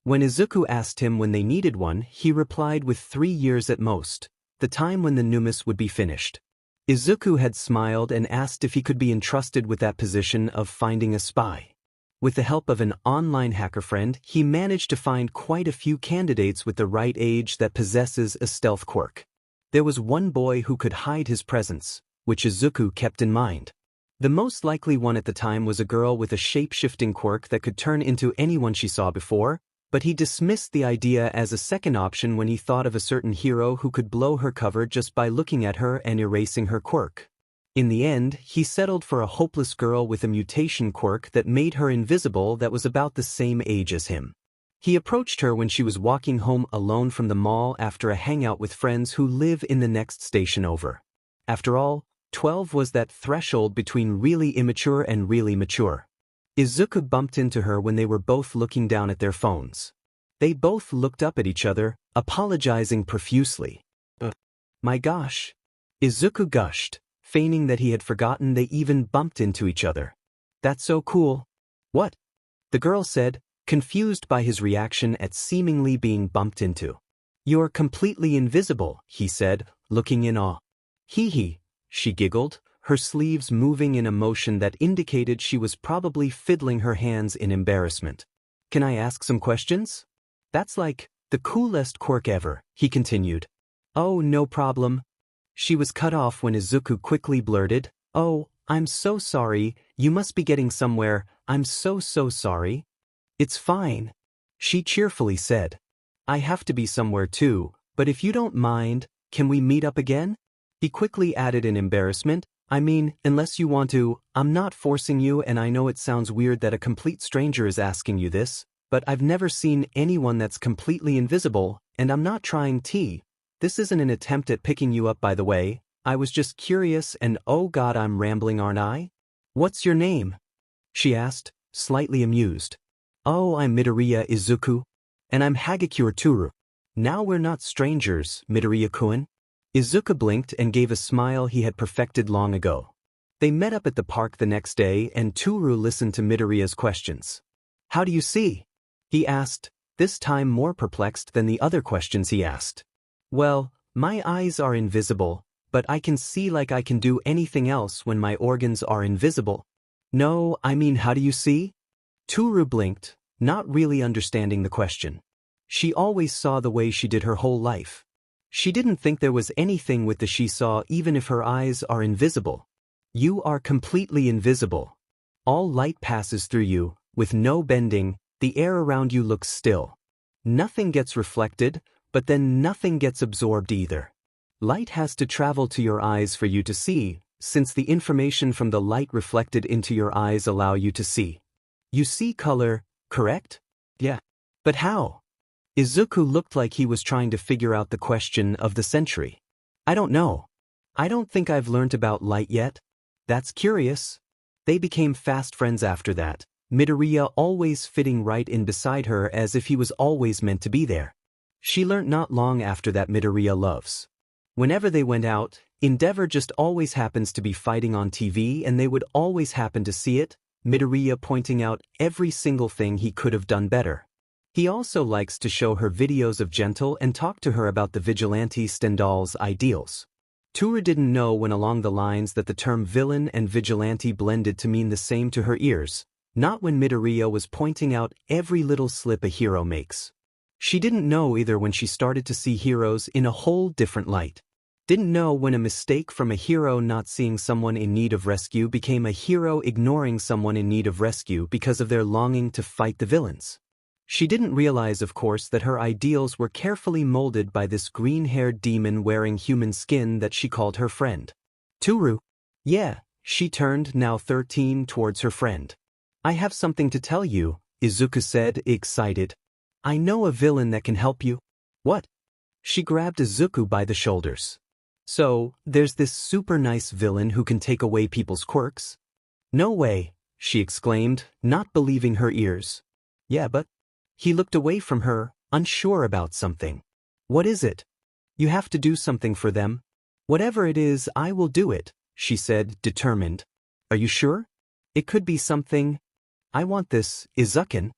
When Izuku asked him when they needed one, he replied with 3 years at most, the time when the Numis would be finished. Izuku had smiled and asked if he could be entrusted with that position of finding a spy. With the help of an online hacker friend, he managed to find quite a few candidates with the right age that possesses a stealth quirk. There was one boy who could hide his presence, which Izuku kept in mind. The most likely one at the time was a girl with a shape-shifting quirk that could turn into anyone she saw before, but he dismissed the idea as a second option when he thought of a certain hero who could blow her cover just by looking at her and erasing her quirk. In the end, he settled for a hopeless girl with a mutation quirk that made her invisible that was about the same age as him. He approached her when she was walking home alone from the mall after a hangout with friends who live in the next station over. After all, 12 was that threshold between really immature and really mature. Izuku bumped into her when they were both looking down at their phones. They both looked up at each other, apologizing profusely. My gosh. Izuku gushed, feigning that he had forgotten they even bumped into each other. That's so cool. What? The girl said, confused by his reaction at seemingly being bumped into. You're completely invisible, he said, looking in awe. Hee hee, she giggled, her sleeves moving in a motion that indicated she was probably fiddling her hands in embarrassment. Can I ask some questions? That's like the coolest quirk ever, he continued. Oh, no problem. She was cut off when Izuku quickly blurted, Oh, I'm so sorry, you must be getting somewhere, I'm so sorry. It's fine, she cheerfully said. I have to be somewhere too, but if you don't mind, can we meet up again? He quickly added in embarrassment, I mean, unless you want to, I'm not forcing you, and I know it sounds weird that a complete stranger is asking you this, but I've never seen anyone that's completely invisible, and I'm not trying to. This isn't an attempt at picking you up, by the way. I was just curious, and oh god, I'm rambling, aren't I? What's your name? She asked, slightly amused. Oh, I'm Midoriya Izuku. And I'm Hagakure Toru. Now we're not strangers, Midoriya-kun. Izuku blinked and gave a smile he had perfected long ago. They met up at the park the next day, and Toru listened to Midoriya's questions. How do you see? He asked, this time more perplexed than the other questions he asked. Well, my eyes are invisible, but I can see like I can do anything else when my organs are invisible. No, I mean, how do you see? Toru blinked, not really understanding the question. She always saw the way she did her whole life. She didn't think there was anything with the she saw even if her eyes are invisible. You are completely invisible. All light passes through you, with no bending, the air around you looks still. Nothing gets reflected, but then nothing gets absorbed either. Light has to travel to your eyes for you to see, since the information from the light reflected into your eyes allow you to see. You see color, correct? Yeah. But how? Izuku looked like he was trying to figure out the question of the century. I don't know. I don't think I've learnt about light yet. That's curious. They became fast friends after that, Midoriya always fitting right in beside her as if he was always meant to be there. She learnt not long after that Midoriya loves. Whenever they went out, Endeavor just always happens to be fighting on TV and they would always happen to see it, Midoriya pointing out every single thing he could have done better. He also likes to show her videos of Gentle and talk to her about the vigilante Stendhal's ideals. Toru didn't know when along the lines that the term villain and vigilante blended to mean the same to her ears, not when Midoriya was pointing out every little slip a hero makes. She didn't know either when she started to see heroes in a whole different light. Didn't know when a mistake from a hero not seeing someone in need of rescue became a hero ignoring someone in need of rescue because of their longing to fight the villains. She didn't realize, of course, that her ideals were carefully molded by this green-haired demon wearing human skin that she called her friend. Toru. Yeah, she turned, now 13, towards her friend. I have something to tell you, Izuku said, excited. I know a villain that can help you. What? She grabbed Izuku by the shoulders. So, there's this super nice villain who can take away people's quirks? No way, she exclaimed, not believing her ears. Yeah, but... He looked away from her, unsure about something. What is it? You have to do something for them. Whatever it is, I will do it, she said, determined. Are you sure? It could be something. I want this, Izuku.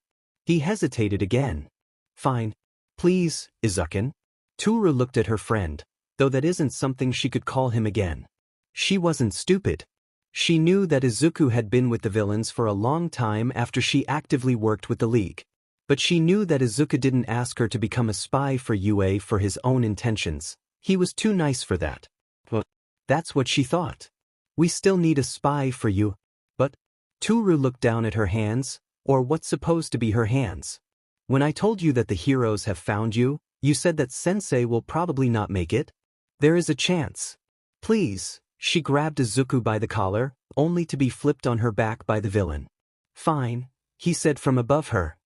He hesitated again. Fine. Please, Izuku. Toru looked at her friend, though that isn't something she could call him again. She wasn't stupid. She knew that Izuku had been with the villains for a long time after she actively worked with the League. But she knew that Izuku didn't ask her to become a spy for UA for his own intentions. He was too nice for that. But that's what she thought. We still need a spy for you. But Toru looked down at her hands, or what's supposed to be her hands. When I told you that the heroes have found you, you said that Sensei will probably not make it. There is a chance. Please, she grabbed Izuku by the collar, only to be flipped on her back by the villain. Fine, he said from above her.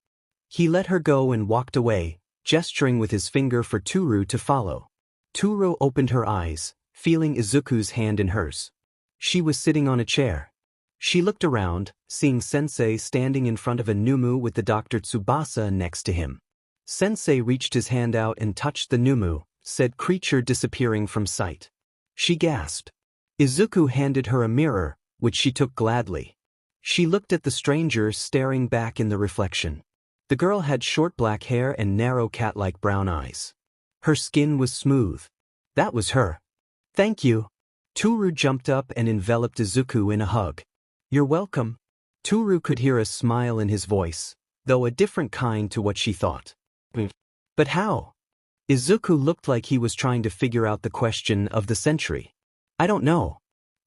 He let her go and walked away, gesturing with his finger for Toru to follow. Toru opened her eyes, feeling Izuku's hand in hers. She was sitting on a chair. She looked around, seeing Sensei standing in front of a Numu with the Dr. Tsubasa next to him. Sensei reached his hand out and touched the Numu, said creature disappearing from sight. She gasped. Izuku handed her a mirror, which she took gladly. She looked at the stranger staring back in the reflection. The girl had short black hair and narrow cat-like brown eyes. Her skin was smooth. That was her. Thank you. Toru jumped up and enveloped Izuku in a hug. You're welcome. Toru could hear a smile in his voice, though a different kind to what she thought. But how? Izuku looked like he was trying to figure out the question of the century. I don't know.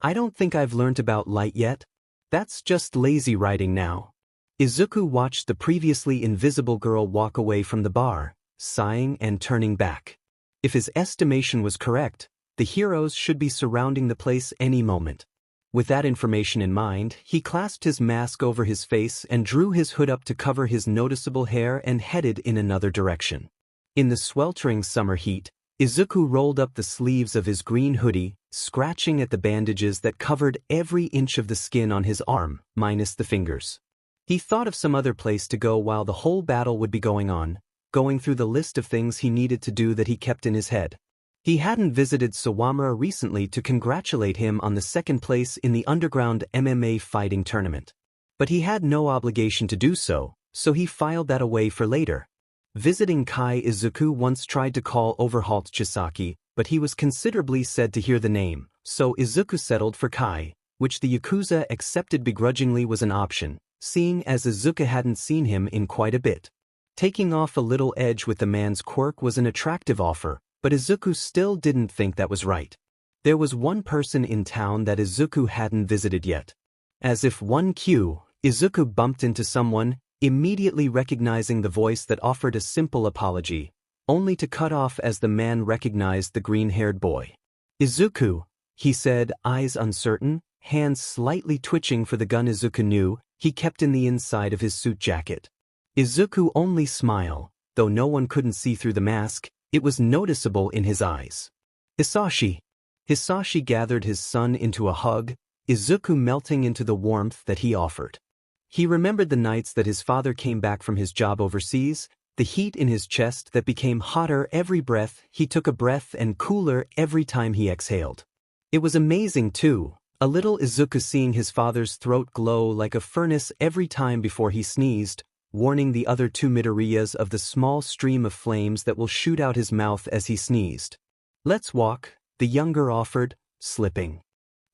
I don't think I've learned about light yet. That's just lazy writing now. Izuku watched the previously invisible girl walk away from the bar, sighing and turning back. If his estimation was correct, the heroes should be surrounding the place any moment. With that information in mind, he clasped his mask over his face and drew his hood up to cover his noticeable hair and headed in another direction. In the sweltering summer heat, Izuku rolled up the sleeves of his green hoodie, scratching at the bandages that covered every inch of the skin on his arm, minus the fingers. He thought of some other place to go while the whole battle would be going on, going through the list of things he needed to do that he kept in his head. He hadn't visited Sawamura recently to congratulate him on the second place in the underground MMA fighting tournament. But he had no obligation to do so, so he filed that away for later. Visiting Kai, Izuku once tried to call Overhaul Chisaki, but he was considerably said to hear the name, so Izuku settled for Kai, which the Yakuza accepted begrudgingly was an option, seeing as Izuku hadn't seen him in quite a bit. Taking off a little edge with the man's quirk was an attractive offer, but Izuku still didn't think that was right. There was one person in town that Izuku hadn't visited yet. As if one cue, Izuku bumped into someone, immediately recognizing the voice that offered a simple apology, only to cut off as the man recognized the green-haired boy. Izuku, he said, eyes uncertain, hands slightly twitching for the gun Izuku knew he kept in the inside of his suit jacket. Izuku only smiled, though no one couldn't see through the mask, it was noticeable in his eyes. Hisashi. Hisashi gathered his son into a hug, Izuku melting into the warmth that he offered. He remembered the nights that his father came back from his job overseas, the heat in his chest that became hotter every breath he took a breath and cooler every time he exhaled. It was amazing too, a little Izuku seeing his father's throat glow like a furnace every time before he sneezed, warning the other two Midoriyas of the small stream of flames that will shoot out his mouth as he sneezed. Let's walk, the younger offered, slipping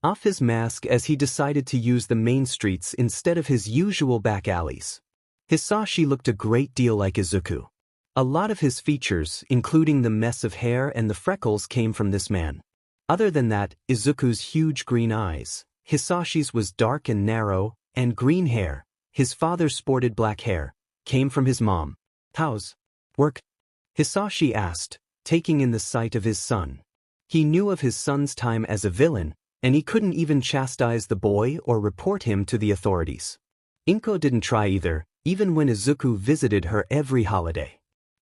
off his mask as he decided to use the main streets instead of his usual back alleys. Hisashi looked a great deal like Izuku. A lot of his features, including the mess of hair and the freckles, came from this man. Other than that, Izuku's huge green eyes, Hisashi's was dark and narrow, and green hair, his father sported black hair, came from his mom. How's work? Hisashi asked, taking in the sight of his son. He knew of his son's time as a villain, and he couldn't even chastise the boy or report him to the authorities. Inko didn't try either, even when Izuku visited her every holiday.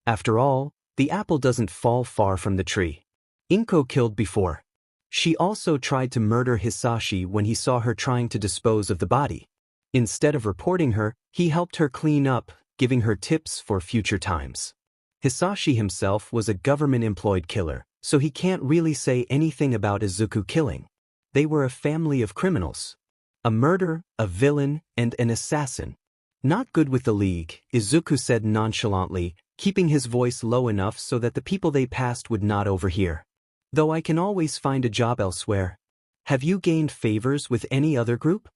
After all, the apple doesn't fall far from the tree. Inko killed before. She also tried to murder Hisashi when he saw her trying to dispose of the body. Instead of reporting her, he helped her clean up, giving her tips for future times. Hisashi himself was a government-employed killer, so he can't really say anything about Izuku killing. They were a family of criminals. A murderer, a villain, and an assassin. Not good with the League, Izuku said nonchalantly, keeping his voice low enough so that the people they passed would not overhear. Though I can always find a job elsewhere. Have you gained favors with any other group?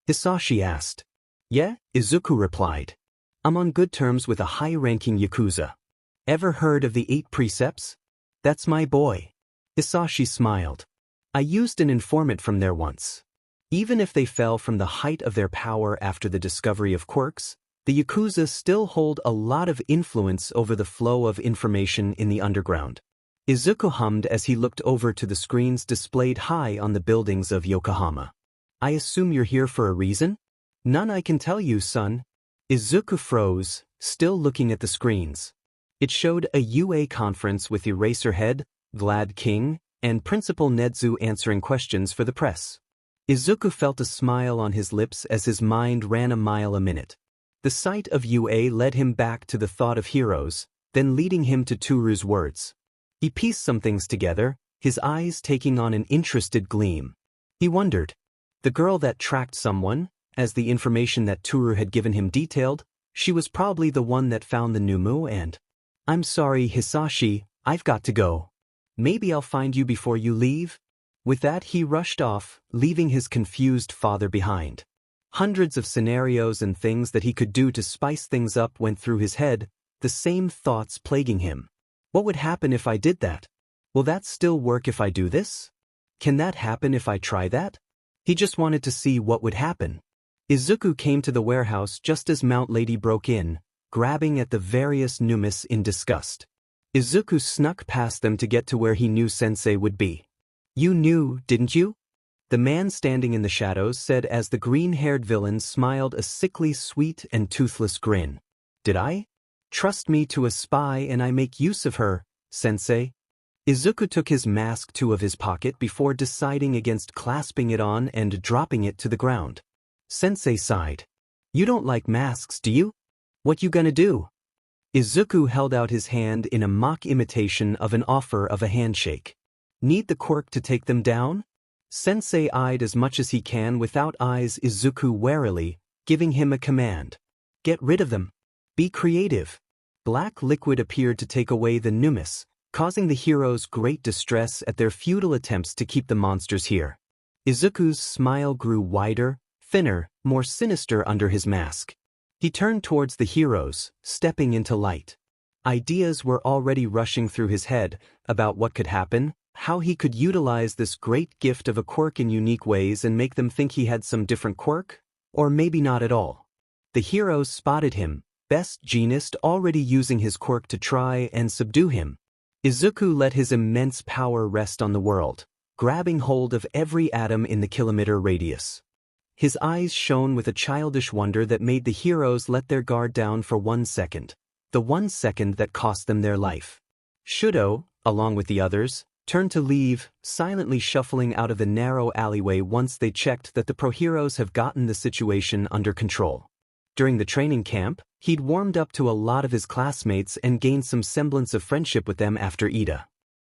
Hisashi asked. Yeah, Izuku replied. I'm on good terms with a high-ranking Yakuza. Ever heard of the 8 Precepts? That's my boy. Hisashi smiled. I used an informant from there once. Even if they fell from the height of their power after the discovery of quirks, the Yakuza still hold a lot of influence over the flow of information in the underground. Izuku hummed as he looked over to the screens displayed high on the buildings of Yokohama. I assume you're here for a reason? None I can tell you, son. Izuku froze, still looking at the screens. It showed a UA conference with Eraserhead, Glad King, and Principal Nedzu answering questions for the press. Izuku felt a smile on his lips as his mind ran a mile a minute. The sight of UA led him back to the thought of heroes, then leading him to Toru's words. He pieced some things together, his eyes taking on an interested gleam. He wondered. The girl that tracked someone, as the information that Toru had given him detailed, she was probably the one that found the Numu and... I'm sorry, Hisashi, I've got to go. Maybe I'll find you before you leave? With that he rushed off, leaving his confused father behind. Hundreds of scenarios and things that he could do to spice things up went through his head, the same thoughts plaguing him. What would happen if I did that? Will that still work if I do this? Can that happen if I try that? He just wanted to see what would happen. Izuku came to the warehouse just as Mount Lady broke in, grabbing at the various numis in disgust. Izuku snuck past them to get to where he knew Sensei would be. You knew, didn't you? The man standing in the shadows said as the green-haired villain smiled a sickly sweet and toothless grin. Did I? Trust me to a spy and I make use of her, Sensei. Izuku took his mask of his pocket before deciding against clasping it on and dropping it to the ground. Sensei sighed. You don't like masks, do you? What you gonna do? Izuku held out his hand in a mock imitation of an offer of a handshake. Need the quirk to take them down? Sensei eyed as much as he can without eyes Izuku warily, giving him a command. Get rid of them. Be creative. Black liquid appeared to take away the numis, causing the heroes great distress at their futile attempts to keep the monsters here. Izuku's smile grew wider, thinner, more sinister under his mask. He turned towards the heroes, stepping into light. Ideas were already rushing through his head about what could happen, how he could utilize this great gift of a quirk in unique ways and make them think he had some different quirk, or maybe not at all. The heroes spotted him, Best Jeanist already using his quirk to try and subdue him. Izuku let his immense power rest on the world, grabbing hold of every atom in the kilometer radius. His eyes shone with a childish wonder that made the heroes let their guard down for 1 second, the 1 second that cost them their life. Shudo, along with the others, turned to leave, silently shuffling out of the narrow alleyway once they checked that the pro-heroes have gotten the situation under control. During the training camp, he'd warmed up to a lot of his classmates and gained some semblance of friendship with them after Ida.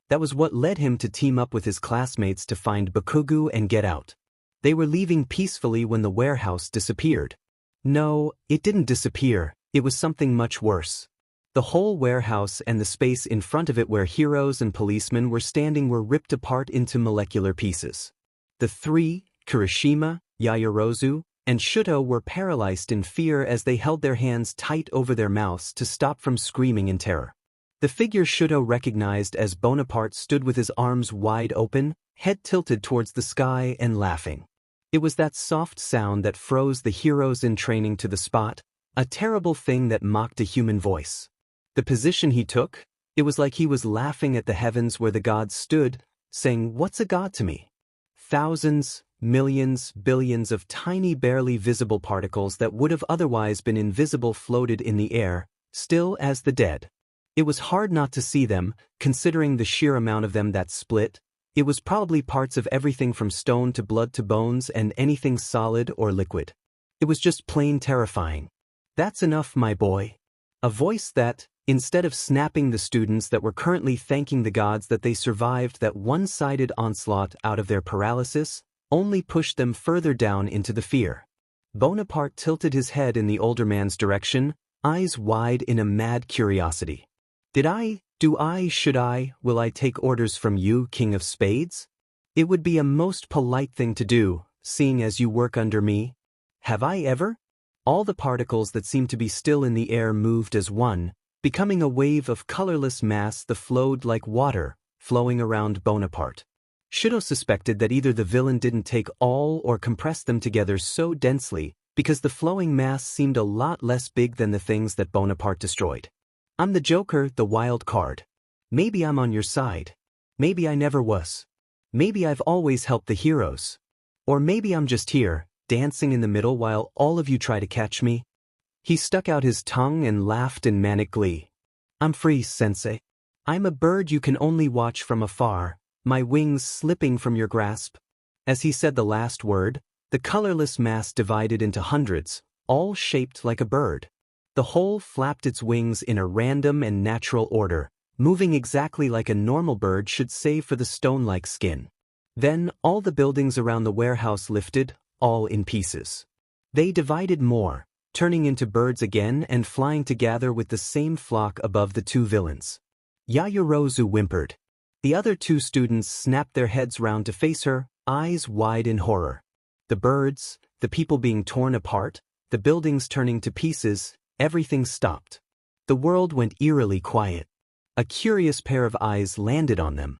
That was what led him to team up with his classmates to find Bakugo and get out. They were leaving peacefully when the warehouse disappeared. No, it didn't disappear, it was something much worse. The whole warehouse and the space in front of it where heroes and policemen were standing were ripped apart into molecular pieces. The three, Kirishima, Yaoyorozu, and Shudo were paralyzed in fear as they held their hands tight over their mouths to stop from screaming in terror. The figure Shudo recognized as Bonaparte stood with his arms wide open, head tilted towards the sky and laughing. It was that soft sound that froze the heroes in training to the spot, a terrible thing that mocked a human voice. The position he took, it was like he was laughing at the heavens where the gods stood, saying, "What's a god to me?" Thousands, millions, billions of tiny barely visible particles that would have otherwise been invisible floated in the air, still as the dead. It was hard not to see them, considering the sheer amount of them that split. It was probably parts of everything from stone to blood to bones and anything solid or liquid. It was just plain terrifying. That's enough, my boy. A voice that, instead of snapping the students that were currently thanking the gods that they survived that one-sided onslaught out of their paralysis, only pushed them further down into the fear. Bonaparte tilted his head in the older man's direction, eyes wide in a mad curiosity. Will I take orders from you, King of Spades? It would be a most polite thing to do, seeing as you work under me. Have I ever? All the particles that seemed to be still in the air moved as one, becoming a wave of colorless mass that flowed like water, flowing around Bonaparte. Shudo suspected that either the villain didn't take all or compress them together so densely, because the flowing mass seemed a lot less big than the things that Bonaparte destroyed. I'm the Joker, the wild card. Maybe I'm on your side. Maybe I never was. Maybe I've always helped the heroes. Or maybe I'm just here, dancing in the middle while all of you try to catch me. He stuck out his tongue and laughed in manic glee. I'm free, Sensei. I'm a bird you can only watch from afar, my wings slipping from your grasp. As he said the last word, the colorless mass divided into hundreds, all shaped like a bird. The whole flapped its wings in a random and natural order, moving exactly like a normal bird should save for the stone-like skin. Then, all the buildings around the warehouse lifted, all in pieces. They divided more, turning into birds again and flying together with the same flock above the two villains. Yayorozu whimpered. The other two students snapped their heads round to face her, eyes wide in horror. The birds, the people being torn apart, the buildings turning to pieces, everything stopped. The world went eerily quiet. A curious pair of eyes landed on them.